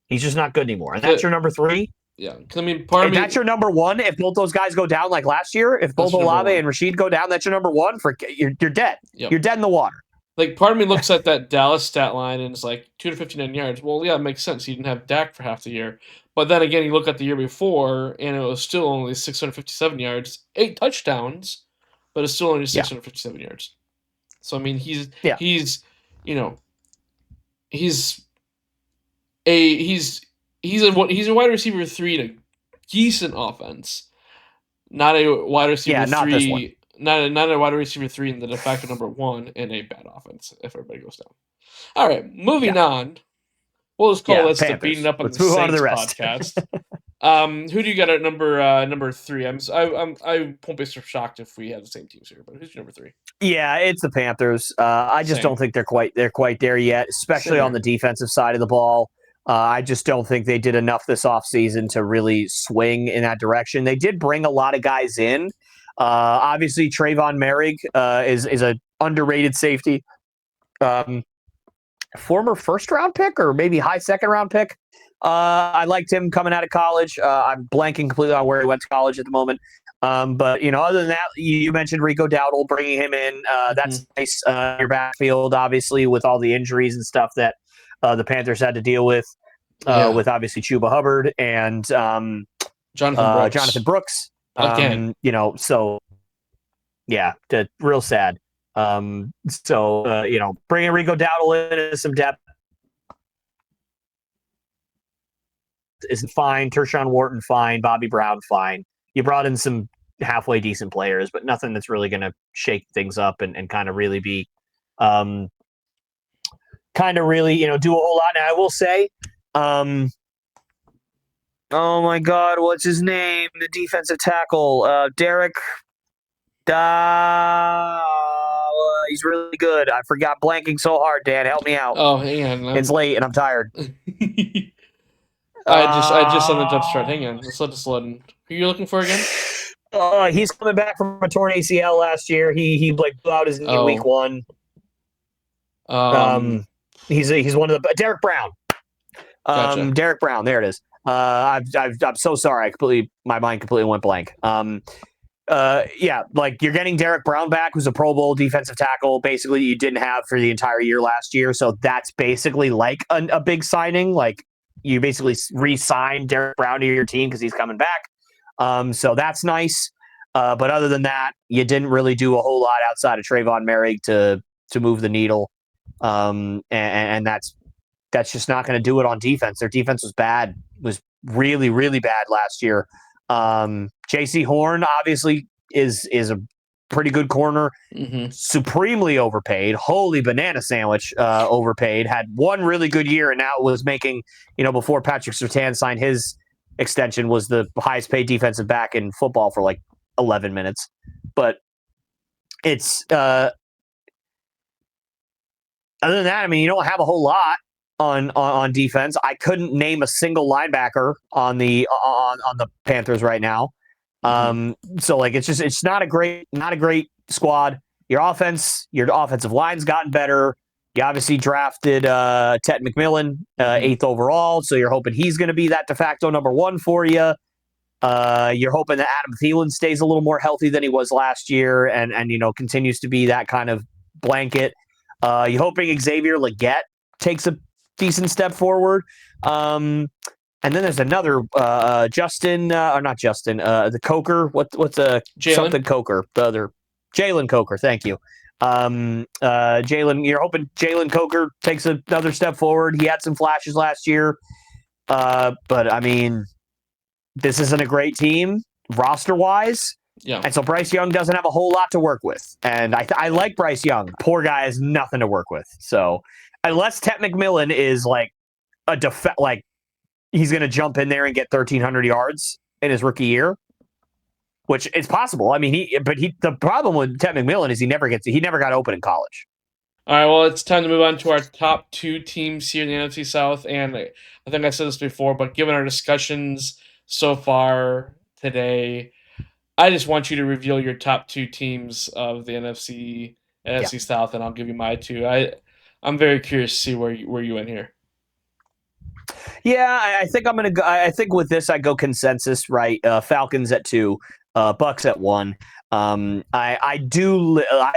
He's just not good anymore. And that's your number 3? Yeah. I mean, that's your number 1. If both those guys go down like last year, if both Olave and Rashid go down, that's your number 1. You're dead. Yep. You're dead in the water. Like, part of me looks at that Dallas stat line and it's like 259 yards. Well, yeah, it makes sense. He didn't have Dak for half the year. But then again, you look at the year before, and it was still only 657 yards, 8 touchdowns, but it's still only 657 yards. So I mean, he's he's a wide receiver 3 in a decent offense, not a wide receiver not this one. 3, not a wide receiver 3 in the de facto number 1 in a bad offense. If everybody goes down. All right, moving on. We'll just call this Panthers. the Beating Up on Let's the move on to Saints the rest. podcast. Who do you got at number 3? I won't be so shocked if we have the same teams here, but who's your number 3? Yeah, it's the Panthers. I just don't think they're quite there yet, especially on the defensive side of the ball. I just don't think they did enough this offseason to really swing in that direction. They did bring a lot of guys in. Obviously, Trayvon Merrick is an underrated safety. Former first-round pick or maybe high second-round pick. I liked him coming out of college. I'm blanking completely on where he went to college at the moment. But, other than that, you mentioned Rico Dowdle, bringing him in. That's nice. Your backfield, obviously, with all the injuries and stuff that the Panthers had to deal with obviously Chuba Hubbard and Jonathan Brooks. Again. So, yeah, real sad. Bringing Rico Dowdle in is some depth is fine. Tershawn Wharton, fine. Bobby Brown, fine. You brought in some halfway decent players, but nothing that's really going to shake things up and kind of really be, do a whole lot. Now, I will say, oh my God, what's his name? The defensive tackle, Derek. He's really good. I forgot, blanking so hard, Dan. Help me out. Oh, hang on. It's late and I'm tired. I just on the jump start. Hang on. Let's let this load in. Who are you looking for again? He's coming back from a torn ACL last year. He blew out his knee in week 1. He's one of the Derek Brown. Gotcha. Derek Brown. There it is. I'm so sorry. My mind completely went blank. You're getting Derek Brown back, who's a Pro Bowl defensive tackle, basically you didn't have for the entire year last year. So that's basically like a big signing. Like you basically re-signed Derek Brown to your team because he's coming back. So that's nice. But other than that, you didn't really do a whole lot outside of Trayvon Merrick to move the needle. And that's just not going to do it on defense. Their defense was bad. It was really, really bad last year. J.C. Horn obviously is a pretty good corner, supremely overpaid, holy banana sandwich, overpaid, had one really good year and now was making, before Patrick Surtain signed his extension, was the highest paid defensive back in football for like 11 minutes. But it's, other than that, I mean, you don't have a whole lot on defense. I couldn't name a single linebacker on the Panthers right now. So like it's not a great squad. Your offensive line's gotten better. You obviously drafted Ted McMillan, 8th overall, so you're hoping he's going to be that de facto number 1 for you. You're hoping that Adam Thielen stays a little more healthy than he was last year and continues to be that kind of blanket. You're hoping Xavier Legette takes a decent step forward. And then there's another Justin, or not Justin, the Coker. What's something Coker? The other Jalen Coker. Thank you. Jalen, you're hoping Jalen Coker takes another step forward. He had some flashes last year, but I mean, this isn't a great team roster wise. Yeah. And so Bryce Young doesn't have a whole lot to work with. And I like Bryce Young. Poor guy has nothing to work with. So unless Ted McMillan is like he's going to jump in there and get 1,300 yards in his rookie year, which is possible. I mean, the problem with Ted McMillan is he never got open in college. All right, well, it's time to move on to our top 2 teams here in the NFC South. And I think I said this before, but given our discussions so far today, I just want you to reveal your top 2 teams of the NFC South, and I'll give you my 2. I'm very curious to see where you went here. Yeah, I think I'm gonna go. I think with this, I go consensus, right? Falcons at 2, Bucks at 1. I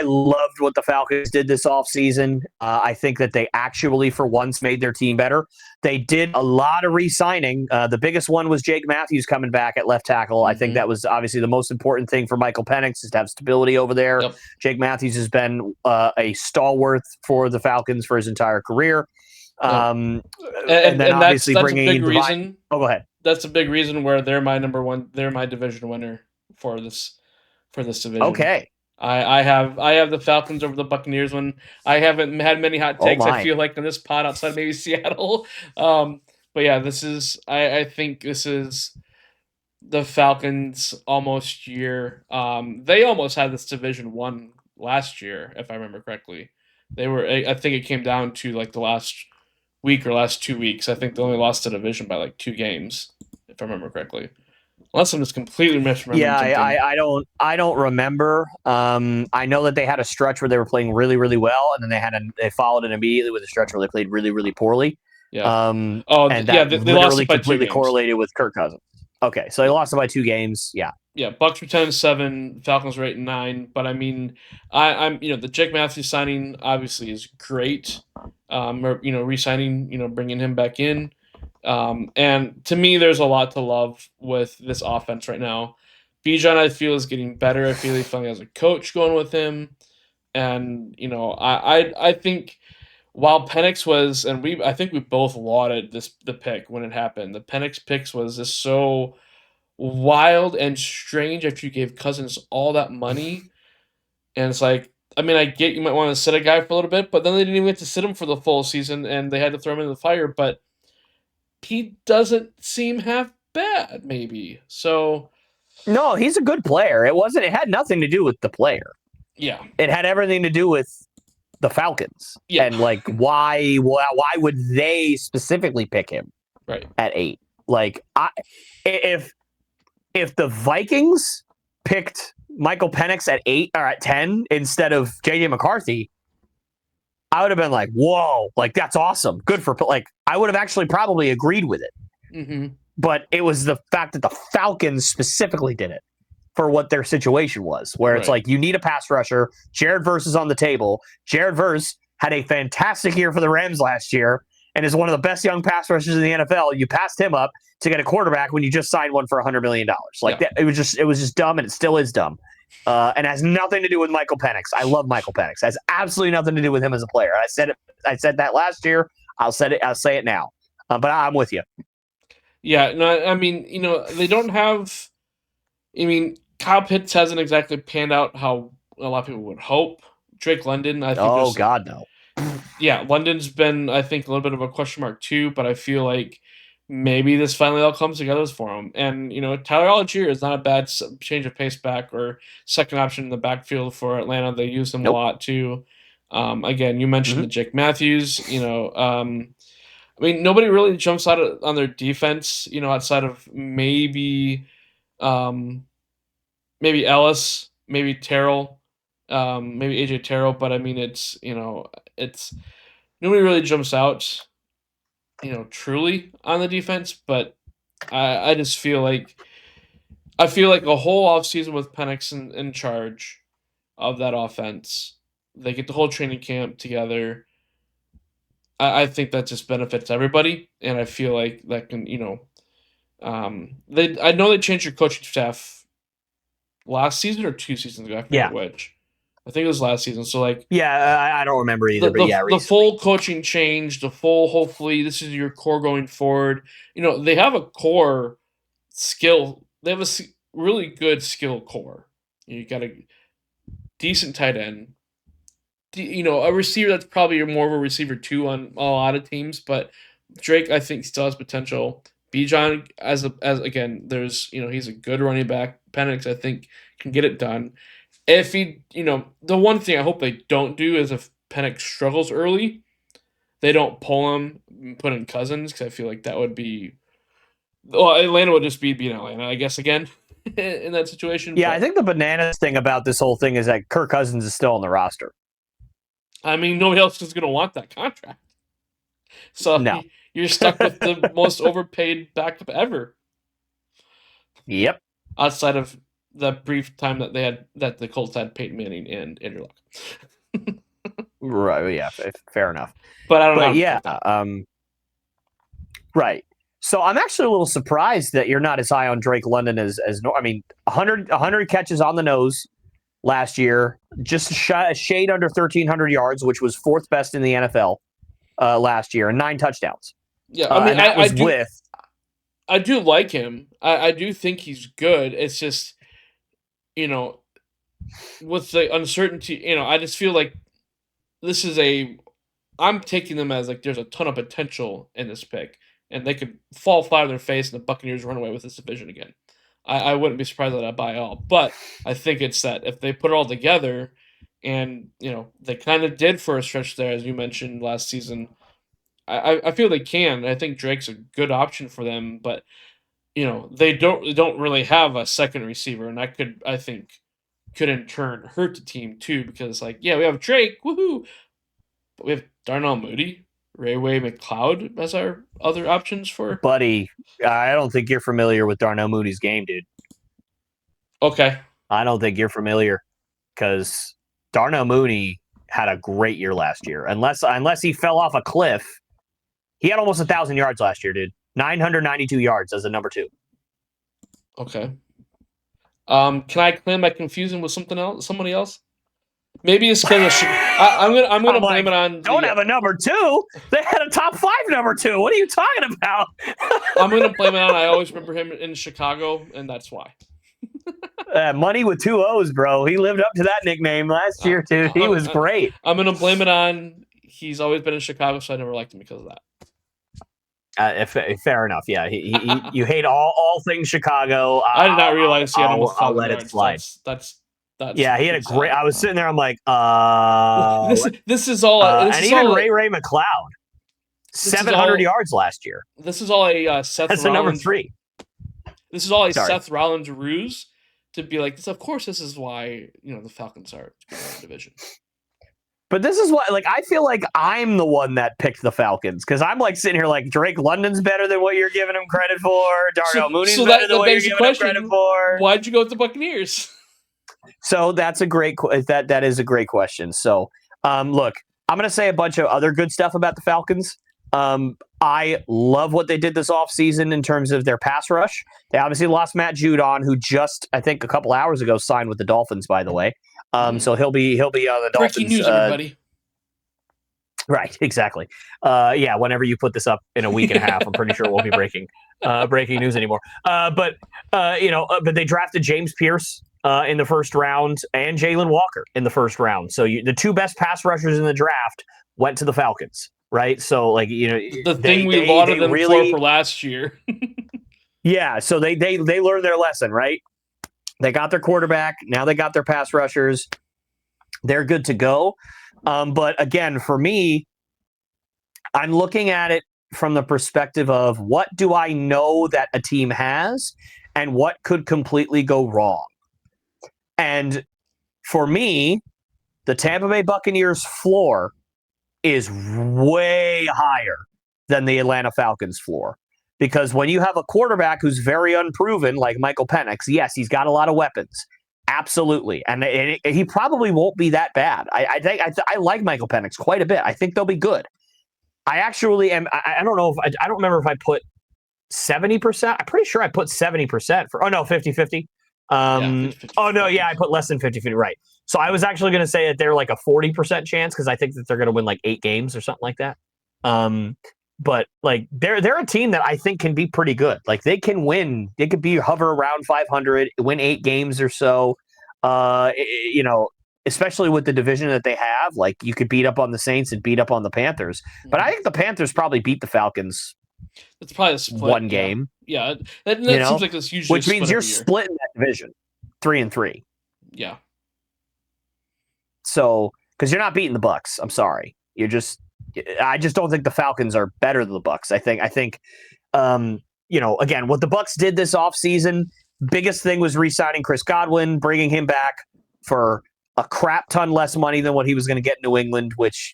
loved what the Falcons did this offseason. I think that they actually, for once, made their team better. They did a lot of re-signing. The biggest one was Jake Matthews coming back at left tackle. I think that was obviously the most important thing for Michael Penix, is to have stability over there. Yep. Jake Matthews has been a stalwart for the Falcons for his entire career. And then obviously that's a bringing big in reason. Oh, go ahead. That's a big reason where they're my number one. They're my division winner for this division. Okay. I have the Falcons over the Buccaneers when I haven't had many hot Oh takes. I my. feel like in this pod outside maybe Seattle. But yeah, this is I think this is the Falcons almost year. They almost had this division won last year, if I remember correctly. They were I think it came down to like the last week or last 2 weeks. I think they only lost the division by like 2 games, if I remember correctly. Unless I'm just completely misremembering Yeah, something. I don't remember. I know that they had a stretch where they were playing really, really well, and then they followed it immediately with a stretch where they played really, really poorly. Yeah. And yeah, that they lost literally it by 2 completely games. correlated with Kirk Cousins. Okay, so they lost it by 2 games. Yeah. Yeah, Bucks were 10-7, Falcons were 8-9. But I mean, I'm the Jake Matthews signing obviously is great. Or, re-signing, bringing him back in. And to me, there's a lot to love with this offense right now. Bijan, I feel, is getting better. I feel he finally has a coach going with him, and I think while Penix was, and I think we both lauded the pick when it happened. The Penix picks was just so wild and strange after you gave Cousins all that money, and it's like. I mean, I get you might want to sit a guy for a little bit, but then they didn't even get to sit him for the full season, and they had to throw him into the fire. But he doesn't seem half bad, maybe. So No, he's a good player. It had nothing to do with the player. yeah, It had everything to do with the Falcons. Yeah. And like why would they specifically pick him right at 8? Like if the Vikings picked Michael Penix at 8 or at 10 instead of JJ McCarthy, I would have been like, whoa, like that's awesome. Good for I would have actually probably agreed with it. Mm-hmm. But it was the fact that the Falcons specifically did it for what their situation was, where it's like you need a pass rusher. Jared Verse is on the table. Jared Verse had a fantastic year for the Rams last year and is one of the best young pass rushers in the NFL. You passed him up to get a quarterback when you just signed one for $100 million. It was just dumb, and it still is dumb. And has nothing to do with Michael Penix. I love Michael Penix. It has absolutely nothing to do with him as a player. I said that last year. I'll say it now. But I'm with you. Yeah, no, I mean, they don't have. I mean, Kyle Pitts hasn't exactly panned out how a lot of people would hope. Drake London, I think. Oh God, no. Yeah, London's been, I think, a little bit of a question mark too. But I feel like maybe this finally all comes together for him. And Tyler Algier is not a bad change of pace back or second option in the backfield for Atlanta. They use him a lot too. Again, you mentioned the Jake Matthews. I mean, nobody really jumps out on their defense, outside of maybe Ellis, maybe Terrell, maybe AJ Terrell. But I mean, it's nobody really jumps out, truly on the defense. But I just feel like a whole offseason with Penix in charge of that offense. They get the whole training camp together. I think that just benefits everybody, and I feel like that can, I know they changed your coaching staff last season or 2 seasons ago. I forget which. I think it was last season. So I don't remember either. The full coaching change, hopefully this is your core going forward. They have a core skill. They have a really good skill core. You got a decent tight end. A receiver that's probably more of a receiver 2 on a lot of teams, but Drake, I think, still has potential. Bijan, as again, there's he's a good running back. Penix, I think, can get it done. If he, the one thing I hope they don't do is if Penix struggles early, they don't pull him and put in Cousins, because I feel like that would be, Atlanta would just be being Atlanta, I guess, again in that situation. Yeah, but I think the bananas thing about this whole thing is that Kirk Cousins is still on the roster. I mean, nobody else is going to want that contract. So no. You're stuck with the most overpaid backup ever. Yep. Outside of the brief time that the Colts had Peyton Manning and Andrew Luck. Right. Yeah. Fair enough. But I don't know. Yeah. Right. So I'm actually a little surprised that you're not as high on Drake London as 100 catches on the nose last year, just a shade under 1,300 yards, which was 4th best in the NFL. last year and 9 touchdowns. Yeah, I mean, and that was I do like him. I do think he's good. It's just, you know, with the uncertainty, I just feel like this is I'm taking them as like there's a ton of potential in this pick, and they could fall flat on their face and the Buccaneers run away with this division again. I wouldn't be surprised that I buy all, but I think it's that if they put it all together, and they kind of did for a stretch there, as you mentioned last season. I feel they can. I think Drake's a good option for them, but they don't really have a second receiver, and that could in turn hurt the team too, because we have Drake, woohoo, but we have Darnell Mooney, Rayway McCloud as our other options for. Buddy, I don't think you're familiar with Darnell Mooney's game, dude. Okay. I don't think you're familiar, because Darnell Mooney had a great year last year. Unless he fell off a cliff, he had almost 1,000 yards last year, dude. 992 yards as a number 2. Okay. Can I claim I confuse him with somebody else? Maybe it's because I'm gonna blame it on. Don't have a number 2. They had a top 5 number 2. What are you talking about? I'm gonna blame it on. I always remember him in Chicago, and that's why. Money with 2 O's, bro. He lived up to that nickname last year, dude. He was great. I'm gonna blame it on. He's always been in Chicago, so I never liked him because of that. Fair enough. Yeah, you hate all things Chicago. I did not realize he had almost 1,000 I'll let it slide. That's yeah, he had a great. I was sitting there. I'm like, this is all. And even Ray McCloud, 700 yards last year. This is all a Seth. That's the number 3. This is all a Seth Rollins ruse to be like this. Of course, this is why the Falcons are in the division. But this is what, I feel like I'm the one that picked the Falcons, because I'm sitting here like Drake London's better than what you're giving him credit for. Darnell Mooney's better than what you're giving him credit for. Why'd you go with the Buccaneers? So that's a great that is a great question. So look, I'm going to say a bunch of other good stuff about the Falcons. I love what they did this offseason in terms of their pass rush. They obviously lost Matt Judon, who just, I think, a couple hours ago signed with the Dolphins, by the way. So he'll be on the Dolphins. Breaking news, everybody. Right, exactly. Yeah, whenever you put this up in a week and a half, I'm pretty sure it won't be breaking news anymore. But they drafted James Pierce in the first round and Jalen Walker in the first round. So the 2 best pass rushers in the draft went to the Falcons, right? So the thing we lauded them for last year. Yeah, so they learned their lesson, right? They got their quarterback. Now they got their pass rushers. They're good to go. But again, for me, I'm looking at it from the perspective of what do I know that a team has and what could completely go wrong. And for me, the Tampa Bay Buccaneers floor is way higher than the Atlanta Falcons floor. Because when you have a quarterback who's very unproven, like Michael Penix, yes, he's got a lot of weapons. Absolutely. And he probably won't be that bad. I like Michael Penix quite a bit. I think they'll be good. I actually am. I don't know if I don't remember if I put 70%. I'm pretty sure I put 70% for. Oh, no, 50-50. 50-50. Oh, no. Yeah, I put less than 50-50. Right. So I was actually going to say that they're like a 40% chance, because I think that they're going to win like 8 games or something like that. But they're a team that I think can be pretty good. They can win. They could hover around 500, win 8 games or so. Especially with the division that they have, you could beat up on the Saints and beat up on the Panthers. But I think the Panthers probably beat the Falcons. It's probably a split, 1 game. Yeah, that seems like it's usually, which means you're splitting that division 3-3. Yeah. So because you're not beating the Bucs, I'm sorry. I just don't think the Falcons are better than the Bucs. I think, again, what the Bucs did this offseason, biggest thing was re-signing Chris Godwin, bringing him back for a crap ton less money than what he was going to get in New England, which,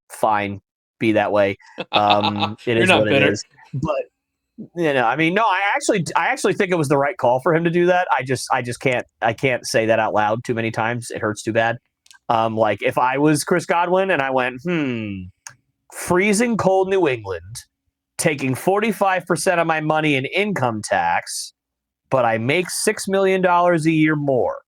fine, be that way. It is what it is. But, I actually think it was the right call for him to do that. I can't say that out loud too many times. It hurts too bad. If I was Chris Godwin and I went, freezing cold New England, taking 45% of my money in income tax, but I make $6 million a year more.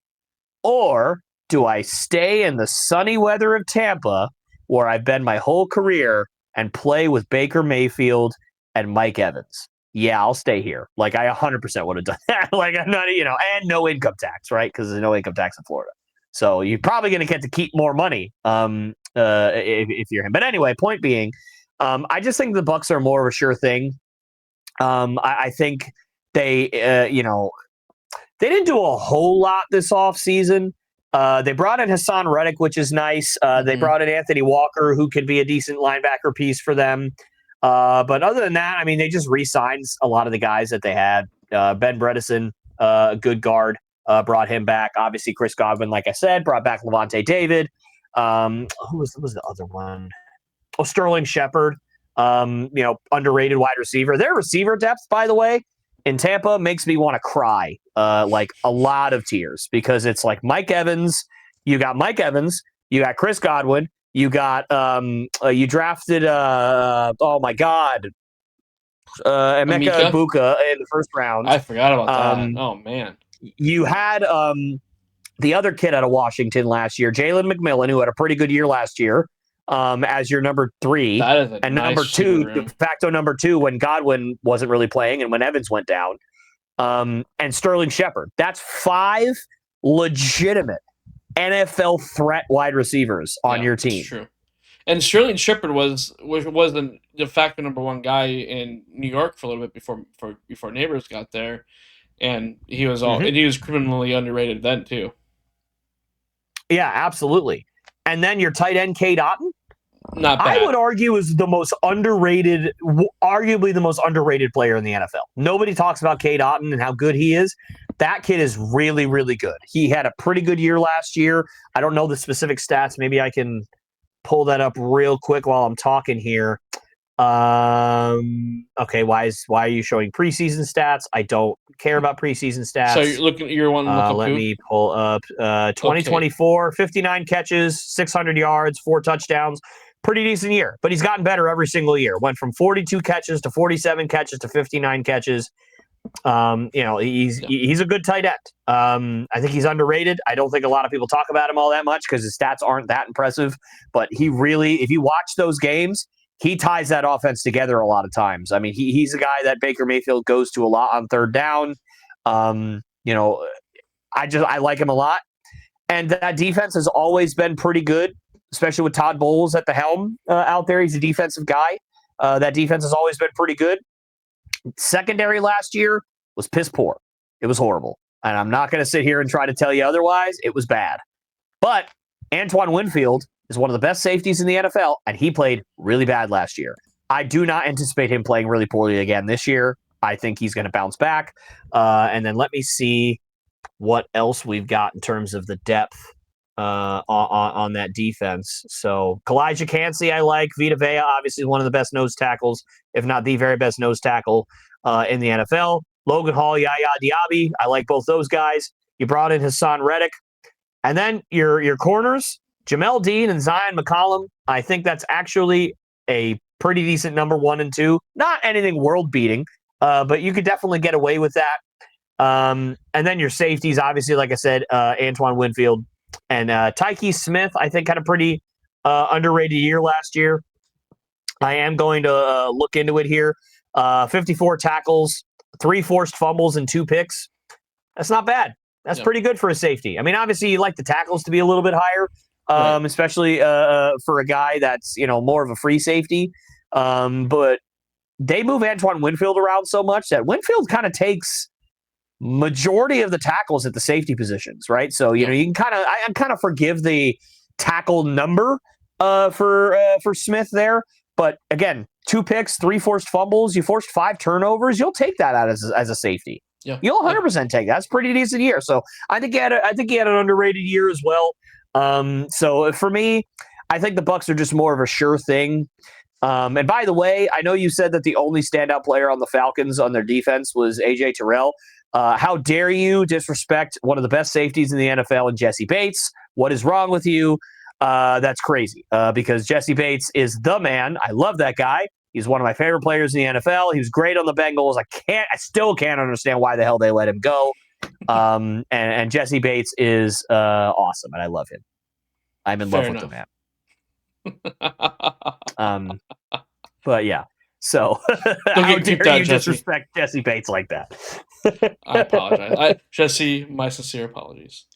Or do I stay in the sunny weather of Tampa, where I've been my whole career, and play with Baker Mayfield and Mike Evans, yeah, I'll stay here. Like, I 100% would have done that. Like, I'm not, and no income tax, right? Because there's no income tax in Florida. So you're probably going to get to keep more money if you're him. But anyway, point being, I just think the Bucs are more of a sure thing. I think they, they didn't do a whole lot this offseason. They brought in Hassan Reddick, which is nice. They brought in Anthony Walker, who could be a decent linebacker piece for them. But other than that, I mean, they just re-signed a lot of the guys that they had. Ben Bredesen, a good guard, brought him back. Obviously, Chris Godwin, like I said, brought back Levante David. Who was the other one? Oh, Sterling Shepard, underrated wide receiver. Their receiver depth, by the way, in Tampa makes me want to cry, like a lot of tears, because it's like Mike Evans. You got Mike Evans. You got Chris Godwin. You got you drafted oh my God, Emeka Egbuka in the first round. I forgot about that. Oh man. You had the other kid out of Washington last year, Jalen McMillan, who had a pretty good year last year, as your number 3. That is and nice number 2, de facto number 2, when Godwin wasn't really playing and when Evans went down. And Sterling Shepard. That's 5 legitimate NFL threat wide receivers on your team. True. And Sterling Shepard was the de facto number 1 guy in New York for a little bit before Neighbors got there, and he was and he was criminally underrated then too. Yeah, absolutely. And then your tight end, Cade Otton. Not bad. I would argue is arguably the most underrated player in the NFL. Nobody talks about Cade Otton and how good he is. That kid is really, really good. He had a pretty good year last year. I don't know the specific stats. Maybe I can pull that up real quick while I'm talking here. Okay, why are you showing preseason stats? I don't care about preseason stats. So you're one looking let me pull up 2024, 59 catches, 600 yards, 4 touchdowns. Pretty decent year, but he's gotten better every single year. Went from 42 catches to 47 catches to 59 catches. He's a good tight end. I think he's underrated. I don't think a lot of people talk about him all that much because his stats aren't that impressive. But he really, if you watch those games, he ties that offense together a lot of times. I mean, he's a guy that Baker Mayfield goes to a lot on third down. I like him a lot. And that defense has always been pretty good, especially with Todd Bowles at the helm out there. He's a defensive guy. That defense has always been pretty good. Secondary last year was piss poor. It was horrible. And I'm not going to sit here and try to tell you otherwise. It was bad. But Antoine Winfield is one of the best safeties in the NFL, and he played really bad last year. I do not anticipate him playing really poorly again this year. I think he's going to bounce back. And then let me see what else we've got in terms of the depth on that defense. So Kalijah Cansey, I like. Vita Vea, obviously one of the best nose tackles, if not the very best nose tackle in the NFL. Logan Hall, Yaya Diaby, I like both those guys. You brought in Hassan Reddick. And then your corners, Jamel Dean and Zion McCollum. I think that's actually a pretty decent number 1 and 2. Not anything world-beating, but you could definitely get away with that. And then your safeties, obviously, like I said, Antoine Winfield and Tyke Smith, I think, had a pretty underrated year last year. I am going to look into it here. 54 tackles, 3 forced fumbles, and 2 picks. That's not bad. That's pretty good for a safety. I mean, obviously, you like the tackles to be a little bit higher, especially for a guy that's more of a free safety. But they move Antoine Winfield around so much that Winfield kind of takes majority of the tackles at the safety positions, right? So you can I kind of forgive the tackle number for Smith there, but again, 2 picks, 3 forced fumbles, you forced 5 turnovers, you'll take that out as a safety. Yeah, you'll 100% take that. That's a pretty decent year. So I think he had an underrated year as well. So for me, I think the Bucs are just more of a sure thing. And by the way, I know you said that the only standout player on the Falcons on their defense was AJ Terrell. How dare you disrespect one of the best safeties in the NFL and Jesse Bates? What is wrong with you? That's crazy because Jesse Bates is the man. I love that guy. He's one of my favorite players in the NFL. He was great on the Bengals. I still can't understand why the hell they let him go. And Jesse Bates is awesome, and I love him. I'm in love with the man. But yeah. So Don't how get creeped dare out, you Jesse. disrespect Jesse Bates like that? I apologize. Jesse, my sincere apologies.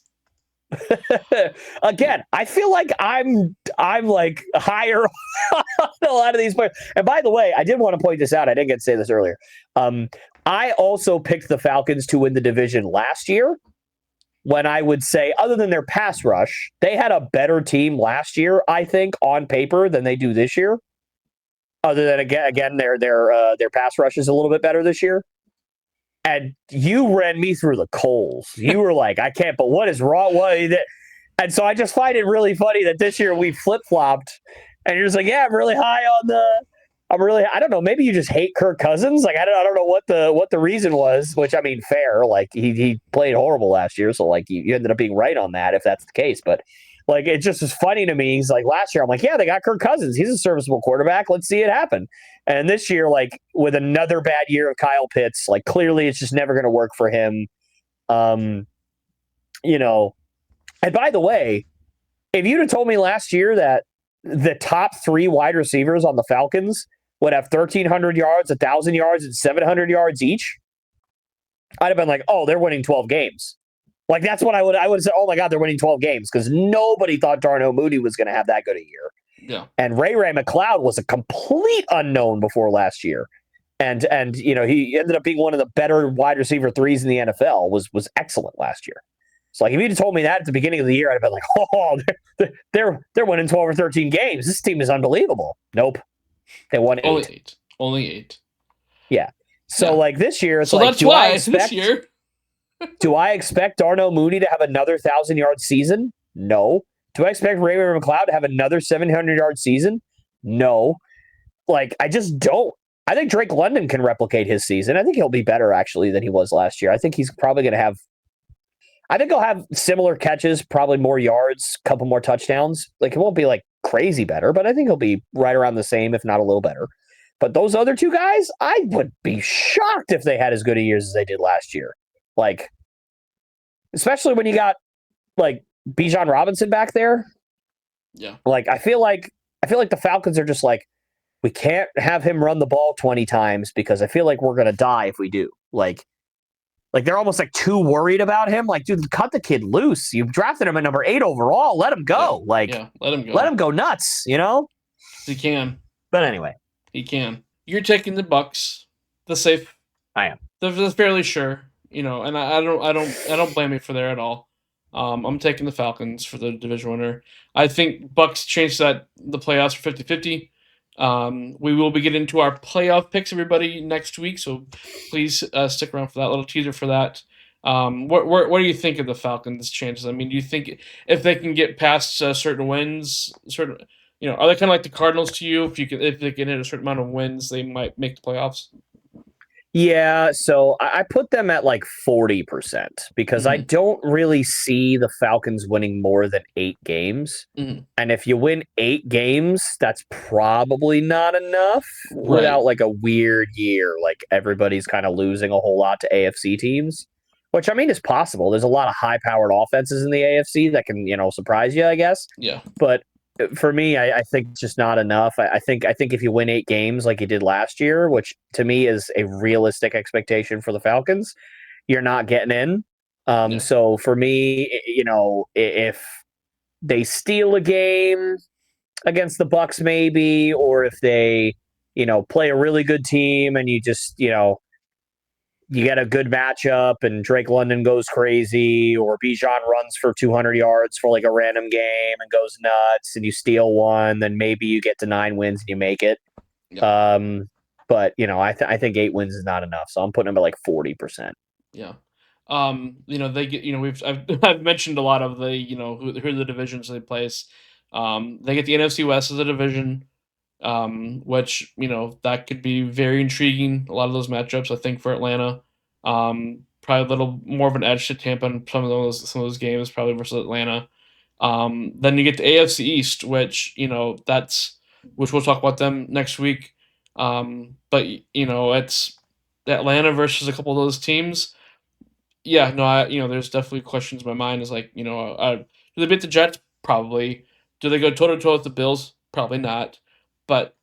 Again, I feel like I'm like higher on a lot of these players. And by the way, I did want to point this out. I didn't get to say this earlier. I also picked the Falcons to win the division last year. When I would say, other than their pass rush, they had a better team last year, I think, on paper than they do this year. Other than again, their pass rush is a little bit better this year. And you ran me through the coals. You were like, I can't, but what is wrong? And so I just find it really funny that this year we flip flopped, and you're just like, yeah, I don't know. Maybe you just hate Kirk Cousins. Like I don't know what the reason was. Which I mean, fair. Like he played horrible last year, so like you ended up being right on that if that's the case. But like it just is funny to me. He's like last year, I'm like, yeah, they got Kirk Cousins. He's a serviceable quarterback. Let's see it happen. And this year, like with another bad year of Kyle Pitts, like clearly it's just never going to work for him. You know. And by the way, if you'd have told me last year that the top 3 wide receivers on the Falcons would have 1,300 yards, 1,000 yards, and 700 yards each, I'd have been like, oh, they're winning 12 games. Like, that's what I would have said, oh, my God, they're winning 12 games because nobody thought Darnell Mooney was going to have that good a year. Yeah. And Ray McLeod was a complete unknown before last year. And you know, he ended up being one of the better wide receiver 3s in the NFL, was excellent last year. So like if you'd told me that at the beginning of the year, I'd have been like, oh, they're winning 12 or 13 games. This team is unbelievable. Nope. They won 8. Only 8. Yeah. So like this year, it's so like, that's why this year. Do I expect Darnell Mooney to have another 1,000-yard season? No. Do I expect Ray McLeod to have another 700-yard season? No. Like I just don't. I think Drake London can replicate his season. I think he'll be better actually than he was last year. I think he's probably going to have. I think he'll have similar catches, probably more yards, a couple more touchdowns. Like it won't be like crazy better, but I think he'll be right around the same, if not a little better. But those other 2 guys, I would be shocked if they had as good a years as they did last year. Like, especially when you got like Bijan Robinson back there. Yeah. Like I feel like the Falcons are just like, we can't have him run the ball 20 times because I feel like we're gonna die if we do. Like they're almost like too worried about him. Like, dude, cut the kid loose. You drafted him at number 8 overall. Let him go. Let him go. Let him go nuts. You know, he can. But anyway, he can. You're taking the Bucks, the safe. I am. They're fairly sure. You know, and I don't blame you for there at all. I'm taking the Falcons for the division winner. I think Bucks changed the playoffs for 50-50. We will be getting to our playoff picks, everybody, next week. So please stick around for that little teaser for that. What do you think of the Falcons' chances? I mean, do you think if they can get past certain wins, are they kind of like the Cardinals to you? If they can hit a certain amount of wins, they might make the playoffs. Yeah, so I put them at like 40% because I don't really see the Falcons winning more than 8 games. And if you win 8 games, that's probably not enough without like a weird year. Like everybody's kind of losing a whole lot to AFC teams, which I mean is possible. There's a lot of high-powered offenses in the AFC that can, surprise you, I guess. Yeah. But for me, I think it's just not enough. I think if you win 8 games like you did last year, which to me is a realistic expectation for the Falcons, you're not getting in. So for me, if they steal a game against the Bucks, maybe, or if they, play a really good team and you just, you get a good matchup and Drake London goes crazy, or Bijan runs for 200 yards for like a random game and goes nuts and you steal one, then maybe you get to 9 wins and you make it. Yeah. But I think 8 wins is not enough. So I'm putting them at like 40%. Yeah. They get, I've mentioned a lot of the, who are the divisions they place. They get the NFC West as a division. Which, that could be very intriguing. A lot of those matchups, I think, for Atlanta. Probably a little more of an edge to Tampa in some of those games, probably versus Atlanta. Then you get the AFC East, which which we'll talk about them next week. But it's Atlanta versus a couple of those teams. Yeah, no, there's definitely questions in my mind. Is like, do they beat the Jets? Probably. Do they go toe to toe with the Bills? Probably not. But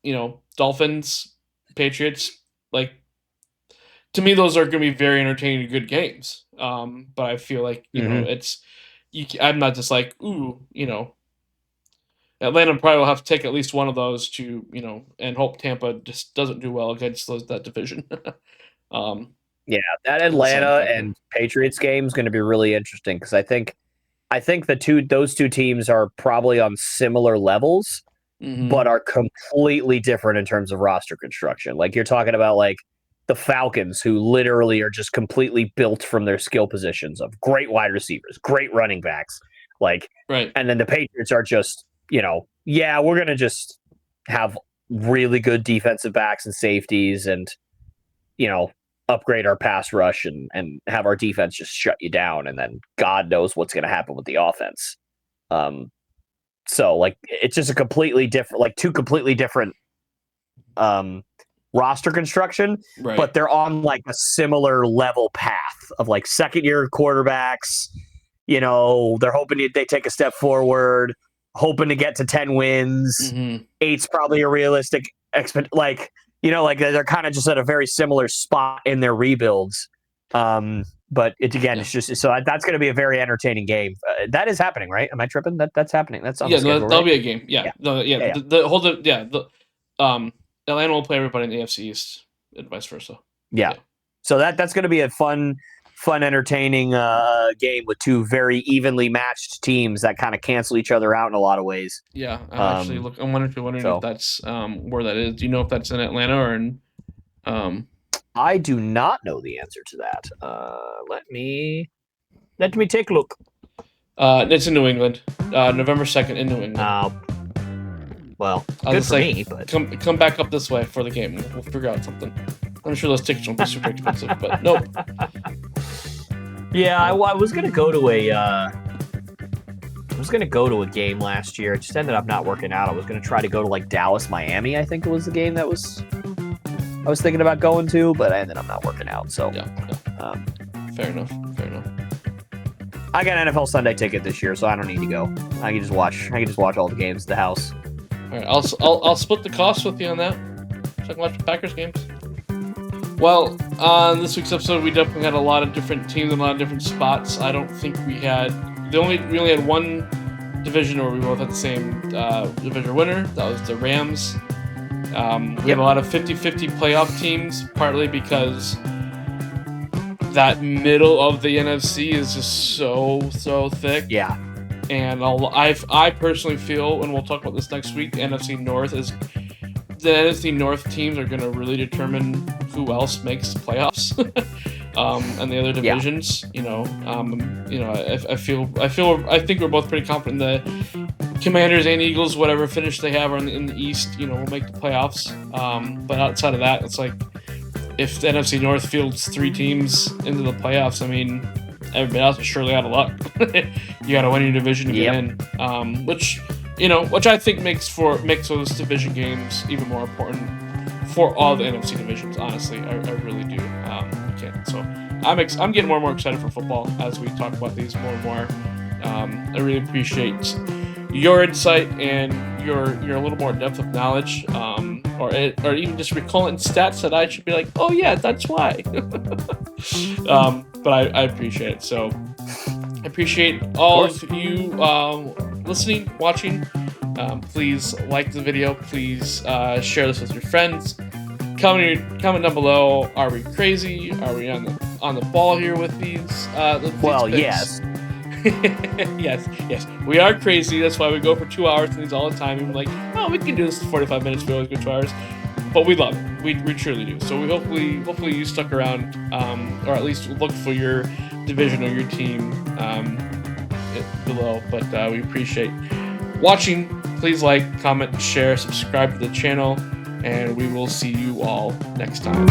Dolphins, Patriots, like, to me, those are going to be very entertaining, good games. But I feel like I'm not just like, ooh, Atlanta probably will have to take at least one of those to and hope Tampa just doesn't do well against that division. Yeah, that Atlanta and Patriots game is going to be really interesting because I think those two teams are probably on similar levels, but are completely different in terms of roster construction. Like you're talking about like the Falcons, who literally are just completely built from their skill positions of great wide receivers, great running backs, like right. And then the Patriots are just we're going to just have really good defensive backs and safeties and upgrade our pass rush and have our defense just shut you down, and then God knows what's going to happen with the offense. So like it's just a completely different, like two completely different roster construction, right. But they're on like a similar level path of like second year quarterbacks. They're hoping they take a step forward, hoping to get to 10 wins. 8's probably a realistic like they're kind of just at a very similar spot in their rebuilds. But it's just so that's going to be a very entertaining game. That is happening, right? Am I tripping? That's happening. That's on the schedule, that'll right? be a game. Atlanta will play everybody in the NFC East and vice versa. Yeah. So that's going to be a fun, entertaining game with two very evenly matched teams that kind of cancel each other out in a lot of ways. Yeah, I'm wondering if that's where that is. Do you know if that's in Atlanta or in? I do not know the answer to that. Let me take a look. It's in New England. November 2nd in New England. Well, good for me, but come back up this way for the game. We'll figure out something. I'm sure those tickets won't be super expensive, but nope. Yeah, I was gonna go to a game last year. It just ended up not working out. I was gonna try to go to like Dallas, Miami. I think it was the game I was thinking about going to, but I ended up not working out. So yeah. Fair enough. I got an NFL Sunday ticket this year, so I don't need to go. I can just watch all the games at the house. All right, I'll split the cost with you on that, so I can watch the Packers games. Well, on this week's episode, we definitely had a lot of different teams in a lot of different spots. I don't think we only had one division where we both had the same division winner. That was the Rams. We have a lot of 50-50 playoff teams, partly because that middle of the NFC is just so thick. Yeah. And I personally feel, and we'll talk about this next week, the NFC North teams are going to really determine who else makes the playoffs, and the other divisions. Yeah. I think we're both pretty confident the Commanders and Eagles, whatever finish they have in the East, will make the playoffs. But outside of that, it's like if the NFC North fields 3 teams into the playoffs, I mean, everybody else is surely out of luck. You got to win your division to get in, which I think makes those division games even more important for all the NFC divisions. Honestly, I really do. So I'm getting more and more excited for football as we talk about these more and more. I really appreciate your insight and your a little more depth of knowledge, or even just recalling stats that I should be like, oh yeah, that's why. But I appreciate it. So I appreciate all of you listening, watching. Please like the video. Please share this with your friends. Comment down below. Are we crazy? Are we on the ball here with these? Well, picks? yes. yes, we are crazy. That's why we go for 2 hours and these all the time. And we're like, oh, we can do this in 45 minutes. We always go 2 hours, but we love it. We truly do. So we hopefully you stuck around, or at least look for your division or your team below. But we appreciate watching. Please like, comment, share, subscribe to the channel, and we will see you all next time.